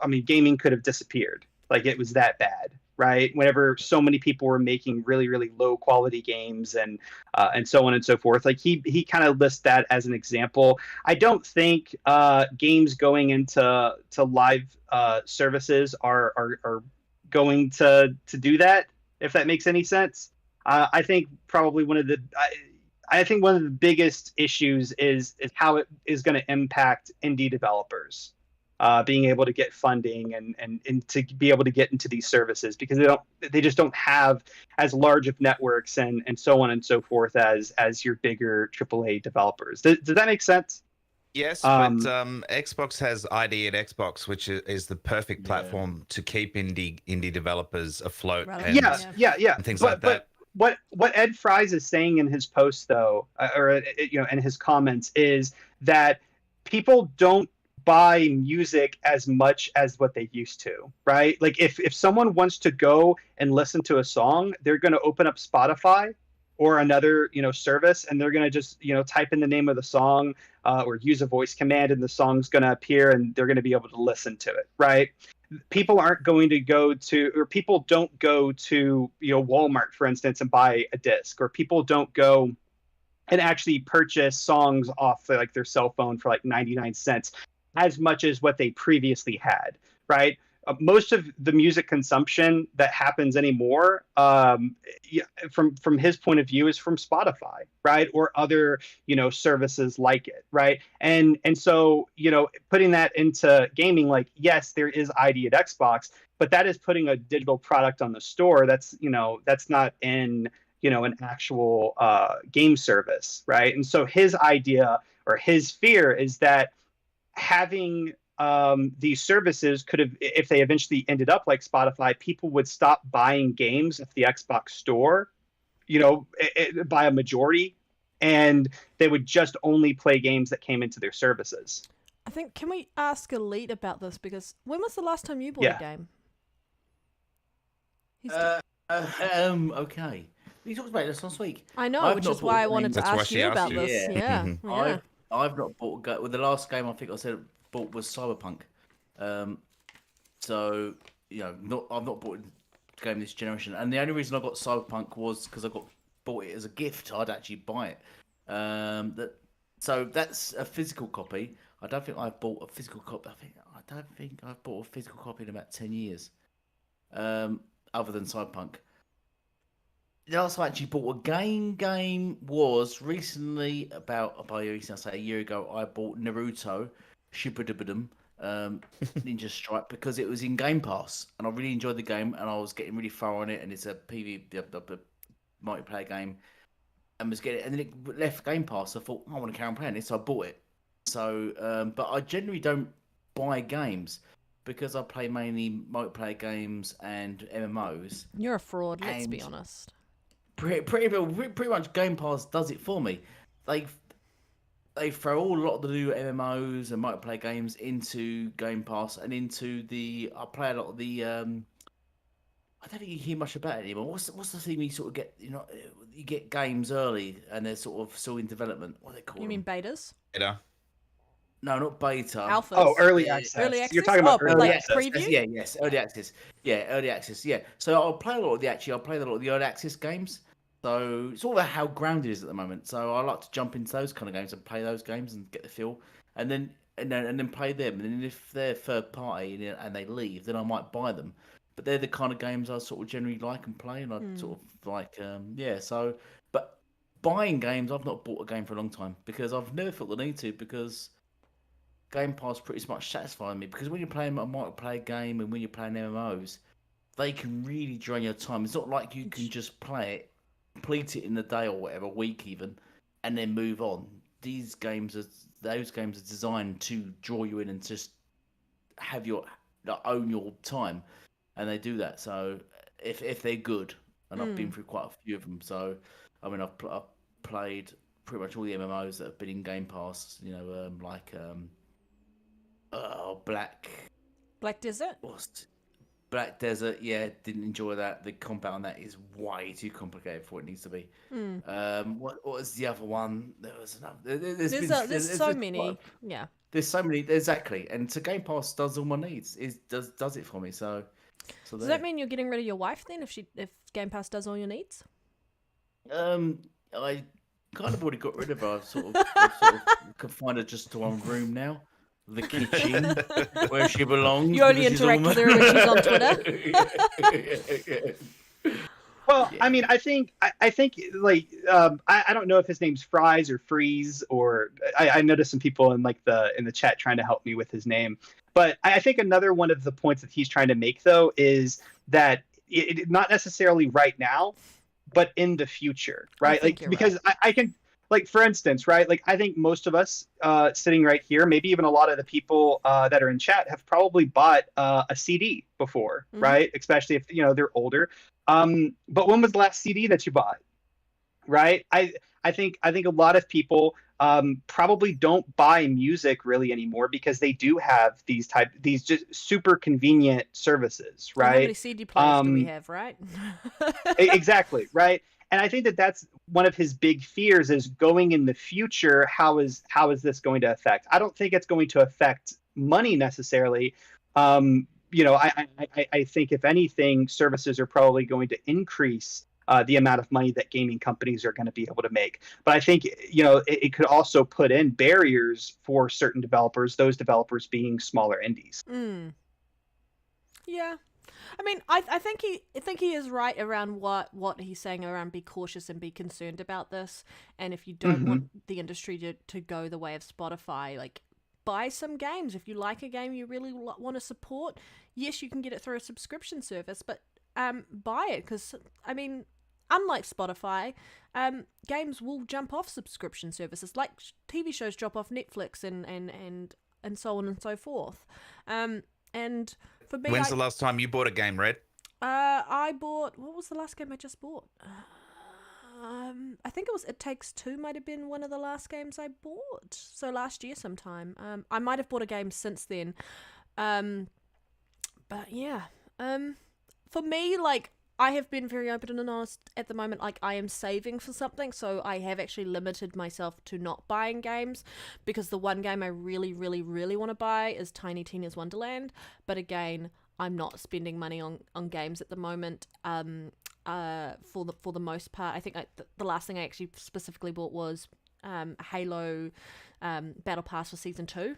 mean, gaming could have disappeared. Like, it was that bad, right? Whenever so many people were making really, really low quality games and so on and so forth. Like, he kind of lists that as an example. I don't think games going into live services are going to do that, if that makes any sense. I think probably one of the biggest issues is how it is going to impact indie developers. being able to get funding and to be able to get into these services, because they just don't have as large of networks and so on and so forth as your bigger AAA developers. Does that make sense? Yes, but Xbox has ID at Xbox, which is the perfect platform to keep indie developers afloat. And, Yeah. and things like that. What Ed Fries is saying in his post, though, or in his comments, is that people don't buy music as much as what they used to, right? Like if someone wants to go and listen to a song, they're going to open up Spotify or another service, and they're going to just type in the name of the song or use a voice command, and the song's going to appear, and they're going to be able to listen to it, right? People aren't going to go to, or people don't go to Walmart, for instance, and buy a disc, or people don't go and actually purchase songs off like their cell phone for like 99 cents as much as what they previously had, right? Most of the music consumption that happens anymore, from his point of view, is from Spotify, right, or other services like it, right? And so putting that into gaming, like, yes, there is ID at Xbox, but that is putting a digital product on the store. That's not in an actual game service, right? And so his idea or his fear is that having these services could have, if they eventually ended up like Spotify, people would stop buying games at the Xbox store, by a majority, and they would just only play games that came into their services. I think, can we ask Elite about this? Because when was the last time you bought a game? Okay. We talked about this last week. I know, which is why I wanted to ask you about this. Yeah. I've not bought a game. Well, the last game I think I said bought was Cyberpunk. So I've not bought a game this generation, and the only reason I got Cyberpunk was because I bought it as a gift. I'd actually buy it. So that's a physical copy. I don't think I've bought a physical copy. I don't think I've bought a physical copy in about 10 years. Other than Cyberpunk. The last I actually bought a game was recently, I say a year ago, I bought Naruto Shippuden Ninja Strike because it was in Game Pass, and I really enjoyed the game, and I was getting really far on it, and it's a multiplayer game, and then it left Game Pass. I thought, I want to carry on playing this, so I bought it. So, but I generally don't buy games because I play mainly multiplayer games and MMOs. You're a fraud, let's be honest. Pretty much Game Pass does it for me. They throw a lot of the new MMOs and multiplayer games into Game Pass and into I play a lot of the I don't think you hear much about it anymore. What's the thing you sort of get? You get games early and they're sort of still in development. What are they called? You mean betas? Beta. No, not beta. Alphas. Oh, early access. Early access. You're talking about early access. Preview? Yes, early access. Yeah, early access. Yeah. So I'll play a lot of the early access games. So it's all about how grounded it is at the moment. So I like to jump into those kind of games and play those games and get the feel, and then play them. And then if they're third party and they leave, then I might buy them. But they're the kind of games I sort of generally like and play, and I sort of like So, but buying games, I've not bought a game for a long time because I've never felt the need to, because Game Pass pretty much satisfying me. Because when you're playing a multiplayer game and when you're playing MMOs, they can really drain your time. It's not like you can just play it, complete it in a day or whatever, week even, and then move on. Those games are designed to draw you in and just have own your time, and they do that. So if they're good, and I've been through quite a few of them. So I mean, I've played pretty much all the MMOs that have been in Game Pass. Black Desert. Black Desert, yeah, didn't enjoy that. The combat on that is way too complicated for what it needs to be. What was the other one? There was another. There's so many. Yeah. There's so many, exactly. And so Game Pass does all my needs. It does it for me. So does that mean you're getting rid of your wife then if Game Pass does all your needs? I kind of already got rid of her. I sort of confined her just to one room now. The kitchen, where she belongs. You only interact with her when she's on Twitter. Well, Yeah. I mean, I think like I don't know if his name's Fries or Freeze or I noticed some people in like the chat trying to help me with his name. But I think another one of the points that he's trying to make though is that not necessarily right now, but in the future, I right? think Like you're because right. I can like for instance, right? Like I think most of us sitting right here, maybe even a lot of the people that are in chat have probably bought a CD before, Mhm. right? Especially if they're older. But when was the last CD that you bought? Right? I think a lot of people probably don't buy music really anymore because they do have these just super convenient services, And how many right? CD players do we Um, have, right? exactly, right? And I think that that's one of his big fears is going in the future. How is this going to affect? I don't think it's going to affect money necessarily. I think if anything, services are probably going to increase the amount of money that gaming companies are going to be able to make. But I think it could also put in barriers for certain developers. Those developers being smaller indies. Mm. Yeah. I mean, I think he is right around what he's saying around be cautious and be concerned about this. And if you don't Hmm. want the industry to go the way of Spotify, like buy some games. If you like a game you really want to support, yes, you can get it through a subscription service, but buy it because I mean, unlike Spotify, games will jump off subscription services like TV shows drop off Netflix and so on and so forth. And for me, When's the last time you bought a game, Red? I bought. What was the last game I just bought? I think it was It Takes Two. Might have been one of the last games I bought. So last year sometime. I might have bought a game since then. But yeah. For me, like I have been very open and honest at the moment. Like I am saving for something, so I have actually limited myself to not buying games because the one game I really, really, really want to buy is Tiny Tina's Wonderland. But again, I'm not spending money on games at the moment. For the most part, I think the last thing I actually specifically bought was Halo Battle Pass for Season 2.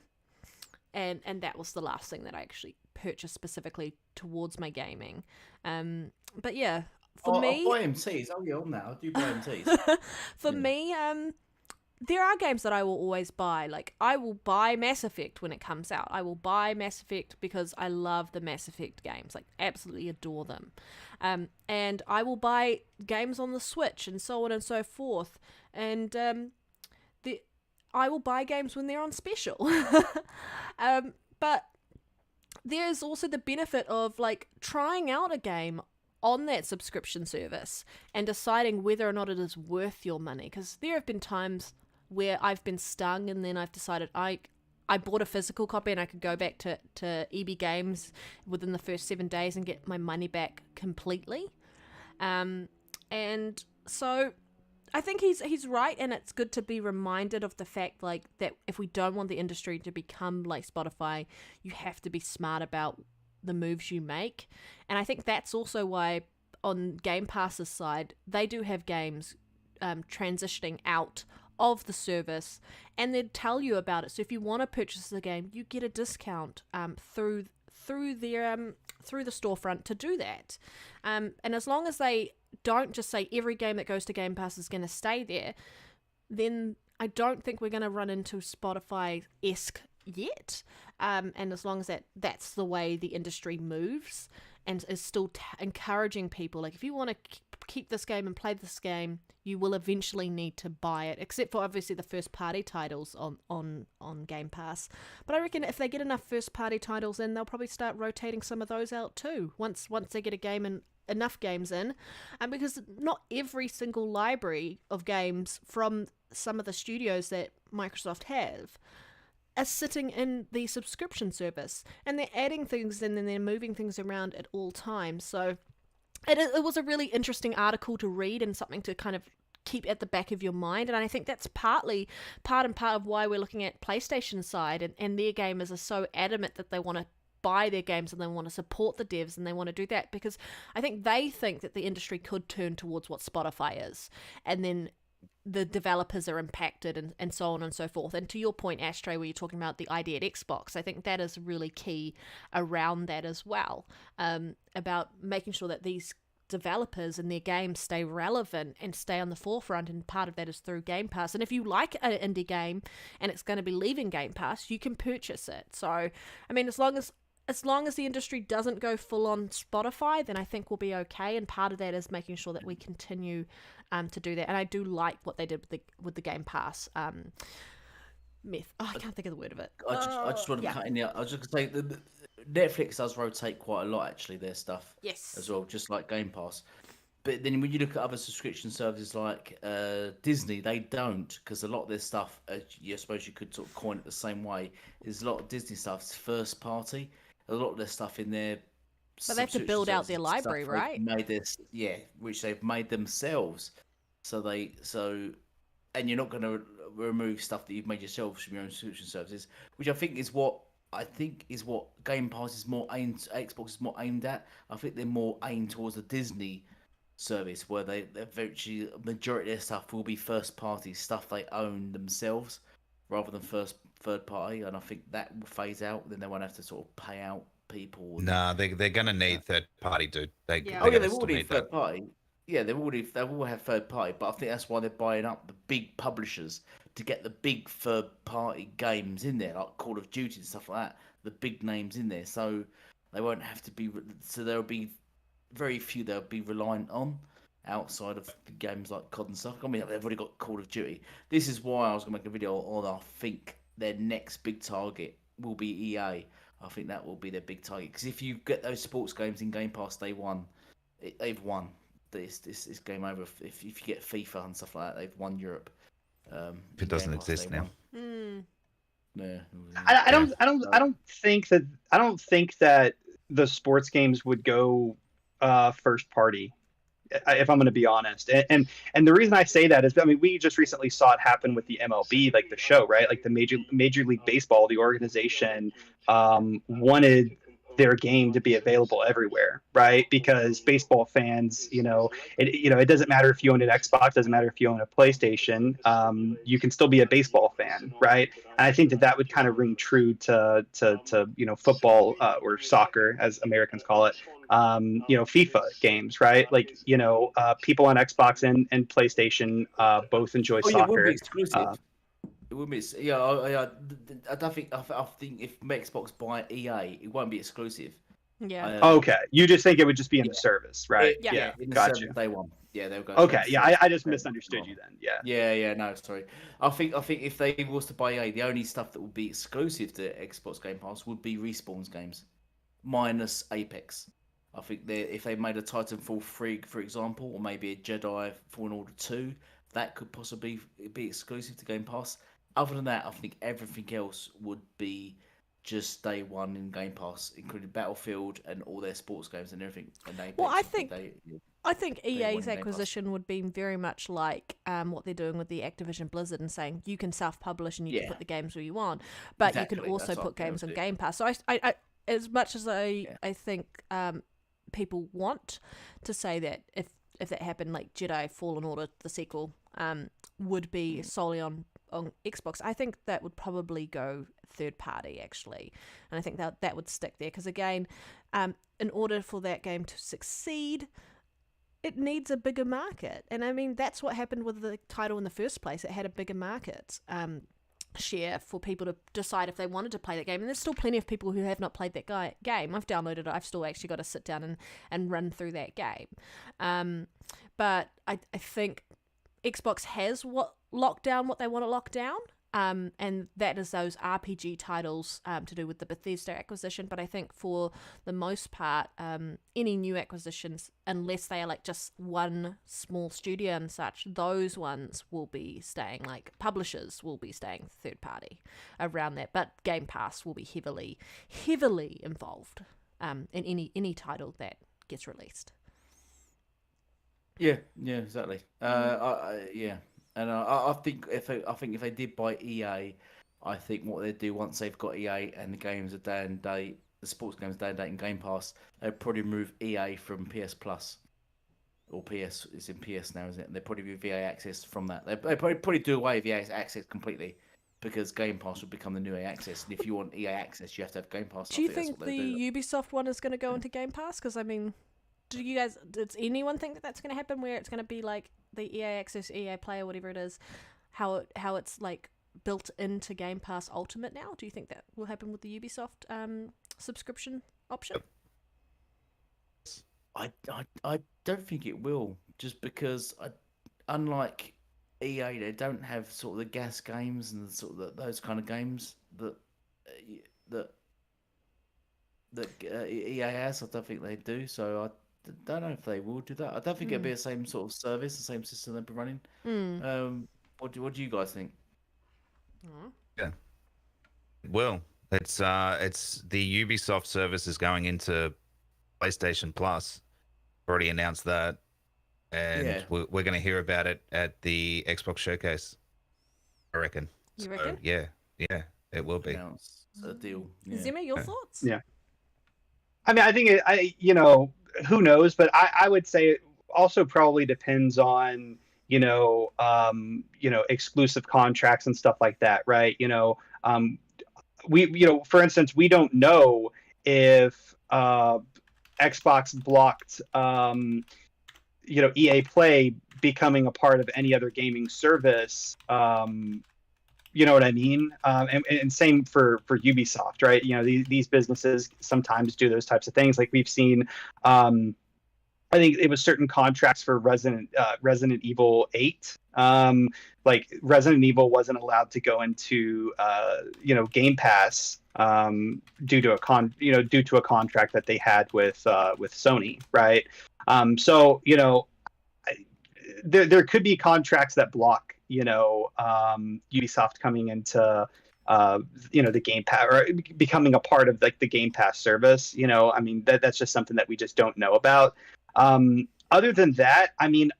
And that was the last thing that I actually purchased specifically towards my gaming. But yeah, for I'll me, buy MTs. Oh yeah, on that. I do buy MTs. for Yeah. me, there are games that I will always buy. Like I will buy Mass Effect when it comes out. I will buy Mass Effect because I love the Mass Effect games. Like absolutely adore them. And I will buy games on the Switch and so on and so forth. And I will buy games when they're on special. But there's also the benefit of like trying out a game on that subscription service and deciding whether or not it is worth your money. Because there have been times where I've been stung and then I've decided I bought a physical copy and I could go back to EB Games within the first 7 days and get my money back completely. And so I think he's right, and it's good to be reminded of the fact like that if we don't want the industry to become like Spotify, you have to be smart about the moves you make. And I think that's also why on Game Pass's side, they do have games transitioning out of the service, and they'd tell you about it. So if you want to purchase the game, you get a discount through their through the storefront to do that. And as long as they don't just say every game that goes to Game Pass is going to stay there, then I don't think we're going to run into Spotify-esque yet. And as long as that's the way the industry moves and is still encouraging people, like if you want to keep this game and play this game, you will eventually need to buy it, except for obviously the first party titles on Game Pass. But I reckon if they get enough first party titles in, they'll probably start rotating some of those out too once they get a game and enough games in. And because not every single library of games from some of the studios that Microsoft have are sitting in the subscription service, and they're adding things in and they're moving things around at all times. So it was a really interesting article to read and something to kind of keep at the back of your mind. And I think that's part of why we're looking at PlayStation's side, and their gamers are so adamant that they want to buy their games and they want to support the devs and they want to do that because I think they think that the industry could turn towards what Spotify is, and then the developers are impacted and so on and so forth. And to your point, Ashtray, where you're talking about the ID at Xbox, I think that is really key around that as well, about making sure that these developers and their games stay relevant and stay on the forefront, and part of that is through Game Pass. And if you like an indie game and it's going to be leaving Game Pass, you can purchase it. So, I mean, as long as the industry doesn't go full on Spotify, then I think we'll be okay. And part of that is making sure that we continue to do that. And I do like what they did with the Game Pass myth. Oh, I can't think of the word of it. I just want to cut in there. I was just going to say that Netflix does rotate quite a lot, actually, their stuff. Yes. As well, just like Game Pass. But then when you look at other subscription services like Disney, they don't, because a lot of their stuff, I suppose you could sort of coin it the same way, is a lot of Disney stuff is first party. A lot of their stuff in there. But they have to build out their library, right? Made this, which they've made themselves. And you're not going to remove stuff that you've made yourselves from your own subscription services, which I think is what Game Pass is more aimed. Xbox is more aimed at. I think they're more aimed towards the Disney service, where they virtually majority of their stuff will be first party stuff they own themselves, rather than third party. And I think that will phase out. Then they won't have to sort of pay out people. Nah, they're gonna need third party, dude. They've they've already need third party. Yeah, they will have third party, but I think that's why they're buying up the big publishers to get the big third party games in there, like Call of Duty and stuff like that. The big names in there, so they won't have to be. So there'll be very few they'll be reliant on outside of the games like COD and stuff. I mean, they've already got Call of Duty. This is why I was going to make a video on. I think their next big target will be EA. I think that will be their big target, because if you get those sports games in Game Pass, they've won. This game over. If you get FIFA and stuff like that, they've won Europe. It doesn't exist now. Yeah. I don't think that the sports games would go first party, if I'm going to be honest. And the reason I say that is, I mean, we just recently saw it happen with the MLB, like the show, right? Like the Major League Baseball, the organization wanted their game to be available everywhere, right? Because baseball fans, it doesn't matter if you own an Xbox, doesn't matter if you own a PlayStation, you can still be a baseball fan, right? And I think that would kind of ring true to football or soccer, as Americans call it, FIFA games, right? Like, people on Xbox and PlayStation both enjoy soccer. Yeah, it would be exclusive. It would be, I don't think. I think if Xbox buy EA, it won't be exclusive. Yeah. Okay, you just think it would just be in the service, right? Yeah. Gotcha. Day one. Yeah, they'll go. Okay, yeah, I just misunderstood you then. Yeah. Yeah. No, sorry. I think if they was to buy EA, the only stuff that would be exclusive to Xbox Game Pass would be Respawn's games, minus Apex. I think if they made a Titanfall 3, for example, or maybe a Jedi Fallen Order 2, that could possibly be exclusive to Game Pass. Other than that, I think everything else would be just day one in Game Pass, including Battlefield and all their sports games and everything. And I think EA's acquisition would be very much like what they're doing with the Activision Blizzard, and saying you can self-publish and you can put the games where you want, but you can also put games on Game Pass. So I as much as I think people want to say that if that happened, like Jedi Fallen Order, the sequel, would be solely on Xbox, I think that would probably go third party, actually. And I think that would stick there, because again, in order for that game to succeed, it needs a bigger market. And I mean, that's what happened with the title in the first place. It had a bigger market share for people to decide if they wanted to play that game. And there's still plenty of people who have not played that game. I've downloaded it. I've still actually got to sit down and run through that game. But I think Xbox has locked down what they want to lock down. And that is those RPG titles to do with the Bethesda acquisition. But I think for the most part, any new acquisitions, unless they are like just one small studio and such, those ones will be staying, like publishers will be staying third party around that. But Game Pass will be heavily, heavily involved in any title that gets released. Yeah, exactly. And I think if they did buy EA, I think what they'd do once they've got EA and the games are day and date, the sports games day and date in Game Pass, they'd probably move EA from PS Plus, or PS. It's in PS now, isn't it? They'd probably move EA Access from that. They'd probably do away with EA Access completely, because Game Pass would become the new EA Access. And if you want EA Access, you have to have Game Pass. Do you think the Ubisoft one is going to go into Game Pass? Because I mean, do you guys? Does anyone think that that's going to happen? Where it's going to be like the EA Access, EA Play, or whatever it is, how it's like built into Game Pass Ultimate now? Do you think that will happen with the Ubisoft subscription option? I don't think it will, just because unlike EA, they don't have sort of the gas games and sort of those kind of games that EA has. I don't think they do. So I don't know if they will do that. I don't think it'll be the same sort of service, the same system they'll be running. What do you guys think? Yeah, it will. It's the Ubisoft service is going into PlayStation Plus. Already announced that, and we're going to hear about it at the Xbox Showcase, I reckon. You reckon? Yeah, it will be. Announce a deal. Zima, your thoughts? Yeah. I mean, I think who knows, but I would say it also probably depends on exclusive contracts and stuff like that, right? For instance, we don't know if Xbox blocked EA Play becoming a part of any other gaming service. You know what I mean? And same for Ubisoft, right? These businesses sometimes do those types of things. Like we've seen, I think it was certain contracts for Resident Evil 8. Like Resident Evil wasn't allowed to go into Game Pass due to a contract that they had with Sony, right? So there could be contracts that block Ubisoft coming into the Game Pass or becoming a part of like the Game Pass service. I mean that's just something that we just don't know about. Other than that, I mean,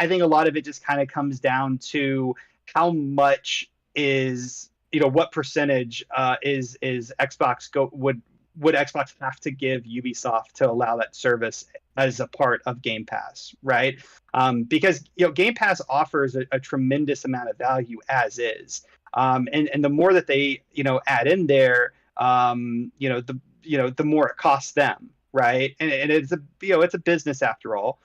I think a lot of it just kind of comes down to how much is what percentage is Xbox would Xbox have to give Ubisoft to allow that service as a part of Game Pass, right? Because Game Pass offers a tremendous amount of value as is, and the more that they add in there, the more it costs them, right? And it's a business after all.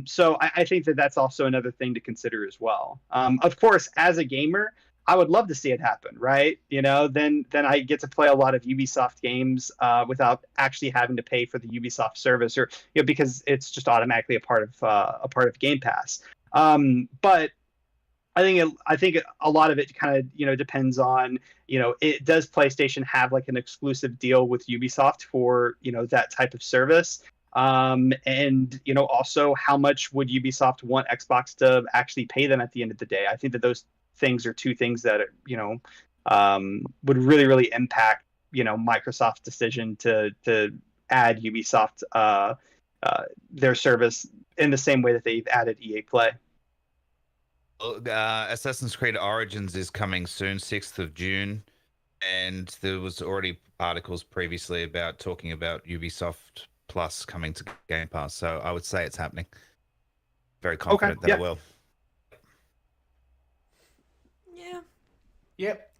So I think that's also another thing to consider as well. Of course, as a gamer, I would love to see it happen, right? Then I get to play a lot of Ubisoft games without actually having to pay for the Ubisoft service, or because it's just automatically a part of Game Pass. But I think a lot of it kind of depends on does PlayStation have like an exclusive deal with Ubisoft for that type of service, and also how much would Ubisoft want Xbox to actually pay them at the end of the day. I think that those things are two things that would really impact Microsoft's decision to add Ubisoft their service in the same way that they've added EA Play. Assassin's Creed Origins is coming soon, 6th of June, and there was already articles previously talking about Ubisoft Plus coming to Game Pass, so I would say it's happening. Very confident that it will. Yeah. Yep.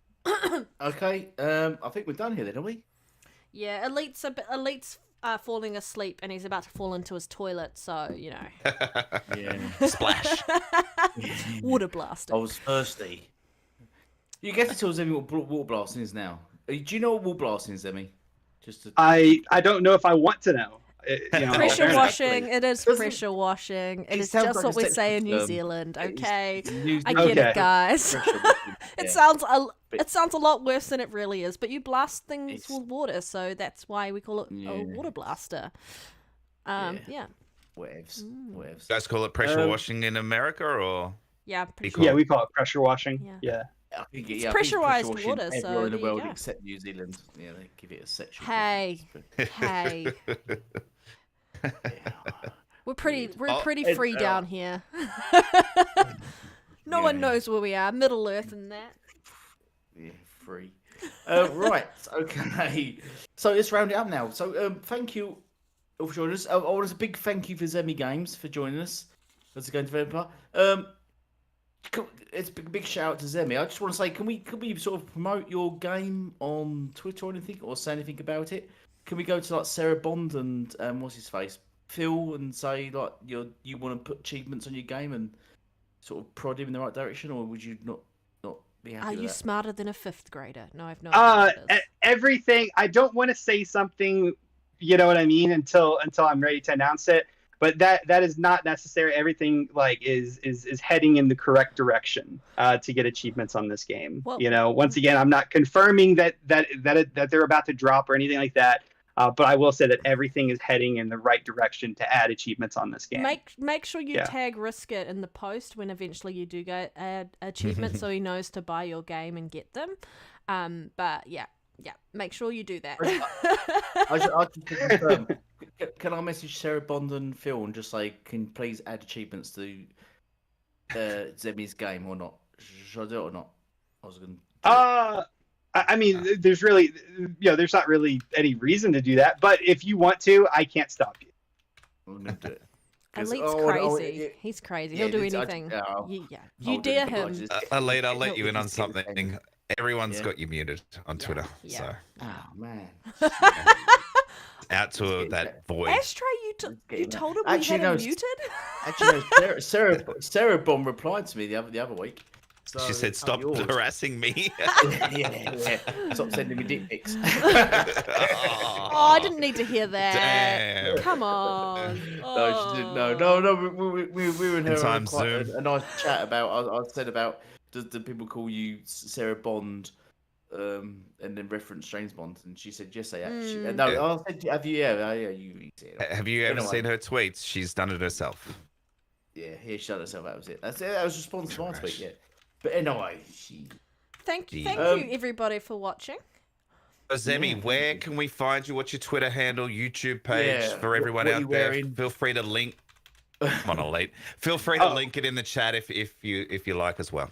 Okay. I think we're done here then, are we? Yeah, Elite's falling asleep and he's about to fall into his toilet, so Yeah. Splash. Water blaster. I was thirsty. You get to tell Zemi what water blasting is now. Do you know what water blasting is, Zemi? I don't know if I want to know. Pressure washing. It is pressure washing. It is sounds just like what a we say in New sexual term. Zealand. Okay, It's I get it, guys. It Yeah. sounds a lot worse than it really is. But you blast things with water, so that's why we call it a water blaster. Yeah. Whatevs. You guys call it pressure washing in America, or? Yeah. Yeah, we call it pressure washing. Yeah. I think It's pressurized pressure water, washing so everywhere in the there you world go. except New Zealand. Yeah, they give it a sexual. Hey. We're pretty free down here. No one knows where we are. Middle Earth and that. Yeah, free. Right. Okay. So let's round it up now. So thank you all for joining us. I want a big thank you for Zemi Games for joining us as a game developer. It's a big shout out to Zemi. I just want to say, can we sort of promote your game on Twitter or anything, or say anything about it? Can we go to like Sarah Bond and what's his face, Phil and say like you want to put achievements on your game and sort of prod him in the right direction, or would you not be happy Are with you that? smarter than a 5th grader? No, I've no idea what it is. Everything. I don't want to say something, you know what I mean, until I'm ready to announce it. But that is not necessary. Everything like is heading in the correct direction to get achievements on this game. Well- You know, once again, I'm not confirming that they're about to drop or anything like that. But I will say that everything is heading in the right direction to add achievements on this game. Make sure you Yeah. tag Risket in the post when eventually you do get achievements, so he knows to buy your game and get them. But yeah, make sure you do that. I just confirm. Can I message Sarah Bond and Phil and just say, can you please add achievements to Zemi's game or not? Should I do it or not? I was going to. I mean, there's really, there's not really any reason to do that. But if you want to, I can't stop you. I'm going to do it. 'Cause- Elite's crazy. He's crazy. He'll do anything. You I'll do dare it, but I him. just- Elite, I'll let you in on Just get the something. thing. Everyone's Yeah. got you muted on Twitter. Yeah. So Oh, man. out to that void. Ashtray, you told him we Actually, had him no, muted? Actually, no, Sarah Bond replied to me the other week. So She said, it's "Stop yours." harassing me." yeah. Stop sending me dick pics. Oh, I didn't need to hear that. Damn. Come on. No, she didn't. No. We were in her Time quite Zoom. a nice chat about. I said about do people call you Sarah Bond, and then reference James Bond, and she said yes, I actually. Mm. No, Yeah. I said have you? Yeah, you said it. Have you ever Anyway. seen her tweets? She's done it herself. Yeah, he shut herself. That was it. That's it. That was response to my tweet. Trash. Yeah, but anyway, she. Thank you, Um, everybody, for watching. Zemi, Yeah. where can we find you? What's your Twitter handle, YouTube page Yeah, for everyone what out you there? wearing? Feel free to link. Come on, Elite. Feel free to Oh. link it in the chat if you like as well.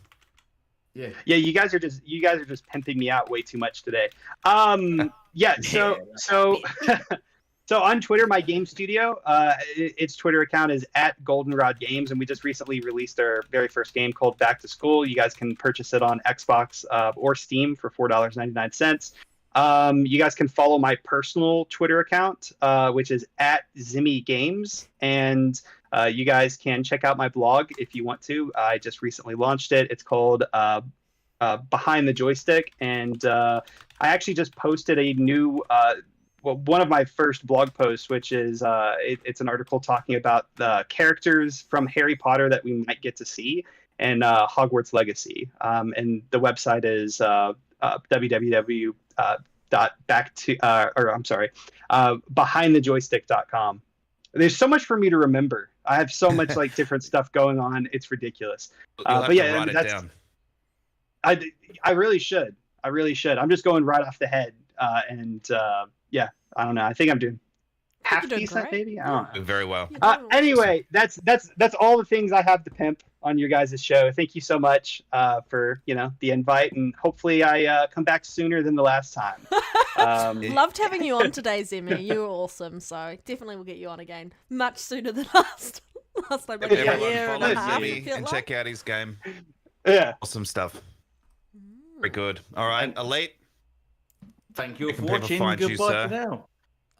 Yeah. Yeah, you guys are just pimping me out way too much today. Yeah, so so on Twitter, my game studio, its Twitter account is @GoldenrodGames, and we just recently released our very first game called Back to School. You guys can purchase it on Xbox or Steam for $4.99. You guys can follow my personal Twitter account, which is @ZimmyGames, and you guys can check out my blog if you want to. I just recently launched it. It's called Behind the Joystick, and I actually just posted a new, one of my first blog posts, which is it's an article talking about the characters from Harry Potter that we might get to see and Hogwarts Legacy. And the website is behindthejoystick.com. There's so much for me to remember. I have so much like different stuff going on. It's ridiculous. You'll have But to yeah, write it that's- down. I really should. I'm just going right off the head. Yeah, I don't know. I think I'm doing half doing decent, great. maybe. I don't know. Very well. You're doing Anyway, that's all the things I have to pimp on your guys' show. Thank you so much for the invite, and hopefully I come back sooner than the last time. Loved having you on today, Zemi. You were awesome, so definitely we'll get you on again much sooner than last time. Like a Everyone year and follow a half. Zemi it felt and like. check out his game. Yeah. Awesome stuff. Very good. All right, Elite. Thank you Where for can people watching. find you, Goodbye sir? for now.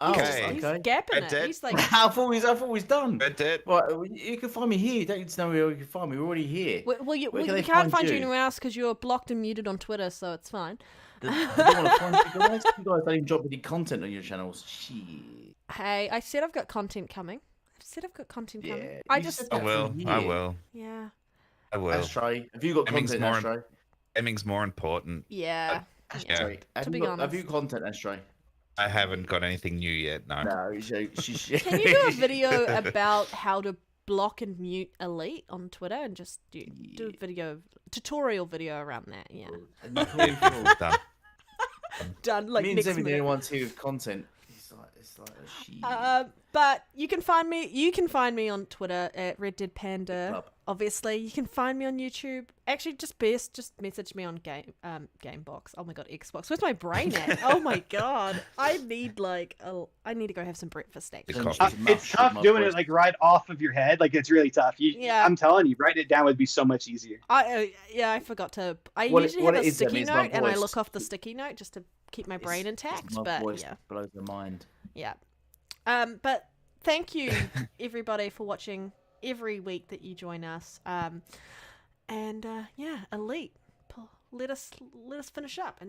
Oh, Okay. He's okay. gapping Red it. Dead. He's like, I thought we was done. Red Dead. Right, you can find me here. You don't need to know where you can find me. We're already here. well, you Where can we they can't find you you? anywhere else because you're blocked and muted on Twitter, so it's fine. You want to find you guys? You guys don't even drop any content on your channels. Shit. Hey, I said I've got content coming. Coming. Yeah, I you just, said I that will. for I years. will. yeah, I will. Ashtray. Have you got Gaming's content, more Ashtray? Gaming's more important. yeah. Ashtray. To Have be you got, have honest. you content, Ashtray? I haven't got anything new yet. No. No, she's. Can you do a video about how to block and mute Elite on Twitter and just do a tutorial video around that? Yeah. Done. Done. Like Me and next Zemi the minute. only ones who have content. It's like a shit. But you can find me. You can find me on Twitter at Red Dead Panda. Club. Obviously, you can find me on YouTube. Actually, just message me on Gamebox. Oh my god, Xbox. Where's my brain at? Oh my god, I need I need to go have some breakfast. Actually, coffee. It's tough doing it like right off of your head. Like it's really tough. Yeah. I'm telling you, writing it down would be so much easier. I forgot to. I What usually it have a is, Demi, sticky is my note, and I voice. look off the sticky note just to keep my brain intact. My But voice yeah. blows the mind. Yeah. But thank you everybody for watching every week that you join us. And yeah, Elite, let us finish up, and then